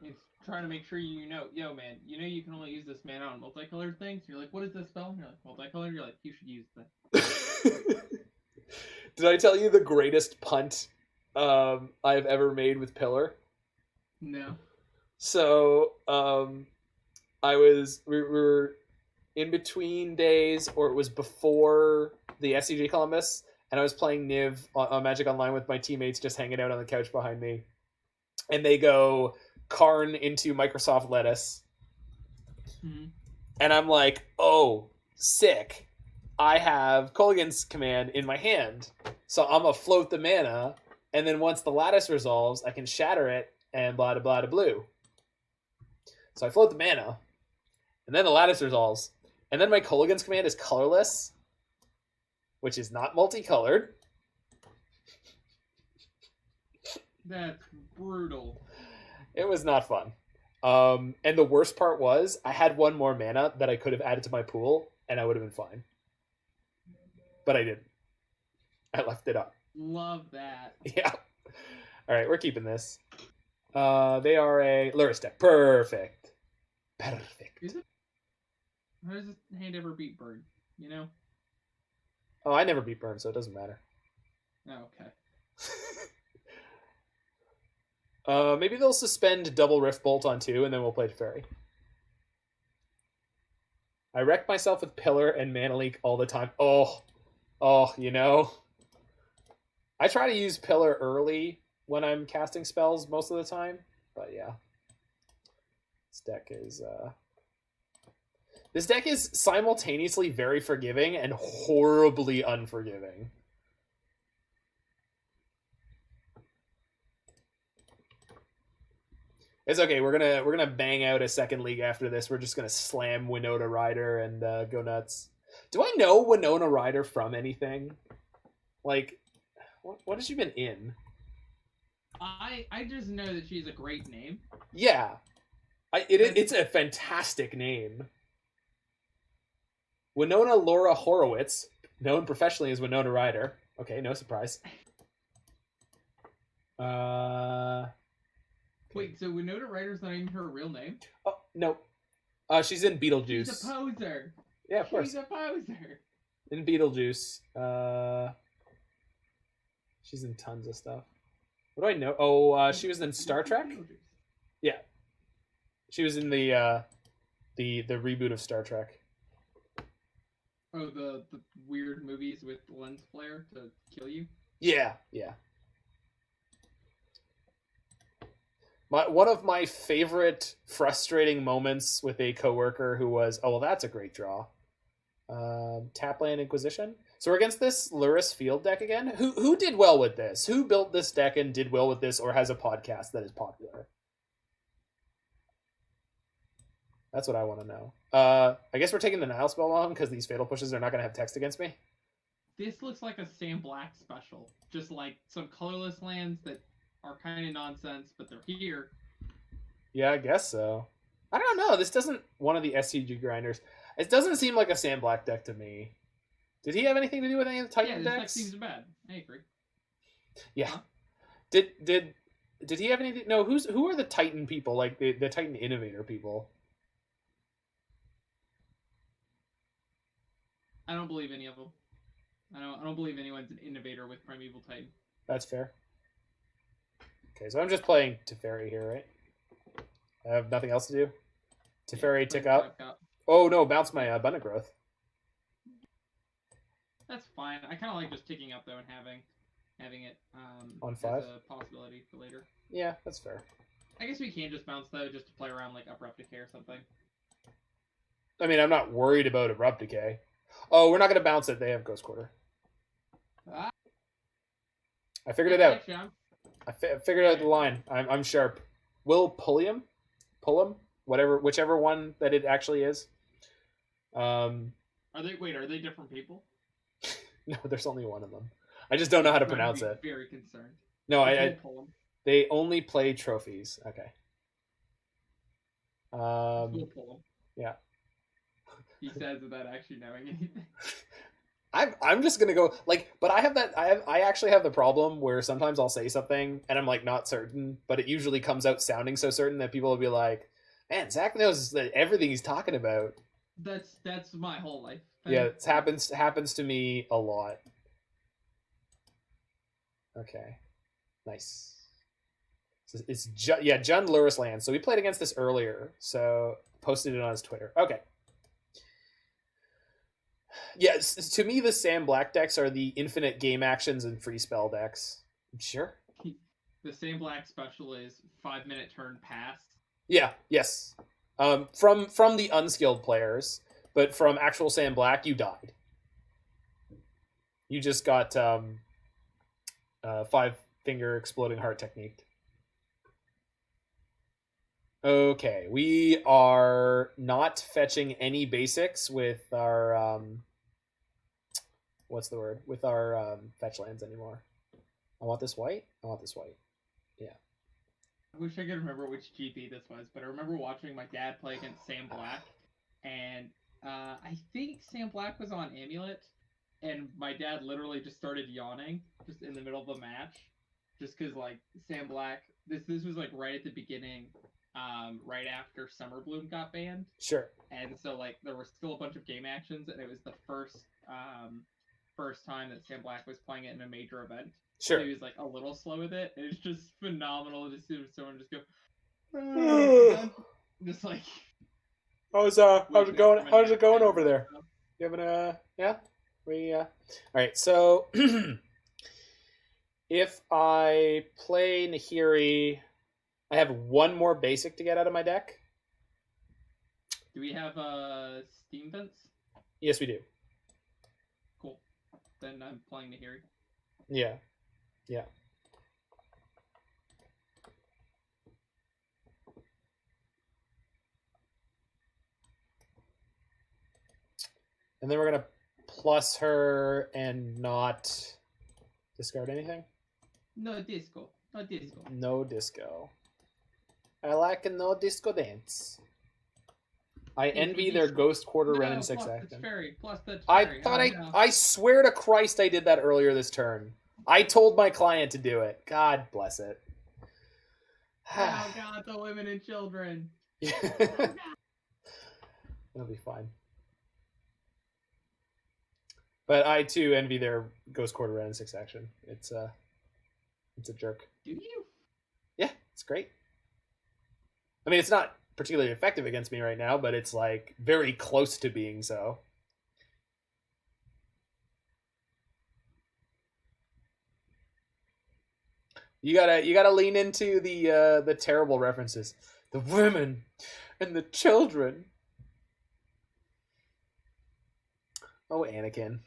It's trying to make sure you know, yo, man, you can only use this mana on multicolored things. You're like, what is this spell? And you're like, multicolored? You're like, you should use that. Did I tell you the greatest punt I've ever made with Pillar? No. So, we were in between days, or it was before the SCG Columbus, and I was playing Niv on Magic Online with my teammates, just hanging out on the couch behind me. And they go Karn into Microsoft Lettuce. Mm-hmm. And I'm like, oh, sick. I have Kolaghan's command in my hand. So I'm going to float the mana, and then once the Lattice resolves, I can shatter it, and blah, blah, blah, blue. So I float the mana, and then the Lattice resolves. And then my Kolaghan's command is colorless, which is not multicolored. That's brutal. It was not fun. And the worst part was, I had one more mana that I could have added to my pool, and I would have been fine. But I didn't. I left it up. Love that. Yeah. All right, we're keeping this. They are a Luris deck. Perfect. Perfect. Is it? How does this hand ever beat Burn? You know? Oh, I never beat Burn, so it doesn't matter. Oh, okay. Maybe they'll suspend double Rift Bolt on 2, and then we'll play Teferi. I wreck myself with Pillar and Mana Leak all the time. Oh, you know. I try to use Pillar early when I'm casting spells most of the time, but yeah. This deck is simultaneously very forgiving and horribly unforgiving. It's okay. We're gonna bang out a second league after this. We're just gonna slam Winona Ryder and go nuts. Do I know Winona Ryder from anything? Like, what has she been in? I just know that she's a great name. Yeah, it's a fantastic name. Winona Laura Horowitz, known professionally as Winona Ryder. Okay, no surprise. Wait, so Winona Ryder's not even her real name? Oh, no. She's in Beetlejuice. She's a poser. Yeah, of course. She's a poser. In Beetlejuice. She's in tons of stuff. What do I know? Oh, she was in Star Trek? Yeah. She was in the reboot of Star Trek. Oh, the weird movies with lens flare to kill you? Yeah. One of my favorite frustrating moments with a coworker who was, oh, well, that's a great draw. Tapland Inquisition. So we're against this Luris field deck again. Who did well with this? Who built this deck and did well with this, or has a podcast that is popular? That's what I want to know. I guess we're taking the Nile spell on because these fatal pushes are not going to have text against me. This looks like a Sam Black special. Just like some colorless lands that are kind of nonsense, but they're here. Yeah, I guess so. I don't know. This doesn't one of the SCG grinders. It doesn't seem like a Sand Black deck to me. Did he have anything to do with any of the Titan Yeah, this decks? deck seems bad. I agree. Yeah. Huh? Did he have anything? No. Who are the Titan people? Like the Titan Innovator people? I don't believe any of them. I don't believe anyone's an innovator with Primeval Titan. That's fair. Okay, so I'm just playing Teferi here, right? I have nothing else to do. Teferi tick up. Oh no, bounce my Abundant Growth. That's fine. I kind of like just ticking up though and having it On 5 as a possibility for later. Yeah, that's fair. I guess we can just bounce though, just to play around like Abrupt Decay or something. I mean, I'm not worried about Abrupt Decay. Oh, we're not gonna bounce it. They have Ghost Quarter. Ah. I figured it out. Actually, I figured out the line. I'm sharp. Will pull him, whichever one that it actually is. Are they different people? No, there's only one of them. I just don't know how to pronounce it. Very concerned. No, they only play trophies. Okay. We'll pull them. Yeah. He says without actually knowing anything. I'm just gonna go like, but I actually have the problem where sometimes I'll say something and I'm like not certain, but it usually comes out sounding so certain that people will be like, "Man, Zach knows everything he's talking about." That's my whole life. Yeah, it happens to me a lot. Okay, nice. So it's Jund Luris Land. So we played against this earlier. So posted it on his Twitter. Okay. Yeah, to me, the Sam Black decks are the infinite game actions and free spell decks. Sure. The Sam Black special is 5-minute turn pass. Yeah. Yes. From the unskilled players, but from actual Sam Black, you died. You just got 5-finger exploding heart technique. Okay, we are not fetching any basics with our what's the word? With our fetch lands anymore. I want this white. Yeah. I wish I could remember which GP this was, but I remember watching my dad play against Sam Black, and I think Sam Black was on Amulet, and my dad literally just started yawning just in the middle of the match, just because like Sam Black. This was like right at the beginning. Right after Summer Bloom got banned. Sure. And so like there were still a bunch of game actions, and it was the first time that Sam Black was playing it in a major event. Sure. So he was like a little slow with it. It's just phenomenal to see someone just go just like how's it going? How's it going over there? You having a yeah? All right, so if I play Nahiri, I have one more basic to get out of my deck. Do we have Steam Vents? Yes, we do. Cool. Then I'm playing Nahiri. Yeah. And then we're gonna plus her and not discard anything. No disco. No disco. I like a no disco dance. I envy their Ghost Quarter Ren and 6 action. Plus the I swear to Christ I did that earlier this turn. I told my client to do it. God bless it. Oh God, the women and children. It'll be fine. But I too envy their Ghost Quarter Ren and 6 action. It's a jerk. Do you? Yeah, it's great. I mean, it's not particularly effective against me right now, but it's like very close to being so. You gotta lean into the terrible references, the women and the children. Oh, Anakin.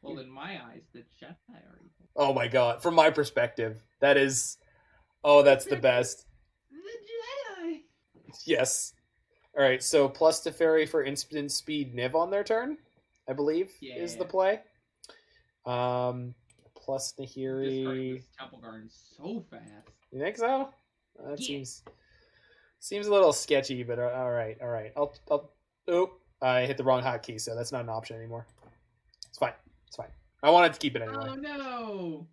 Well, in my eyes, the Jedi are evil. Oh my God! From my perspective, that is, that's the best. The Jedi. Yes. All right. So plus Teferi for instant speed Niv on their turn, I believe, is the play. plus Discarding Nahiri. this Temple Garden so fast. You think so? That Yeah. seems a little sketchy, but all right. Oop, I hit the wrong hotkey, so that's not an option anymore. It's fine. I wanted to keep it anyway. Oh no!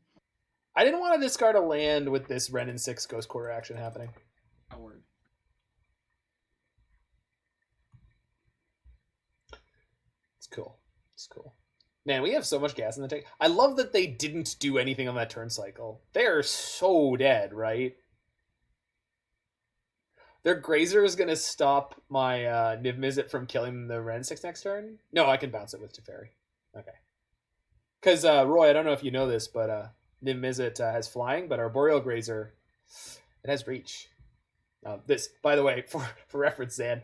I didn't want to discard a land with this Ren and 6 Ghost Quarter action happening. Howard. It's cool. Man, we have so much gas in the tank. I love that they didn't do anything on that turn cycle. They are so dead, right? Their Grazer is going to stop my Niv-Mizzet from killing the Ren 6 next turn? No, I can bounce it with Teferi. Okay. Because, Roy, I don't know if you know this, but Niv-Mizzet has flying, but our Boreal Grazer, it has reach. This, by the way, for reference, Zan,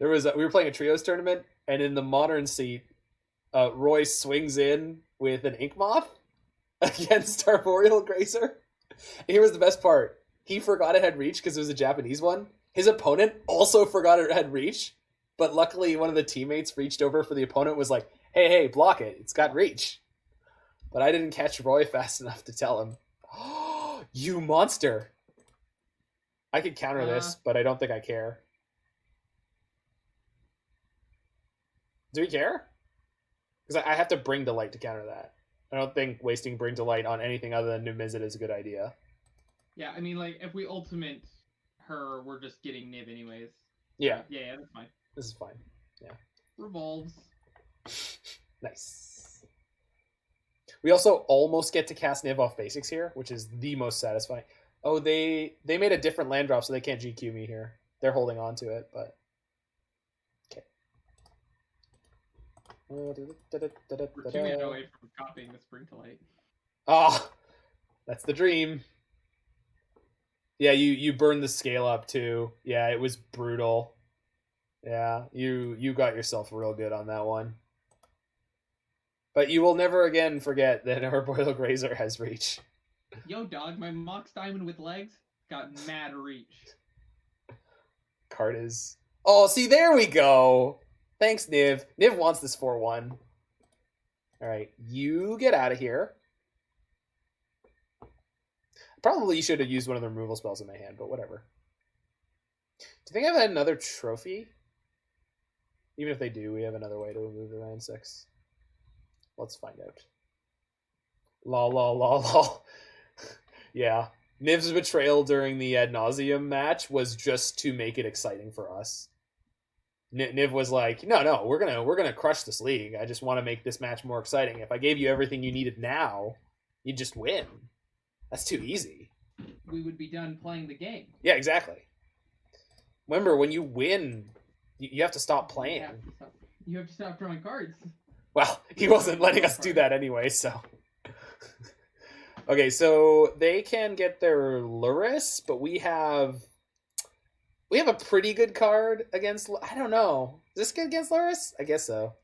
we were playing a trios tournament, and in the modern seat, Roy swings in with an Ink Moth against our Boreal Grazer. And here was the best part. He forgot it had reach because it was a Japanese one. His opponent also forgot it had reach, but luckily one of the teammates reached over for the opponent, was like, hey, block it. It's got reach. But I didn't catch Roy fast enough to tell him. Oh, you monster. I could counter this, but I don't think I care. Do we care? Because I have to Bring to Light to counter that. I don't think wasting Bring to Light on anything other than Niv-Mizzet is a good idea. Yeah, I mean, like, if we ultimate her, we're just getting Niv anyways. Yeah. Yeah, that's fine. This is fine. Yeah. Revolves. Nice. We also almost get to cast Niv off basics here, which is the most satisfying. Oh, they made a different land drop, so they can't GQ me here. They're holding on to it, but... We're 2 minutes away from copying this Bring to Light. Oh, that's the dream. Yeah, you burned the scale up too. Yeah, it was brutal. Yeah, you got yourself real good on that one. But you will never again forget that our Boreal Grazer has reach. Yo, dog, my Mox Diamond with legs got mad reach. Card is... Oh, see, there we go. Thanks, Niv. Niv wants this 4-1. All right, you get out of here. Probably should have used one of the removal spells in my hand, but whatever. Do you think I've had another trophy? Even if they do, we have another way to remove the land 6. Let's find out. Lol. Yeah. Niv's betrayal during the Ad Nauseam match was just to make it exciting for us. Niv was like, no, we're gonna crush this league. I just want to make this match more exciting. If I gave you everything you needed now, you'd just win. That's too easy. We would be done playing the game. Yeah, exactly. Remember, when you win, you have to stop playing. You have to stop drawing cards. Well, he wasn't letting us do that anyway, so... Okay, so they can get their Luris, but we have a pretty good card against... I don't know. Is this good against Luris? I guess so.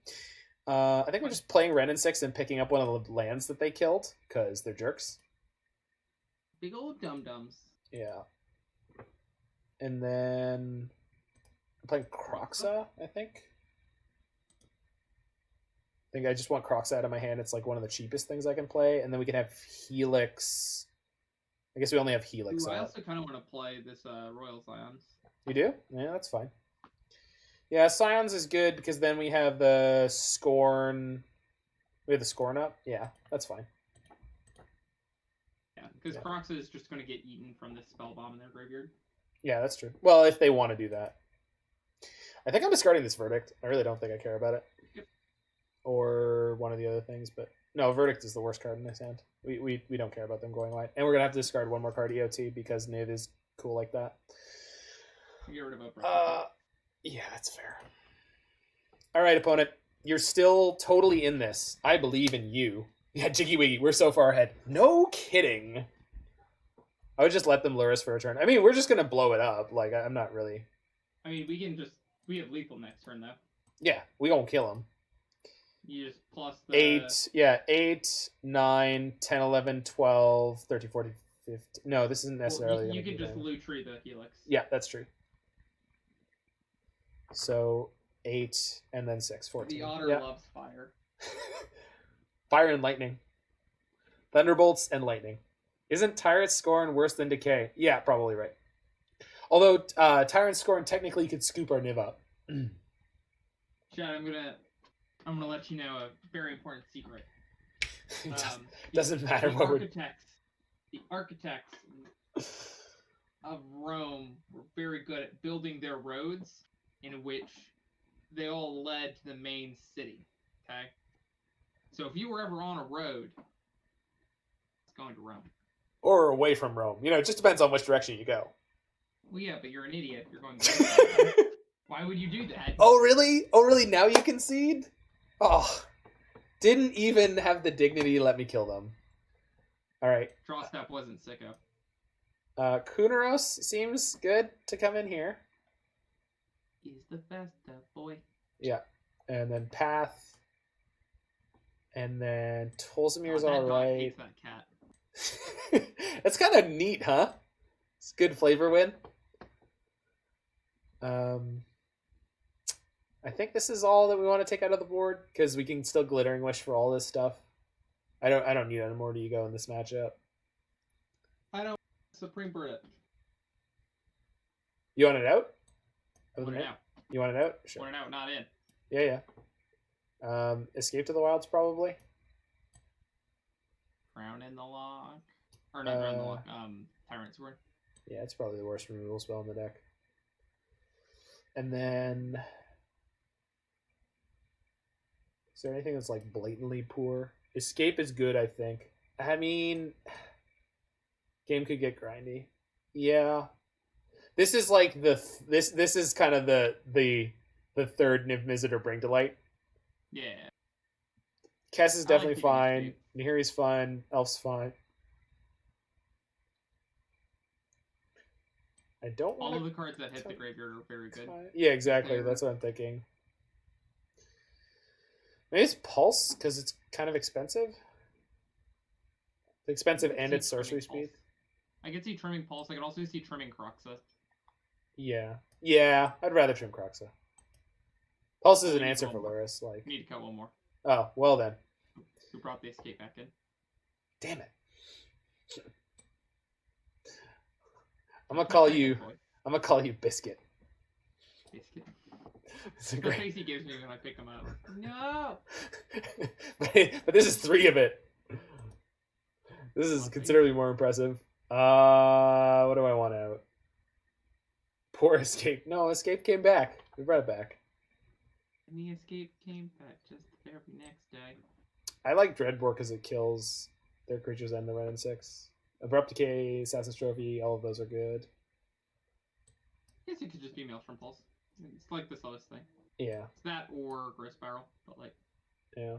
I think we're just playing Ren and 6 and picking up one of the lands that they killed, because they're jerks. Big old dum-dums. Yeah. And then... I'm playing Kroxa, I think. I just want Kroxa out of my hand. It's like one of the cheapest things I can play. And then we can have Helix. I guess we only have Helix. Ooh, I also kind of want to play this Royal Scions. You do? Yeah, that's fine. Yeah, Scions is good because then we have the Scorn. We have the Scorn up? Yeah, that's fine. Yeah, because Kroxa is just going to get eaten from this spell bomb in their graveyard. Yeah, that's true. Well, if they want to do that. I think I'm discarding this Verdict. I really don't think I care about it. Yep. Or one of the other things, but no, Verdict is the worst card in this hand. We don't care about them going white. And we're going to have to discard one more card EOT because Niv is cool like that. Get rid of Abrupt. Yeah, that's fair. All right, opponent. You're still totally in this. I believe in you. Yeah, Jiggy Wiggy, we're so far ahead. No kidding. I would just let them Luris for a turn. I mean, we're just going to blow it up. Like, I'm not really... I mean, we have lethal next turn, though. Yeah, we won't kill him. You just plus the... 8, 9, 10, 11, 12, 13, 14, 15... No, this isn't necessarily... Well, you can just Lutri the Helix. Yeah, that's true. So, 8, and then 6, 14. The Otter loves fire. Fire and lightning. Thunderbolts and Lightning. Isn't Tyrant Scorn worse than Decay? Yeah, probably right. Although Tyrant Scorn technically could scoop our Niv up. Chad, I'm gonna let you know a very important secret. Doesn't matter what the architects of Rome were very good at building their roads in which they all led to the main city. Okay? So if you were ever on a road, it's going to Rome. Or away from Rome. You know, it just depends on which direction you go. Well, yeah, but you're an idiot. You're going to Why would you do that? Oh, really? Oh, really? Now you concede? Oh. Didn't even have the dignity to let me kill them. Alright. Draw step wasn't sicko. Kunaros seems good to come in here. He's the best boy. Yeah. And then Path. And then Tolsimir's that alright. dog hates that cat. That's kind of neat, huh? It's a good flavor win. I think this is all that we want to take out of the board because we can still Glittering Wish for all this stuff. I don't need any more ego in this matchup. I don't. Supreme Brit. You want it out? Want it out. You want it out? Sure. Want it out, not in. Yeah. Escape to the Wilds probably. Crown in the Lock. Or not Crown in the Lock. Tyrant Sword. Yeah, it's probably the worst removal spell in the deck. And then, is there anything that's like blatantly poor? Escape is good, I think. I mean, game could get grindy. Yeah, this is like this is kind of the third Niv-Mizzet or Bring to Light. Yeah. Kess is definitely like fine. Nahiri's fine. Elf's fine. I don't want all of the cards that hit the graveyard are very good. Yeah, exactly. That's what I'm thinking. Maybe it's Pulse because it's kind of expensive. It's expensive and it's sorcery speed. I could see trimming Pulse. I could also see trimming Kroxa. Yeah. I'd rather trim Kroxa. Pulse is an answer for Luris. Like, need to cut one more. Oh, well then. Who brought the escape back in? Damn it. I'm gonna call you Biscuit. Biscuit. It's a the great face he gives me when I pick him up. No. but this is 3 of it. This is considerably more impressive. What do I want out? Poor Escape. No, Escape came back. We brought it back. And the Escape came back just the very next day. I like Dreadbore because it kills their creatures and the red and 6. Abrupt Decay, Assassin's Trophy, all of those are good. I guess it could just be Maelstrom Pulse. It's like this other thing. Yeah. It's that or Growth Spiral, but like. Yeah.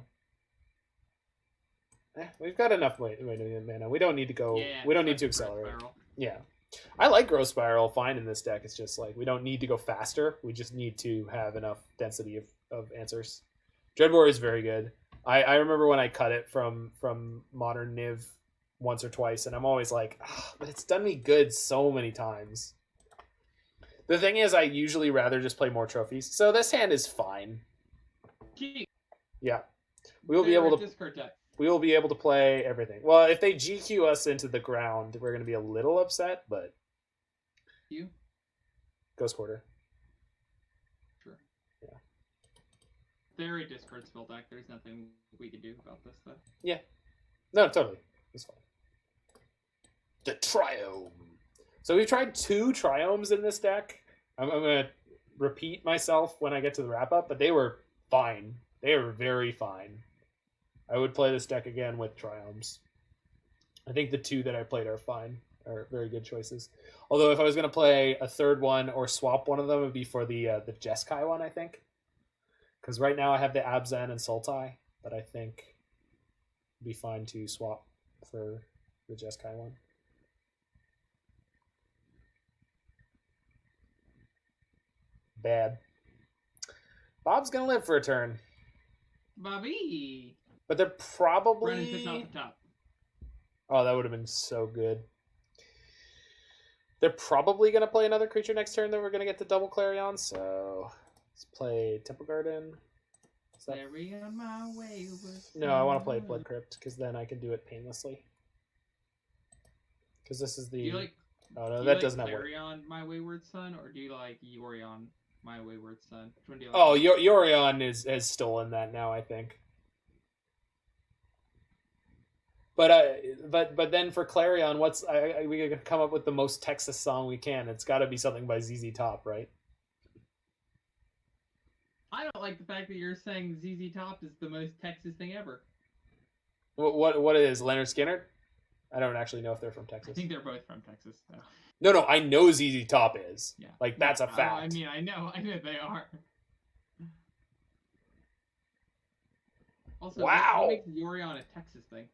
We've got enough mana. We don't need to go. Yeah, we don't need to accelerate. Spiral. Yeah. I like Growth Spiral fine in this deck. It's just like we don't need to go faster. We just need to have enough density of answers. Dreadbore is very good. I remember when I cut it from Modern Niv once or twice, and I'm always like, but it's done me good so many times. The thing is, I usually rather just play more trophies. So this hand is fine. Yeah, we will be able to discard deck. We will be able to play everything. Well, if they GQ us into the ground, we're going to be a little upset, but you Ghost Quarter. Sure. Yeah. They're a discard spell deck. There's nothing we can do about this, though. Yeah. No, totally. It's fine. The Triome. So we've tried 2 Triomes in this deck. I'm going to repeat myself when I get to the wrap-up, but they were fine. They were very fine. I would play this deck again with Triomes. I think the 2 that I played are fine. Are very good choices. Although if I was going to play a third one or swap one of them, it would be for the Jeskai one, I think. Because right now I have the Abzan and Sultai, but I think it'd be fine to swap for the Jeskai one. Bad. Bob's gonna live for a turn. Bobby! But they're probably... Brennan picks off the top. Oh, that would have been so good. They're probably going to play another creature next turn that we're going to get to double Clarion, so let's play Temple Garden. Carry on my wayward No, I want to play son. Blood Crypt because then I can do it painlessly. Because this is the. Do you like? Oh no, Do that you doesn't like have work. Clarion, My Wayward Son, or do you like Yorion, My Wayward Son? Which one do you like? Oh, Yorion has stolen that now, I think. But then for Clarion, we gotta come up with the most Texas song we can. It's got to be something by ZZ Top, right? I don't like the fact that you're saying ZZ Top is the most Texas thing ever. What is Leonard Skinner? I don't actually know if they're from I Texas. think they're both from Texas, though. No, I know ZZ Top is. Yeah, like that's a fact. I mean, I know they are. Also, wow. What makes Yorion a Texas thing?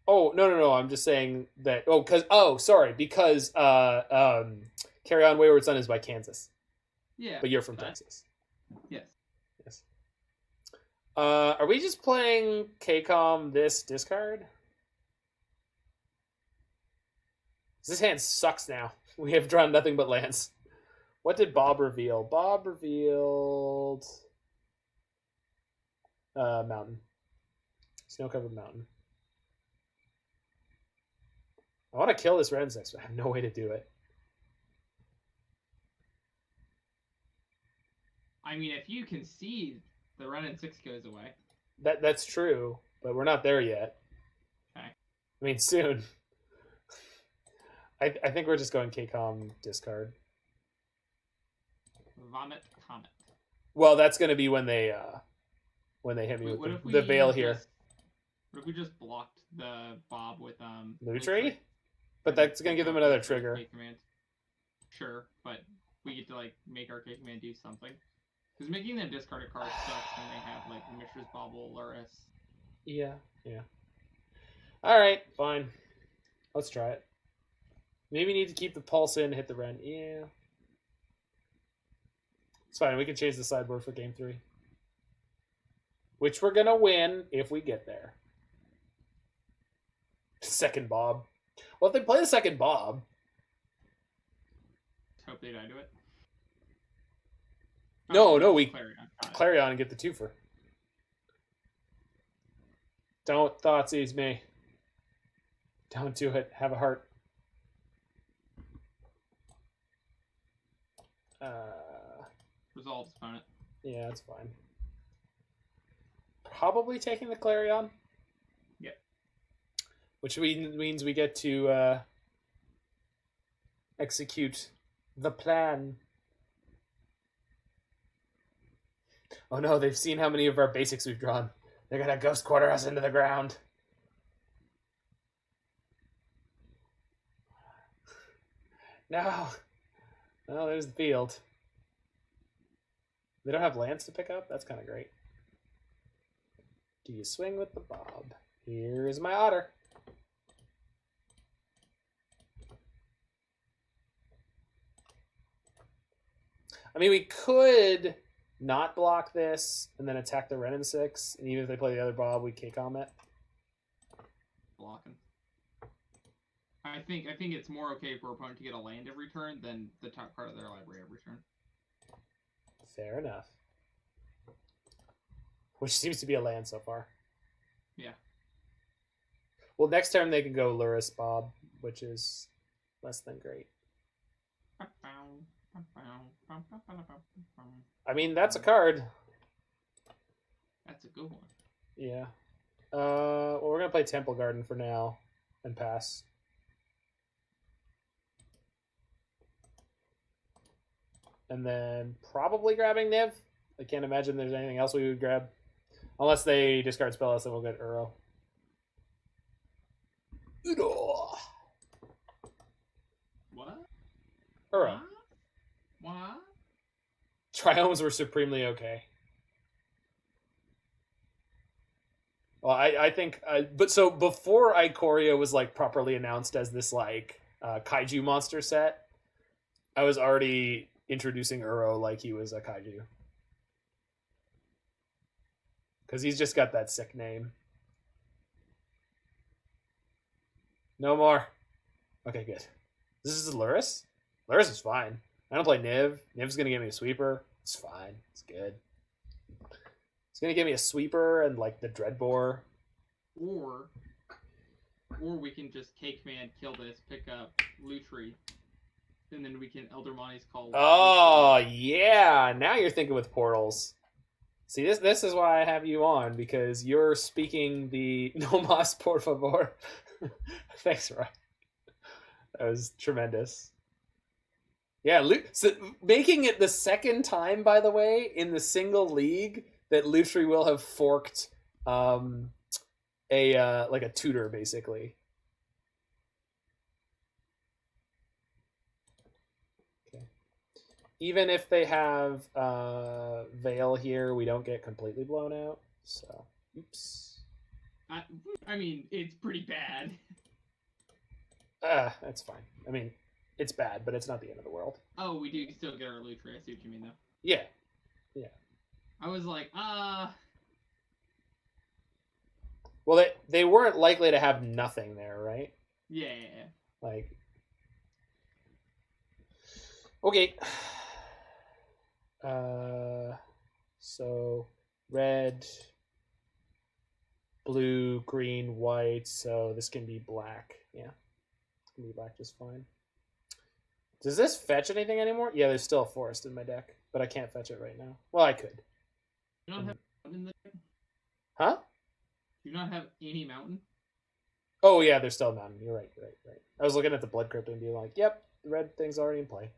Oh no! I'm just saying that. Because Carry On Wayward Son is by Kansas. Yeah, but you're from Texas. Yes. Are we just playing KCOM this discard? This hand sucks now. We have drawn nothing but lands. What did Bob reveal? Bob revealed mountain. Snow-covered mountain. I want to kill this red insect, but I have no way to do it. I mean, if you concede, the run in 6 goes away. That's true, but we're not there yet. Okay. I mean, soon. I think we're just going KCOM discard. Vomit Comet. Well, that's going to be when they hit me with the veil here. What if we just blocked the Bob with Lutri? But that's going to give them another trigger. Command. Sure, but we get to like make our K command do something. Because making them discard a card sucks when they have like Mishra's Bauble, Luris. Yeah. All right, fine. Let's try it. Maybe need to keep the pulse in, hit the Ren. Yeah. It's fine. We can change the sideboard for game 3. Which we're going to win if we get there. Second Bob. Well, if they play the second Bob. Hope they die to it. No, we Clarion and get the 2-for. Don't Thoughtseize me. Don't do it. Have a heart. Resolves opponent. Yeah, that's fine. Probably taking the Clarion. Yep. Which means we get to execute the plan. Oh no, they've seen how many of our basics we've drawn. They're gonna Ghost Quarter us into the ground. No. Oh, there's the field. They don't have lands to pick up? That's kind of great. Do you swing with the Bob? Here is my otter. I mean, we could not block this and then attack the Ren in 6, and even if they play the other Bob, we KCOM it. Blocking. I think it's more okay for our opponent to get a land every turn than the top card of their library every turn. Fair enough. Which seems to be a land so far. Yeah. Well, next turn they can go Luris Bob, which is less than great. I mean, that's a card. That's a good one. Yeah. Well, we're going to play Temple Garden for now and pass. And then probably grabbing Niv. I can't imagine there's anything else we would grab. Unless they discard spell us, then we'll get Uro. What? Uro. What? Triomes were supremely okay. Well, I think... but so before Ikoria was like properly announced as this like kaiju monster set, I was already introducing Uro like he was a kaiju. Because he's just got that sick name. No more. Okay, good. This is Luris? Luris is fine. I don't play Niv. Niv's going to give me a sweeper. It's fine. It's good. gonna give me a sweeper and like the Dreadbore. Or we can just cake man, kill this, pick up Lutri, and then we can Eldermani's call. Oh yeah, now you're thinking with portals. See, this is why I have you on, because you're speaking the no mas por favor. Thanks, Ryan. That was tremendous. Yeah, so making it the second time, by the way, in the single league that Lutri will have forked like a tutor, basically. Okay. Even if they have Veil here, we don't get completely blown out. So, oops. I mean, it's pretty bad. That's fine. I mean, it's bad, but it's not the end of the world. Oh, we do still get our Lutri. I see what you mean, though. Yeah. Yeah. I was like, Well, they weren't likely to have nothing there, right? Yeah. Like, okay. So red, blue, green, white. So this can be black. Yeah, it's gonna be black just fine. Does this fetch anything anymore? Yeah, there's still a forest in my deck, but I can't fetch it right now. Well, I could. You don't have mountain in the deck? Huh? Do you not have any mountain? Oh yeah, there's still a mountain. You're right. I was looking at the Blood Crypt and being like, "Yep, the red thing's already in play."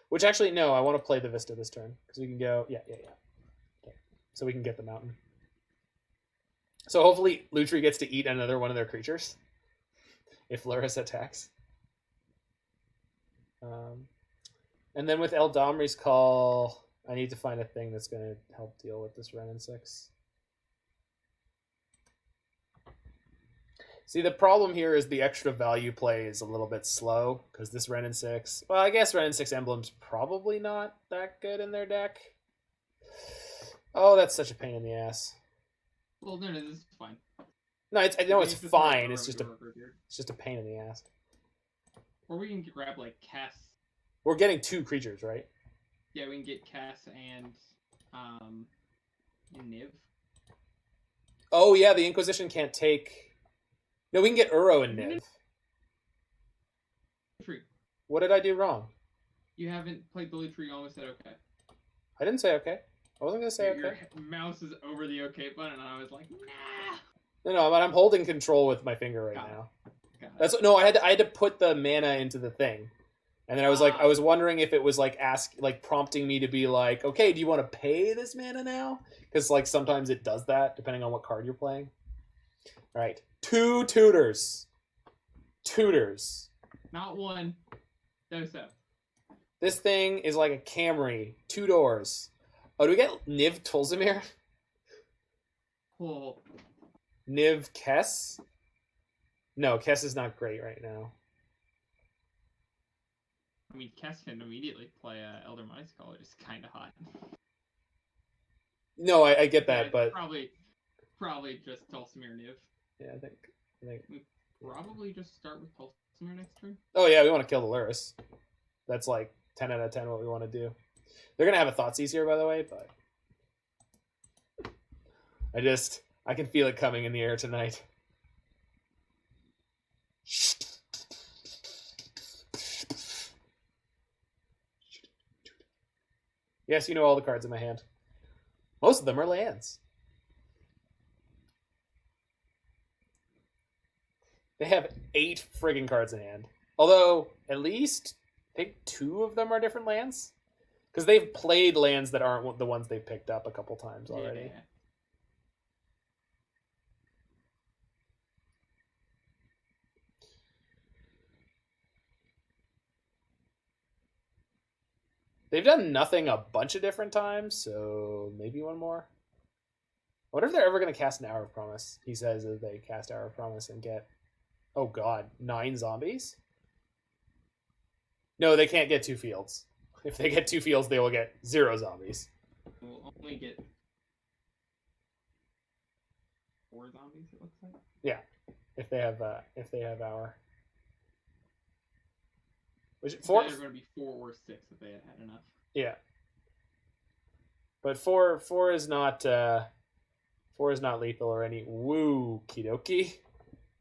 Which actually, no, I want to play the Vista this turn because we can go. Yeah. Okay, so we can get the mountain. So hopefully, Lutri gets to eat another one of their creatures if Lurrus attacks. And then with Eladamri's call, I need to find a thing that's going to help deal with this Renin 6. See, the problem here is the extra value play is a little bit slow, because this Renin 6... Well, I guess Renin 6 Emblem's probably not that good in their deck. Oh, that's such a pain in the ass. Well, no, this is fine. No, I know it's fine, it's just a pain in the ass. Or we can grab, like, Kess. We're getting 2 creatures, right? Yeah, we can get Kess and Niv. Oh, yeah, the Inquisition can't take... No, we can get Uro and Niv. Lutri. What did I do wrong? You haven't played the Lutri, you almost said okay. I didn't say okay. I wasn't going to say okay. Your mouse is over the okay button, and I was like, nah. No, but I'm holding control with my finger right now. That's no. I had to put the mana into the thing, and then I was like, I was wondering if it was like prompting me to be like, okay, do you want to pay this mana now? Because like sometimes it does that depending on what card you're playing. All right, 2 tutors. Not one. No. This thing is like a Camry, 2 doors. Oh, do we get Niv Tulzimir? Cool. Niv Kess? No, Kess is not great right now. I mean, Kess can immediately play Eldermani's Call, which is kind of hot. No, I get that, Yeah, but... Probably just Tulsimir Niv. Yeah, I think... We probably just start with Tulsimir next turn. Oh yeah, we want to kill the Lurrus. That's like 10 out of 10 what we want to do. They're going to have a Thoughtseize here, by the way, but... I can feel it coming in the air tonight. Yes, you know all the cards in my hand. Most of them are lands. They have 8 friggin' cards in hand. Although, at least, I think 2 of them are different lands. Because they've played lands that aren't the ones they've picked up a couple times already. Yeah. They've done nothing a bunch of different times, so maybe one more. I wonder if they're ever going to cast an Hour of Promise. He says that they cast Hour of Promise and get, oh god, 9 zombies? No, they can't get 2 fields. If they get 2 fields, they will get 0 zombies. We'll only get 4 zombies, it looks like. Yeah, if they have Hour. Which 4? They're going to be 4 or 6 if they had enough. Yeah. But four is not lethal or any woo kidoki.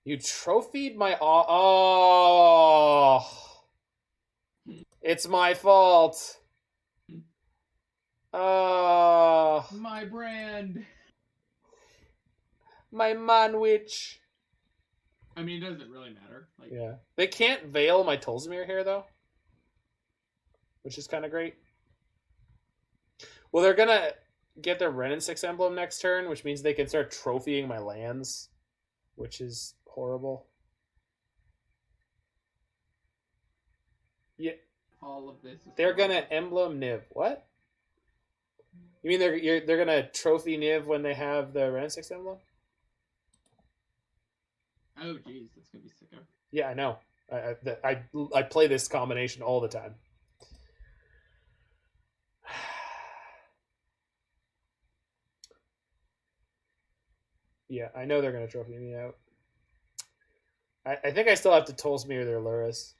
You trophied my oh. It's my fault. Oh. My brand. My manwich. I mean, it doesn't really matter. Like, yeah. They can't veil my Tolzmir here, though. Which is kind of great. Well, they're going to get their Wrenn and 6 emblem next turn, which means they can start trophying my lands, which is horrible. Yeah. all of this. They're going to emblem Niv. What? You mean they're going to trophy Niv when they have the Wrenn and 6 emblem? Oh, geez, that's gonna be sicko. Yeah, I know. I play this combination all the time. Yeah, I know they're gonna trophy me out. I think I still have to Tolzmir their Luris.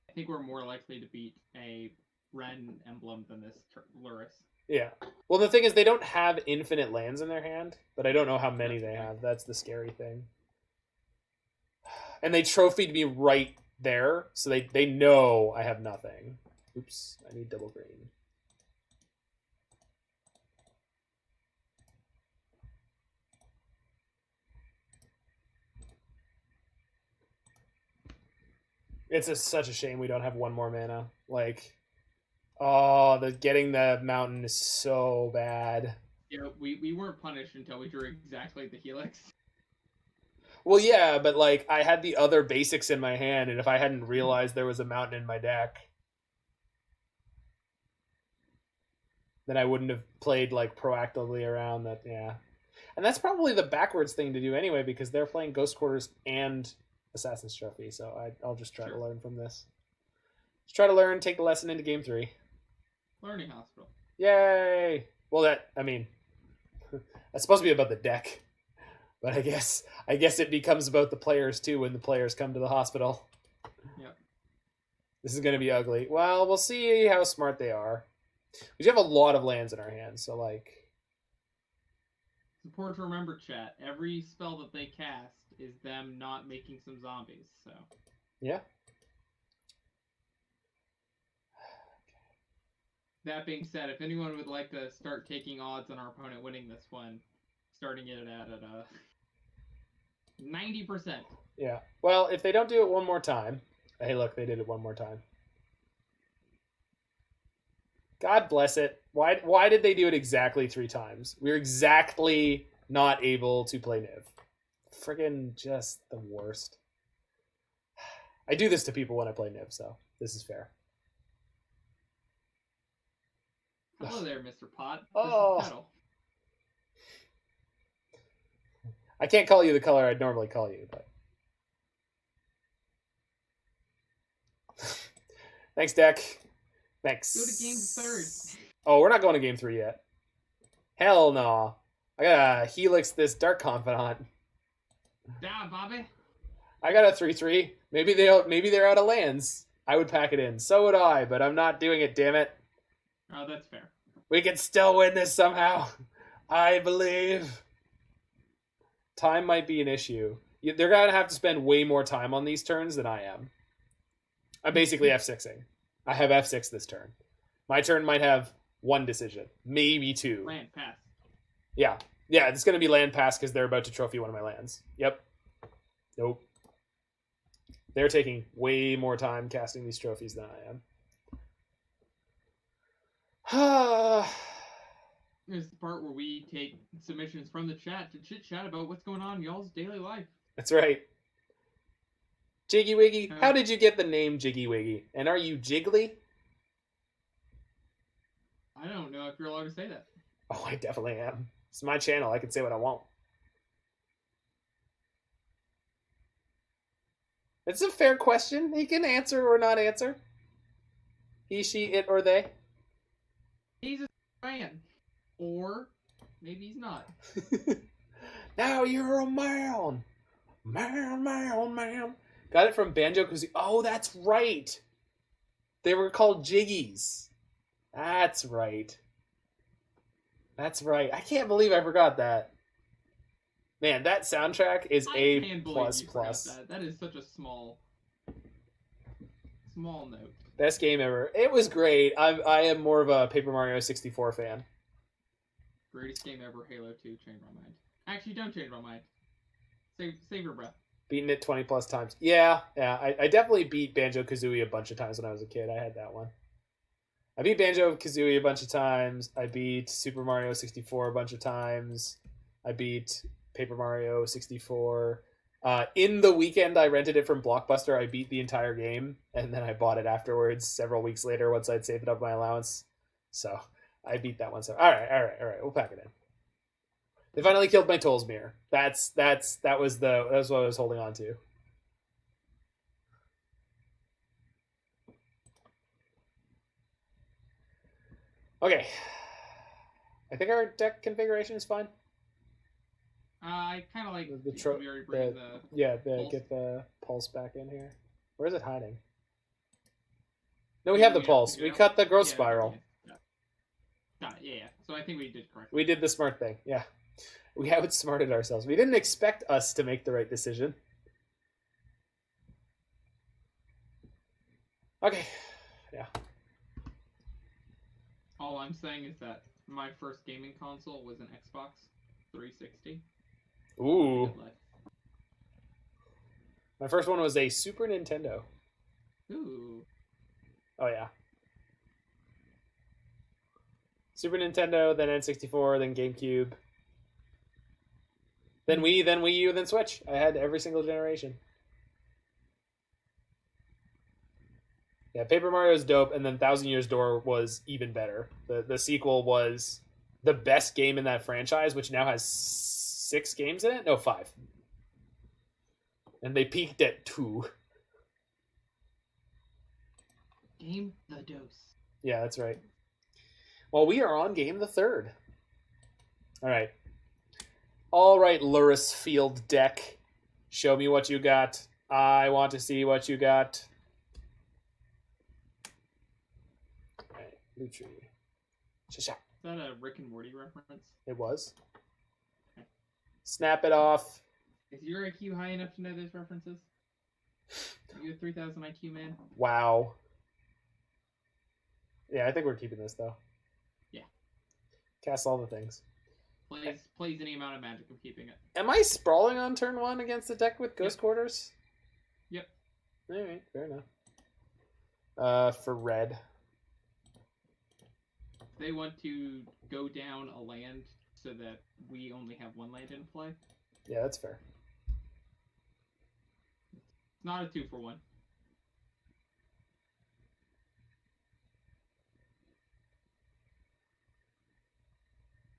I think we're more likely to beat a Wrenn emblem than this Luris. Yeah. Well, the thing is, they don't have infinite lands in their hand, but I don't know how many they have. That's the scary thing. And they trophied me right there, so they know I have nothing. Oops, I need double green. It's such a shame we don't have one more mana. Like, oh, getting the mountain is so bad. Yeah, we weren't punished until we drew exactly the Helix. Well, yeah, but like I had the other basics in my hand, and if I hadn't realized there was a mountain in my deck, then I wouldn't have played like proactively around that. Yeah, and that's probably the backwards thing to do anyway, because they're playing Ghost Quarters and Assassin's Trophy. So I'll just try to learn from this. Just try to learn, take the lesson into Game 3. Learning Hospital. Yay! Well, that's supposed to be about the deck. But I guess it becomes about the players too when the players come to the hospital. Yep. This is going to be ugly. Well, we'll see how smart they are. We have a lot of lands in our hands, so like. It's important to remember, chat. Every spell that they cast is them not making some zombies. So. Yeah. That being said, if anyone would like to start taking odds on our opponent winning this one, starting it at 90%. Yeah. Well, if they don't do it one more time, hey, look, they did it one more time. God bless it. Why did they do it exactly 3 times? We were exactly not able to play Niv. Friggin' just the worst. I do this to people when I play Niv, so this is fair. Hello there, Mr. Pot. Oh. This is Petal. I can't call you the color I'd normally call you, but. Thanks, deck. Thanks. Go to game 3. Oh, we're not going to game 3 yet. Hell no. I gotta Helix this Dark Confidant. Yeah, Bobby. I got a 3/3. Maybe they're out of lands. I would pack it in. So would I, but I'm not doing it, damn it. Oh, that's fair. We can still win this somehow. I believe. Time might be an issue. They're going to have to spend way more time on these turns than I am. I'm basically F6ing. I have F6 this turn. My turn might have 1 decision. Maybe 2. Land pass. Yeah. Yeah, it's going to be land pass because they're about to trophy one of my lands. Yep. Nope. They're taking way more time casting these trophies than I am. This is the part where we take submissions from the chat to chit-chat about what's going on in y'all's daily life. That's right. Jiggy Wiggy, how did you get the name Jiggy Wiggy? And are you jiggly? I don't know if you're allowed to say that. Oh, I definitely am. It's my channel. I can say what I want. It's a fair question. He can answer or not answer. He, she, it, or they. He's a fan. Or maybe he's not. Now you're a man. Man. Got it from Banjo-Kazooie. Oh, that's right. They were called Jiggies. That's right. That's right. I can't believe I forgot that. Man, that soundtrack is I A can't believe plus you forgot plus. that. That is such a small note. Best game ever. It was great. I am more of a Paper Mario 64 fan. Greatest game ever, Halo 2. Change my mind. Actually, don't change my mind. Save your breath. Beaten it 20 plus times. Yeah. I definitely beat Banjo-Kazooie a bunch of times when I was a kid. I had that one. I beat Banjo-Kazooie a bunch of times. I beat Super Mario 64 a bunch of times. I beat Paper Mario 64. In the weekend I rented it from Blockbuster, I beat the entire game, and then I bought it afterwards several weeks later once I'd saved up my allowance. So I beat that one. So all right. We'll pack it in. They finally killed my Tollsmere. That was what I was holding on to. Okay. I think our deck configuration is fine. I kind of like get the pulse back in here. Where is it hiding? No, we have the pulse. We cut the growth spiral. Yeah. So I think we did correctly. We did the smart thing. Yeah. We outsmarted ourselves. We didn't expect us to make the right decision. Okay. Yeah. All I'm saying is that my first gaming console was an Xbox 360. Ooh. My first one was a Super Nintendo. Ooh. Oh yeah. Super Nintendo, then N64, then GameCube. Then Wii, then Wii U, then Switch. I had every single generation. Yeah, Paper Mario is dope, and then Thousand Years Door was even better. The sequel was the best game in that franchise, which now has 6 games in it? No, 5. And they peaked at 2. Game the dose. Yeah, that's right. Well, we are on game the 3rd. All right, Luris Field deck. Show me what you got. I want to see what you got. All right, Lutri. Is that a Rick and Morty reference? It was. Okay. Snap it off. Is your IQ high enough to know those references? Are you a 3,000 IQ man? Wow. Yeah, I think we're keeping this, though. Yeah. Cast all the things. Plays any amount of magic. I'm keeping it. Am I sprawling on turn 1 against the deck with Ghost Quarters? Yep. All right, fair enough. For red. They want to go down a land so that we only have 1 land in play. Yeah, that's fair. It's not a 2-for-1.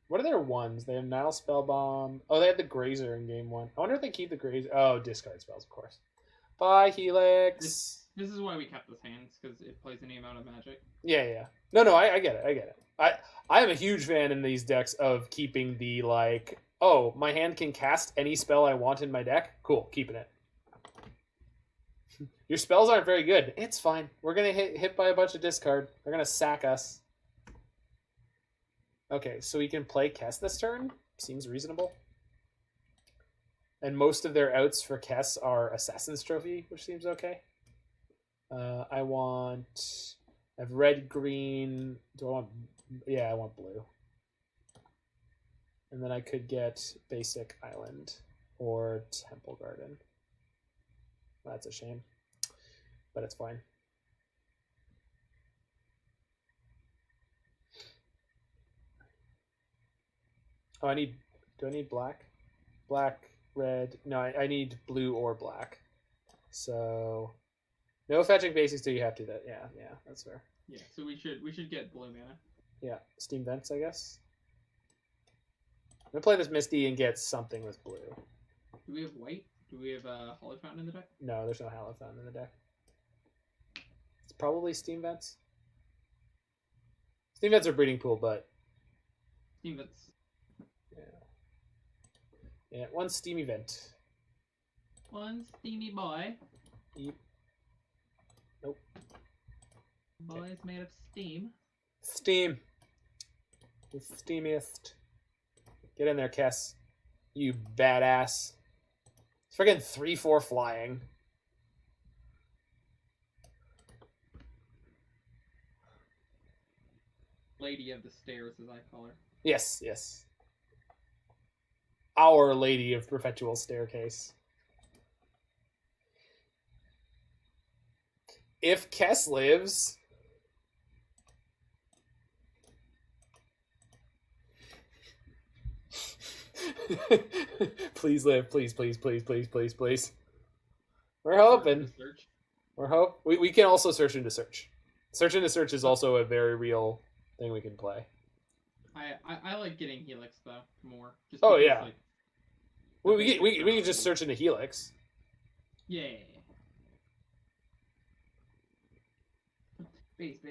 What are their ones? They have Nile Spellbomb. Oh, they had the Grazer in game 1. I wonder if they keep the Grazer. Oh, discard spells, of course. Bye, Helix. This is why we kept this hands, because it plays any amount of magic. Yeah. No, I get it. I am a huge fan in these decks of keeping the, like, oh, my hand can cast any spell I want in my deck. Cool, keeping it. Your spells aren't very good. It's fine. We're going to hit by a bunch of discard. They're going to sack us. Okay, so we can play Kess this turn. Seems reasonable. And most of their outs for Kess are Assassin's Trophy, which seems okay. I have red, green. Do I want... Yeah, I want blue. And then I could get Basic Island or Temple Garden. That's a shame. But it's fine. Oh, do I need black? Black, red. No, I need blue or black. So, no fetching basics till you have to. Yeah, that's fair. Yeah, so we should get blue mana. Yeah, Steam Vents, I guess. I'm gonna play this Misty and get something with blue. Do we have white? Do we have a Hollow Fountain in the deck? No, there's no Hollow Fountain in the deck. It's probably Steam Vents. Steam Vents are breeding pool, but... Steam Vents. Yeah, one steamy vent. One steamy boy. Eep. Nope. Boy is made of steam. Steam. The steamiest. Get in there, Kess. You badass. It's freaking 3/4 flying. Lady of the Stairs, as I call her. Yes, yes. Our Lady of Perpetual Staircase. If Kess lives... Please live, please, please, please, please, please, please. We're hoping. We can also search into search. Search into search is also a very real thing we can play. I like getting Helix though more. Just oh because, yeah. Like, we can just search into Helix. Yeah. Base.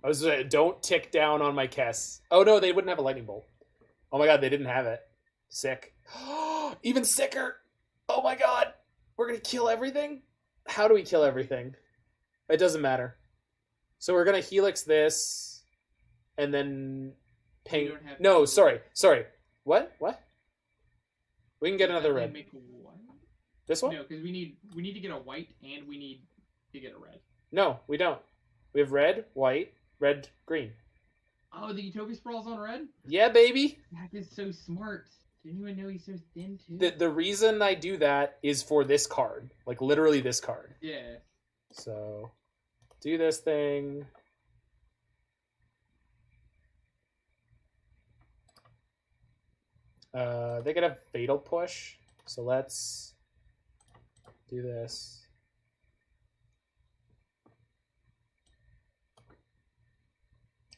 I was don't tick down on my Kess. Oh no, they wouldn't have a lightning bolt. Oh my god, they didn't have it. Sick. Even sicker. Oh my god, we're gonna kill everything. How do we kill everything? It doesn't matter. So we're gonna Helix this, and then ping. No, sorry. What? We can get another red. Make one? This one? No, because we need to get a white and we need to get a red. No, we don't. We have red, white, red, green. Oh, the Utopia Sprawl's on red? Yeah, baby. That is so smart. Didn't even know he's so thin too. The reason I do that is for this card, like literally this card. Yeah. So, do this thing. They could have Fatal Push, so let's do this.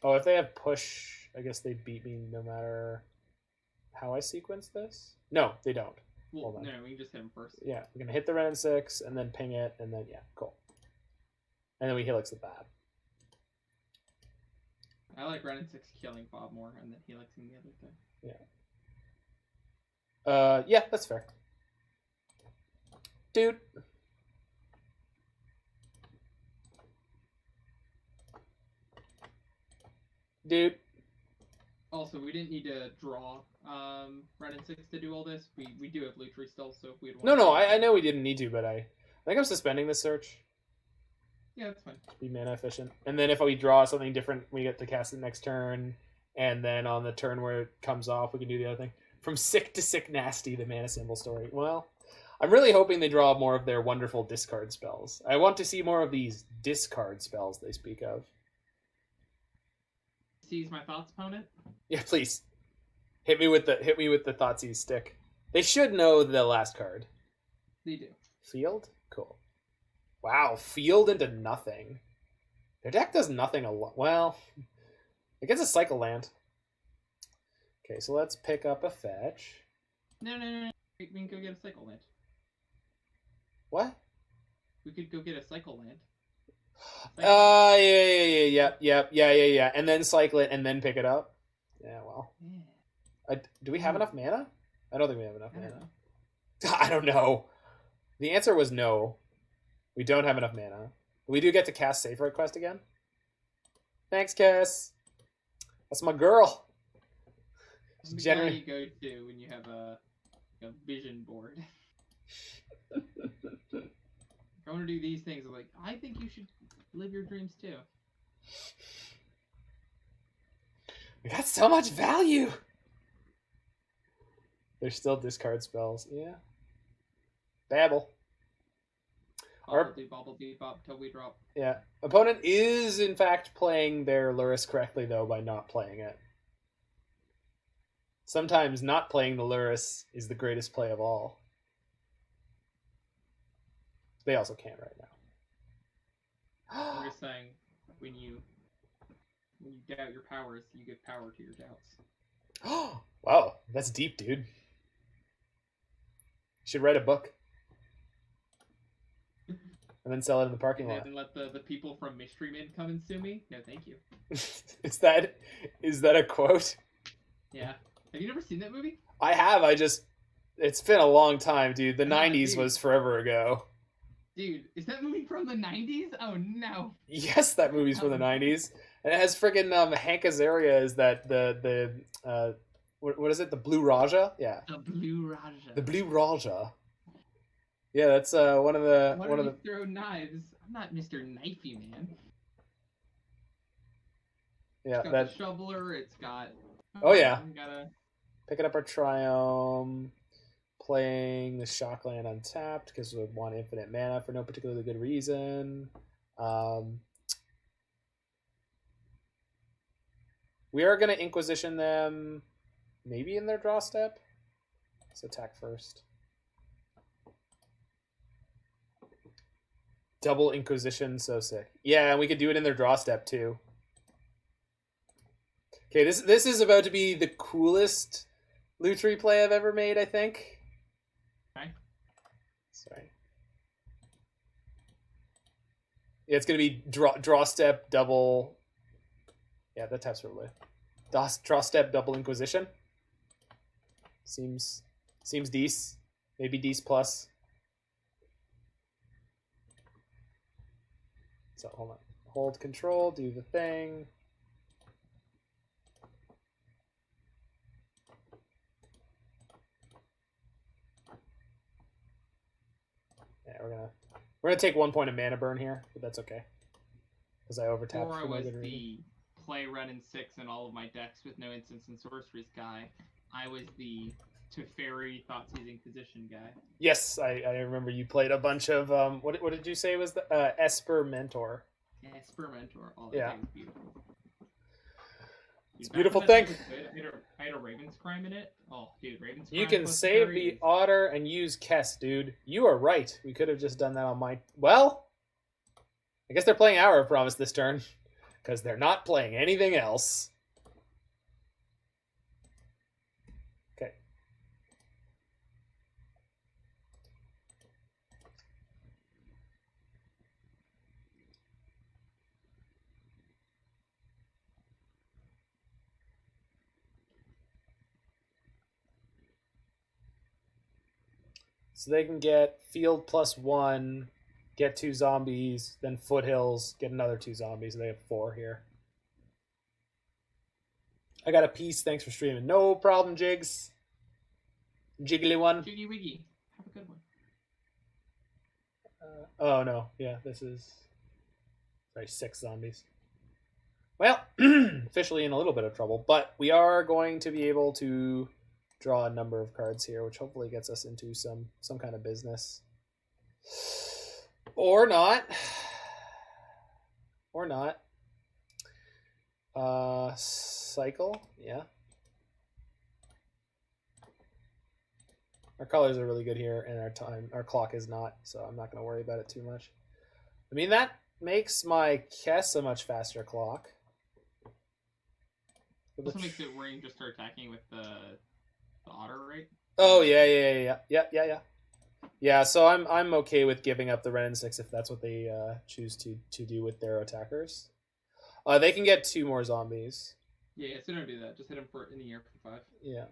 Oh, if they have Push, I guess they beat me no matter how I sequence this. No, they don't. Well, hold on. no, we can just hit him first. Yeah, we're gonna hit the red and 6, and then ping it, and then yeah, cool. And then we Helix the bad. I like red and 6 killing Bob more, and then Helixing the other thing. Yeah. Yeah, that's fair. Dude. Also, we didn't need to draw red and 6 to do all this. We do have Lutri still, so if we had No, I know we didn't need to, but I think I'm suspending this search. Yeah, that's fine. Be mana efficient. And then if we draw something different, we get to cast it next turn. And then on the turn where it comes off, we can do the other thing. From sick to sick nasty, the mana symbol story. Well, I'm really hoping they draw more of their wonderful discard spells. I want to see more of these discard spells they speak of. Seize my thoughts, opponent? Yeah, please. Hit me with the Thoughtseize stick. They should know the last card. They do. Field? Cool. Wow, field into nothing. Their deck does nothing a lot. Well, it gets a cycle land. Okay, so let's pick up a fetch. No. We can go get a cycle land. What? We could go get a cycle land. Yeah. And then cycle it and then pick it up. Yeah, well. Yeah. Do we have enough mana? I don't think we have enough mana. I don't know. The answer was no. We don't have enough mana. We do get to cast Safewright Quest again. Thanks, Kess. That's my girl. That's the guy you go to when you have a vision board. If I want to do these things, I'm like, I think you should live your dreams too. We got so much value. There's still discard spells. Yeah. Babble. Bobble deep up till we drop. Yeah. Opponent is, in fact, playing their Lurrus correctly, though, by not playing it. Sometimes not playing the Lurrus is the greatest play of all. They also can't right now. I'm just saying, when you doubt your powers, you give power to your doubts. Wow, that's deep, dude. Should write a book. And then sell it in the parking lot. And let the people from Mystery Men come and sue me? No, thank you. Is that a quote? Yeah. Have you never seen that movie? I have. It's been a long time, dude. The 90s dude. was forever ago. Dude, is that movie from the 90s? Oh no. Yes, that movie's from the 90s. And it has friggin' Hank Azaria is that what is it? The Blue Raja? Yeah. The Blue Raja. The Blue Raja. Yeah, that's one of the throw knives? I'm not Mr. Knifey Man. Yeah, it's got the shoveler, it's got Oh yeah. Gotta... Picking up our Triumph, playing the Shockland untapped because we want infinite mana for no particularly good reason. We are going to Inquisition them maybe in their draw step. Let's attack first. Double Inquisition, so sick. Yeah, and we could do it in their draw step too. Okay, this is about to be the coolest Lutri play I've ever made, I think. Okay. Sorry. Yeah, it's gonna be draw step double. Yeah, that taps for blue. Draw step double Inquisition. Seems decent. Maybe decent plus. So hold on. Hold control, do the thing. Yeah, we're gonna take 1 point of mana burn here, but that's okay. Because I overtapped. Or I was the play run in 6 in all of my decks with no instants and sorceries guy. I was the Teferi Thoughtseize Inquisition guy. Yes, I remember you played a bunch of what did you say was the Esper Mentor? Esper Mentor. Oh, that thing was beautiful. It's a beautiful thing. I had a Raven's Crime in it. Oh, dude, Raven's Crime. You can save the Otter and use Kess, dude. You are right. We could have just done that on my... Well, I guess they're playing Hour of Promise this turn. Because they're not playing anything else. Okay. So they can get field +1, get 2 zombies, then foothills, get another 2 zombies. They have 4 here. I got a piece. Thanks for streaming. No problem, Jigs. Jiggly one. Jiggy Wiggy. Have a good one. Oh, no. Yeah, this is... Sorry, 6 zombies. Well, officially in a little bit of trouble, but we are going to be able to draw a number of cards here, which hopefully gets us into some kind of business. Or not. Or not. Cycle, yeah. Our colors are really good here, and our clock is not, so I'm not going to worry about it too much. I mean, that makes my Kess a much faster clock. It also makes it where you just start attacking with the Otter, right? Oh yeah. Yeah, so I'm okay with giving up the Ren and 6 if that's what they choose to do with their attackers. They can get 2 more zombies. Yeah, so don't do that. Just hit them in the air for 5. Yeah.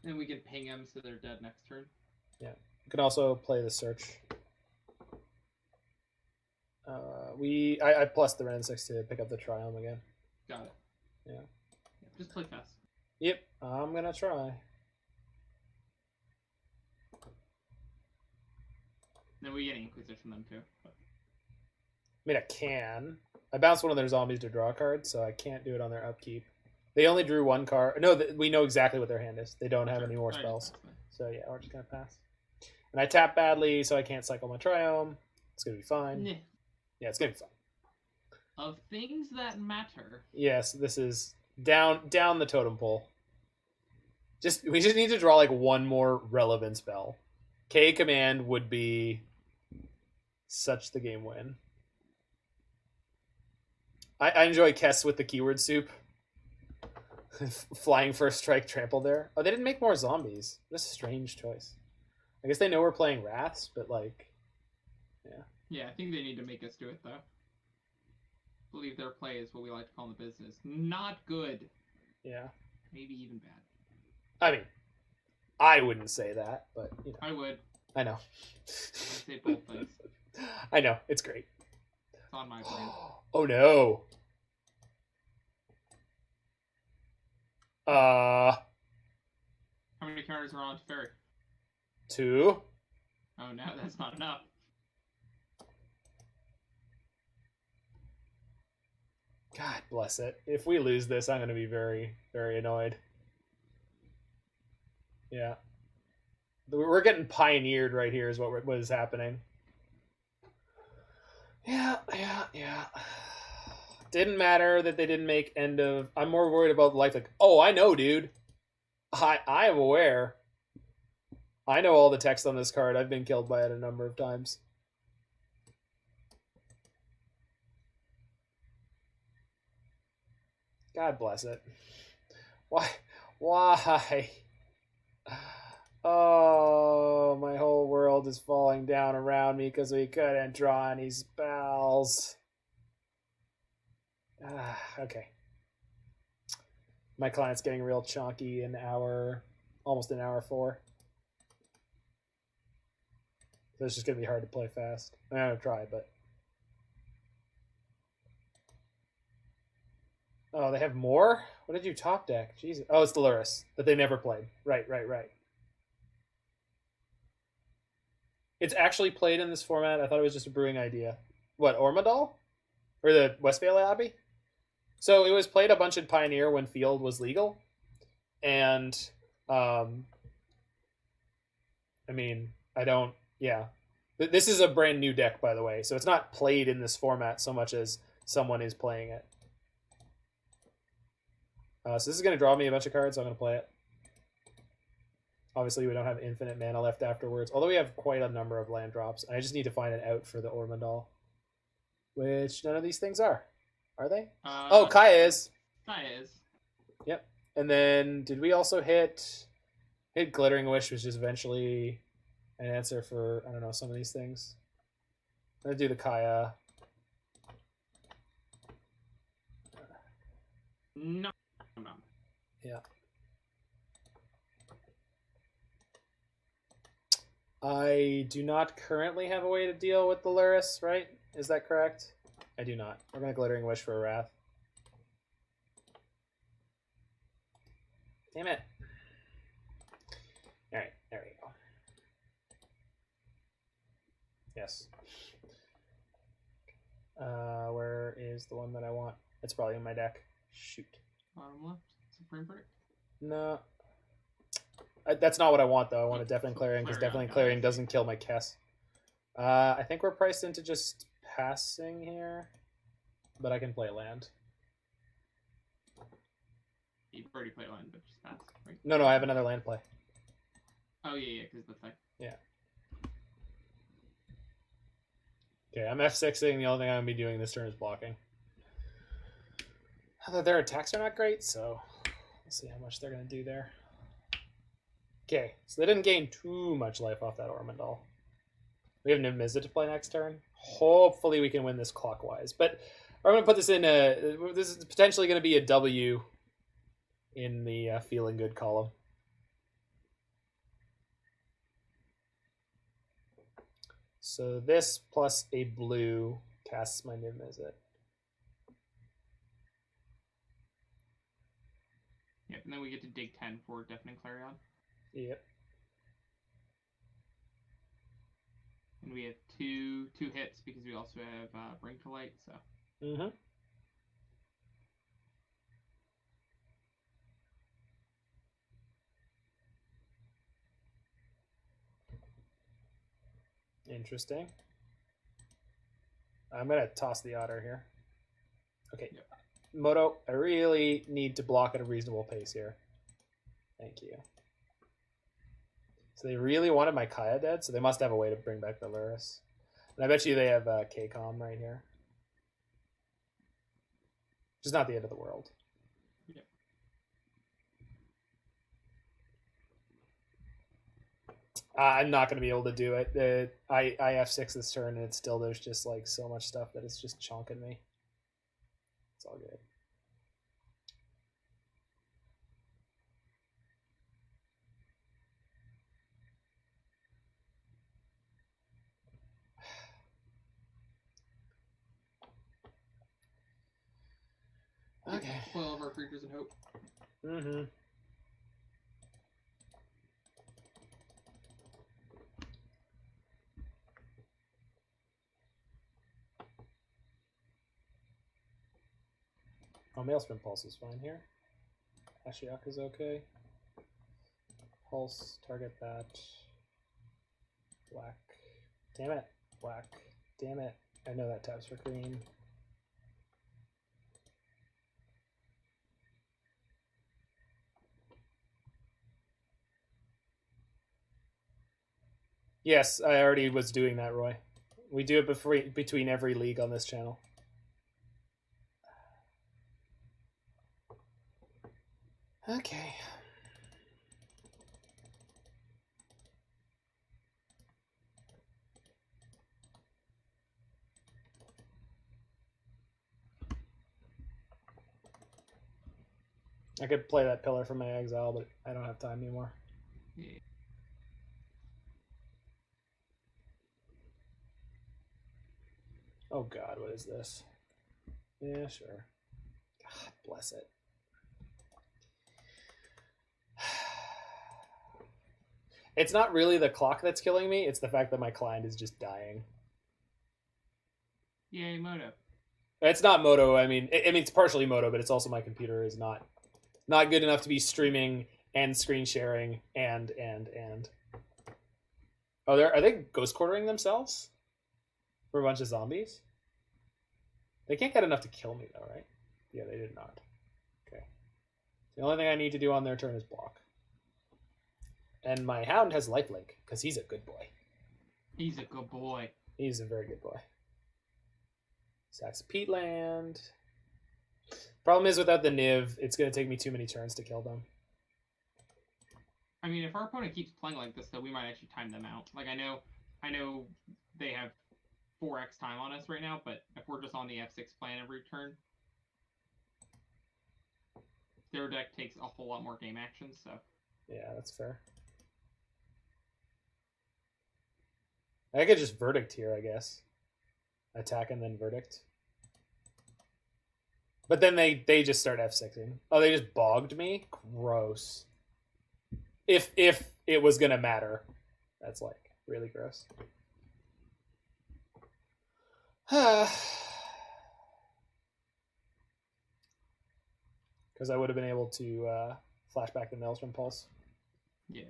And we can ping them so they're dead next turn. Yeah. You can also play the search. I plus the Ren 6 to pick up the Triumph again. Got it. Yeah. Just play fast. Yep, I'm gonna try. Then we get Inquisition them too. But... I mean, I can. I bounced one of their zombies to draw a card, so I can't do it on their upkeep. They only drew 1 card. No, we know exactly what their hand is. They don't have any more spells. So yeah, we're just gonna pass. And I tap badly, so I can't cycle my Triumph. It's gonna be fine. Yeah, it's gonna be fine. Of things that matter. Yes, this is down the totem pole. We just need to draw like 1 more relevant spell. K command would be such the game win. I enjoy Kess with the keyword soup. Flying first strike, trample there. Oh, they didn't make more zombies. That's a strange choice. I guess they know we're playing Wraths, but like, yeah. Yeah, I think they need to make us do it though. I believe their play is what we like to call in the business. Not good. Yeah. Maybe even bad. I mean, I wouldn't say that, but you know. I would. I know. I say both things. I know. It's great. It's on my brain. Oh no. How many counters are on Teferi? 2. Oh no, that's not enough. God bless it. If we lose this, I'm going to be very, very annoyed. Yeah. We're getting pioneered right here is what is happening. Yeah. Didn't matter that they didn't make end of... I'm more worried about life. Like, oh, I know, dude. I am aware. I know all the text on this card. I've been killed by it a number of times. God bless it. Why? Oh, my whole world is falling down around me because we couldn't draw any spells. Okay. My client's getting real chonky in almost an hour 4. So it's just going to be hard to play fast. I'm going to try, but... Oh, they have more? What did you top deck? Jesus. Oh, it's the Lurrus that they never played. Right. It's actually played in this format. I thought it was just a brewing idea. What, Ormadal? Or the Westvale Abbey? So it was played a bunch in Pioneer when Field was legal. And, I mean, I don't... Yeah. This is a brand new deck, by the way. So it's not played in this format so much as someone is playing it. So this is going to draw me a bunch of cards, so I'm going to play it. Obviously, we don't have infinite mana left afterwards, although we have quite a number of land drops. I just need to find an out for the Ormondal, which none of these things are. Are they? Oh, Kaya is. Kaya is. Yep. And then, did we also hit Glittering Wish, which is eventually an answer for, I don't know, some of these things. I'm going to do the Kaya. No. Yeah. I do not currently have a way to deal with the Lurrus, right? Is that correct? I do not. We're going to Glittering Wish for a Wrath. Damn it. Alright, there we go. Yes. Where is the one that I want? It's probably in my deck. Shoot. Bottom left. Supreme Verdict. No. That's not what I want, though. I want a Deafening Clarion, because Deafening Clarion doesn't kill my Kess. I think we're priced into just passing here, but I can play land. You've already played land, but just pass, right? No, I have another land play. Oh, yeah, because the thing. Yeah. Okay, I'm F6ing. The only thing I'm going to be doing this turn is blocking. Although their attacks are not great, so let's see how much they're going to do there. Okay, so they didn't gain too much life off that Ormondal. We have Niv-Mizzet to play next turn. Hopefully we can win this clockwise. But I'm going to put this in this is potentially going to be a W in the feeling good column. So this plus a blue casts my Niv-Mizzet. Yep, and then we get to dig 10 for Deafening Clarion. Yep. And we have two hits because we also have Bring to Light, so. Mm-hmm. Interesting. I'm going to toss the otter here. Okay. Yep. Moto, I really need to block at a reasonable pace here. Thank you. So they really wanted my Kaya dead, so they must have a way to bring back the Lurrus. And I bet you they have K-Com right here. Which is not the end of the world. Yeah. I'm not going to be able to do it. I F6 this turn, and it's still, there's just like so much stuff that it's just chonking me. It's all good. Okay. Play all of our creatures and hope. Mm-hmm. Oh, Maelstrom Pulse is fine here. Ashiok is okay. Pulse, target that. Black. Damn it. Black. Damn it. I know that taps for green. Yes, I already was doing that, Roy. We do it between every league on this channel. Okay. I could play that pillar from my exile, but I don't have time anymore. Yeah. Oh god, what is this? Yeah, sure. God bless it. It's not really the clock that's killing me, it's the fact that my client is just dying. Yay, Moto. It's not Moto, I mean it's partially Moto, but it's also my computer is not good enough to be streaming and screen sharing and. Oh, are they ghost quartering themselves? For a bunch of zombies? They can't get enough to kill me though, right? Yeah, they did not. Okay. The only thing I need to do on their turn is block. And my Hound has lifelink, because he's a good boy. He's a good boy. He's a very good boy. Sacks Peatland. Problem is without the Niv, it's going to take me too many turns to kill them. I mean, if our opponent keeps playing like this, though, we might actually time them out. Like, I know they have 4x time on us right now, but if we're just on the F6 plan every turn, their deck takes a whole lot more game actions, so... Yeah, that's fair. I could just Verdict here, I guess. Attack and then Verdict. But then they just start F6ing. Oh, they just bogged me? Gross. If it was gonna matter. That's like really gross. Because I would have been able to flash back the Maelstrom Pulse. Yeah.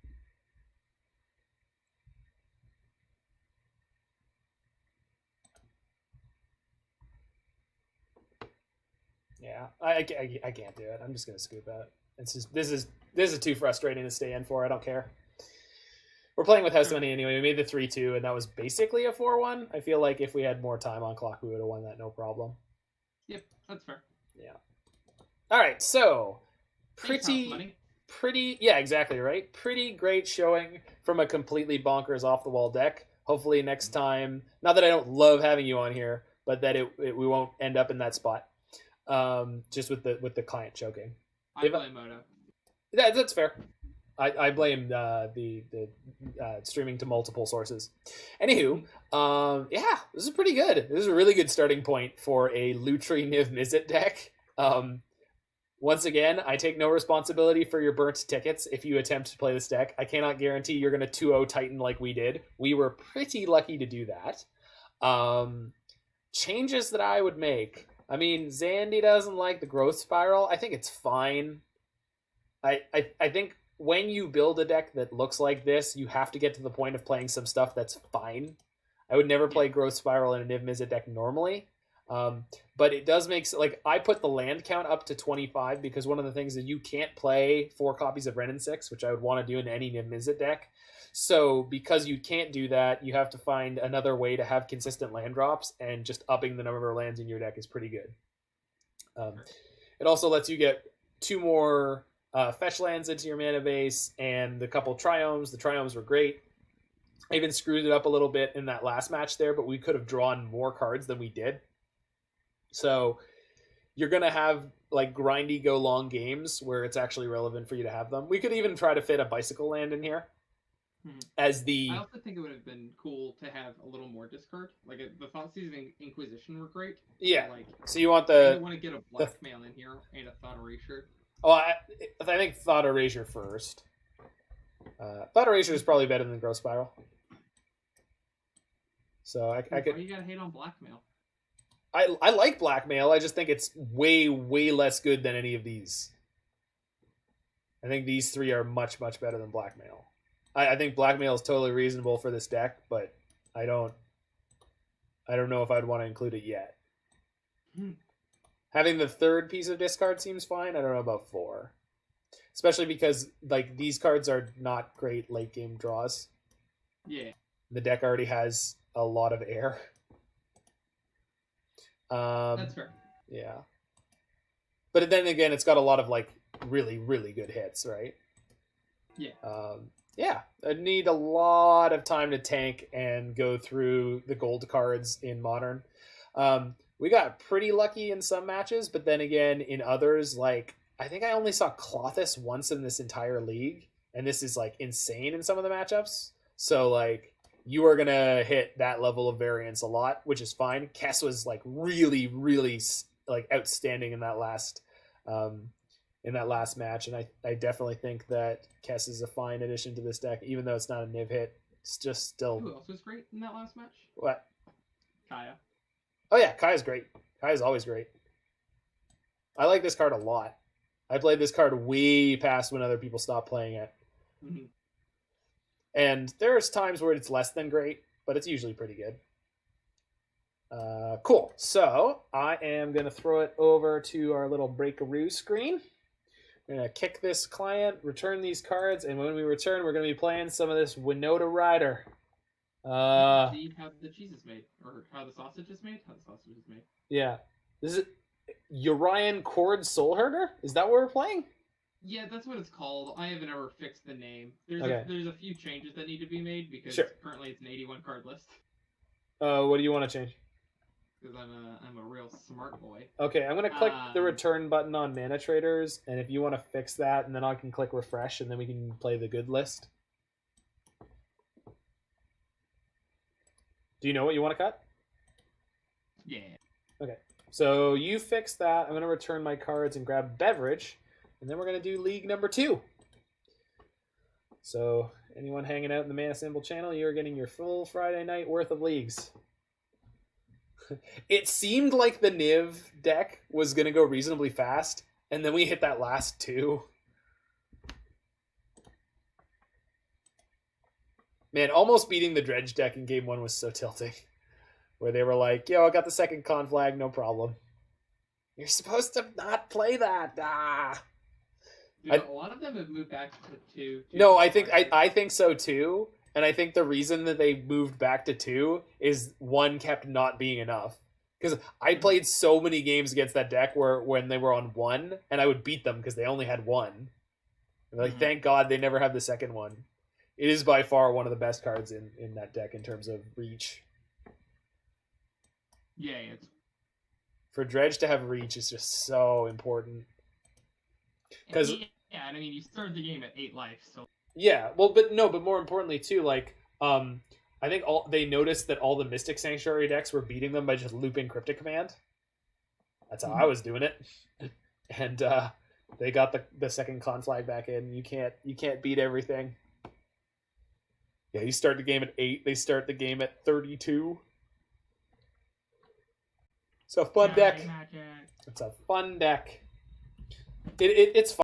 Yeah, I can't do it. I'm just gonna scoop out. It's just this is too frustrating to stay in for. I don't care. We're playing with house money anyway. We made the 3-2, and that was basically a 4-1. I feel like if we had more time on clock, we would have won that no problem. Yep, that's fair. Yeah. All right, so pretty, yeah, exactly right. Pretty great showing from a completely bonkers off the wall deck. Hopefully next time, not that I don't love having you on here, but that we won't end up in that spot. Just with the client choking. I blame Moto. That's fair. I blame the streaming to multiple sources. Anywho, yeah, this is pretty good. This is a really good starting point for a Lutri Niv-Mizzet deck. Once again, I take no responsibility for your burnt tickets if you attempt to play this deck. I cannot guarantee you're going to 2-0 Titan like we did. We were pretty lucky to do that. Changes that I would make. I mean, Zandy doesn't like the growth spiral. I think it's fine. I think when you build a deck that looks like this, you have to get to the point of playing some stuff that's fine. I would never play growth spiral in a Niv-Mizzet deck normally. But it does make... Like, I put the land count up to 25 because one of the things is you can't play 4 copies of Wrenn and 6, which I would want to do in any Niv-Mizzet deck. So because you can't do that, you have to find another way to have consistent land drops, and just upping the number of lands in your deck is pretty good. It also lets you get 2 more fetch lands into your mana base and the couple triomes. The triomes were great. I even screwed it up a little bit in that last match there, but we could have drawn more cards than we did. So you're going to have like grindy go long games where it's actually relevant for you to have them. We could even try to fit a bicycle land in here. as the. I also think it would have been cool to have a little more discard. Like the Thoughtseize and Inquisition were great. Yeah. So, like, so you want I want to get a blackmail in here and a Thought Erasure. Oh, I think Thought Erasure first. Thought Erasure is probably better than Growth Spiral. So I could. Why you gotta hate on blackmail? I like blackmail. I just think it's way less good than any of these. I think these three are much better than blackmail. I think blackmail is totally reasonable for this deck, but I don't know if I'd want to include it yet. Having the third piece of discard seems fine. I don't know about 4. Especially because like these cards are not great late game draws. Yeah. The deck already has a lot of air. That's fair. Yeah. But then again, it's got a lot of like really good hits, right? Yeah. Yeah. I'd need a lot of time to tank and go through the gold cards in Modern. We got pretty lucky in some matches, but then again, in others, like I think I only saw Klothys once in this entire league, and this is like insane in some of the matchups. So like you are gonna hit that level of variance a lot, which is fine. Kess was like really like outstanding in that last match, and I definitely think that Kess is a fine addition to this deck, even though it's not a Niv hit. It's just still. Who else was great in that last match? What? Kaya. Oh yeah, Kaya's great. Kaya's always great. I like this card a lot. I played this card way past when other people stopped playing it. Mm-hmm. And there's times where it's less than great, but it's usually pretty good. Cool. So I am going to throw it over to our little Breakaroo screen. We're going to kick this client, return these cards, and when we return, we're going to be playing some of this Winota Rider. See how the cheese is made, or how the sausage is made? How the sausage is made. Yeah. This is Urian Cord Soulherder? Is that what we're playing? Yeah, that's what it's called. I haven't ever fixed the name. There's a few changes that need to be made because currently it's an 81 card list. What do you want to change? Because I'm a real smart boy. Okay, I'm gonna click the return button on Mana Traders, and if you want to fix that, and then I can click refresh, and then we can play the good list. Do you know what you want to cut? Yeah. Okay, so you fix that. I'm gonna return my cards and grab beverage, and then we're gonna do league number 2. So anyone hanging out in the Mana Symbol channel, you're getting your full Friday night worth of leagues. It seemed like the Niv deck was going to go reasonably fast, and then we hit that last 2. Man, almost beating the Dredge deck in game 1 was so tilting. Where they were like, yo, I got the second con flag, no problem. You're supposed to not play that. Dude, a lot of them have moved back to 2. No, I think so too. And I think the reason that they moved back to 2 is 1 kept not being enough. Because I played so many games against that deck when they were on 1, and I would beat them because they only had 1. And like, thank God they never have the second one. It is by far one of the best cards in that deck in terms of reach. Yeah, it's... For Dredge to have reach is just so important. Because yeah, and I mean, you started the game at 8 life, so... Yeah, well, but more importantly too, like, I think they noticed that all the Mystic Sanctuary decks were beating them by just looping Cryptic Command. That's how I was doing it, and they got the second con flag back in. You can't beat everything. Yeah, you start the game at 8. They start the game at 32. It's a fun deck. It's a fun deck. It's fun.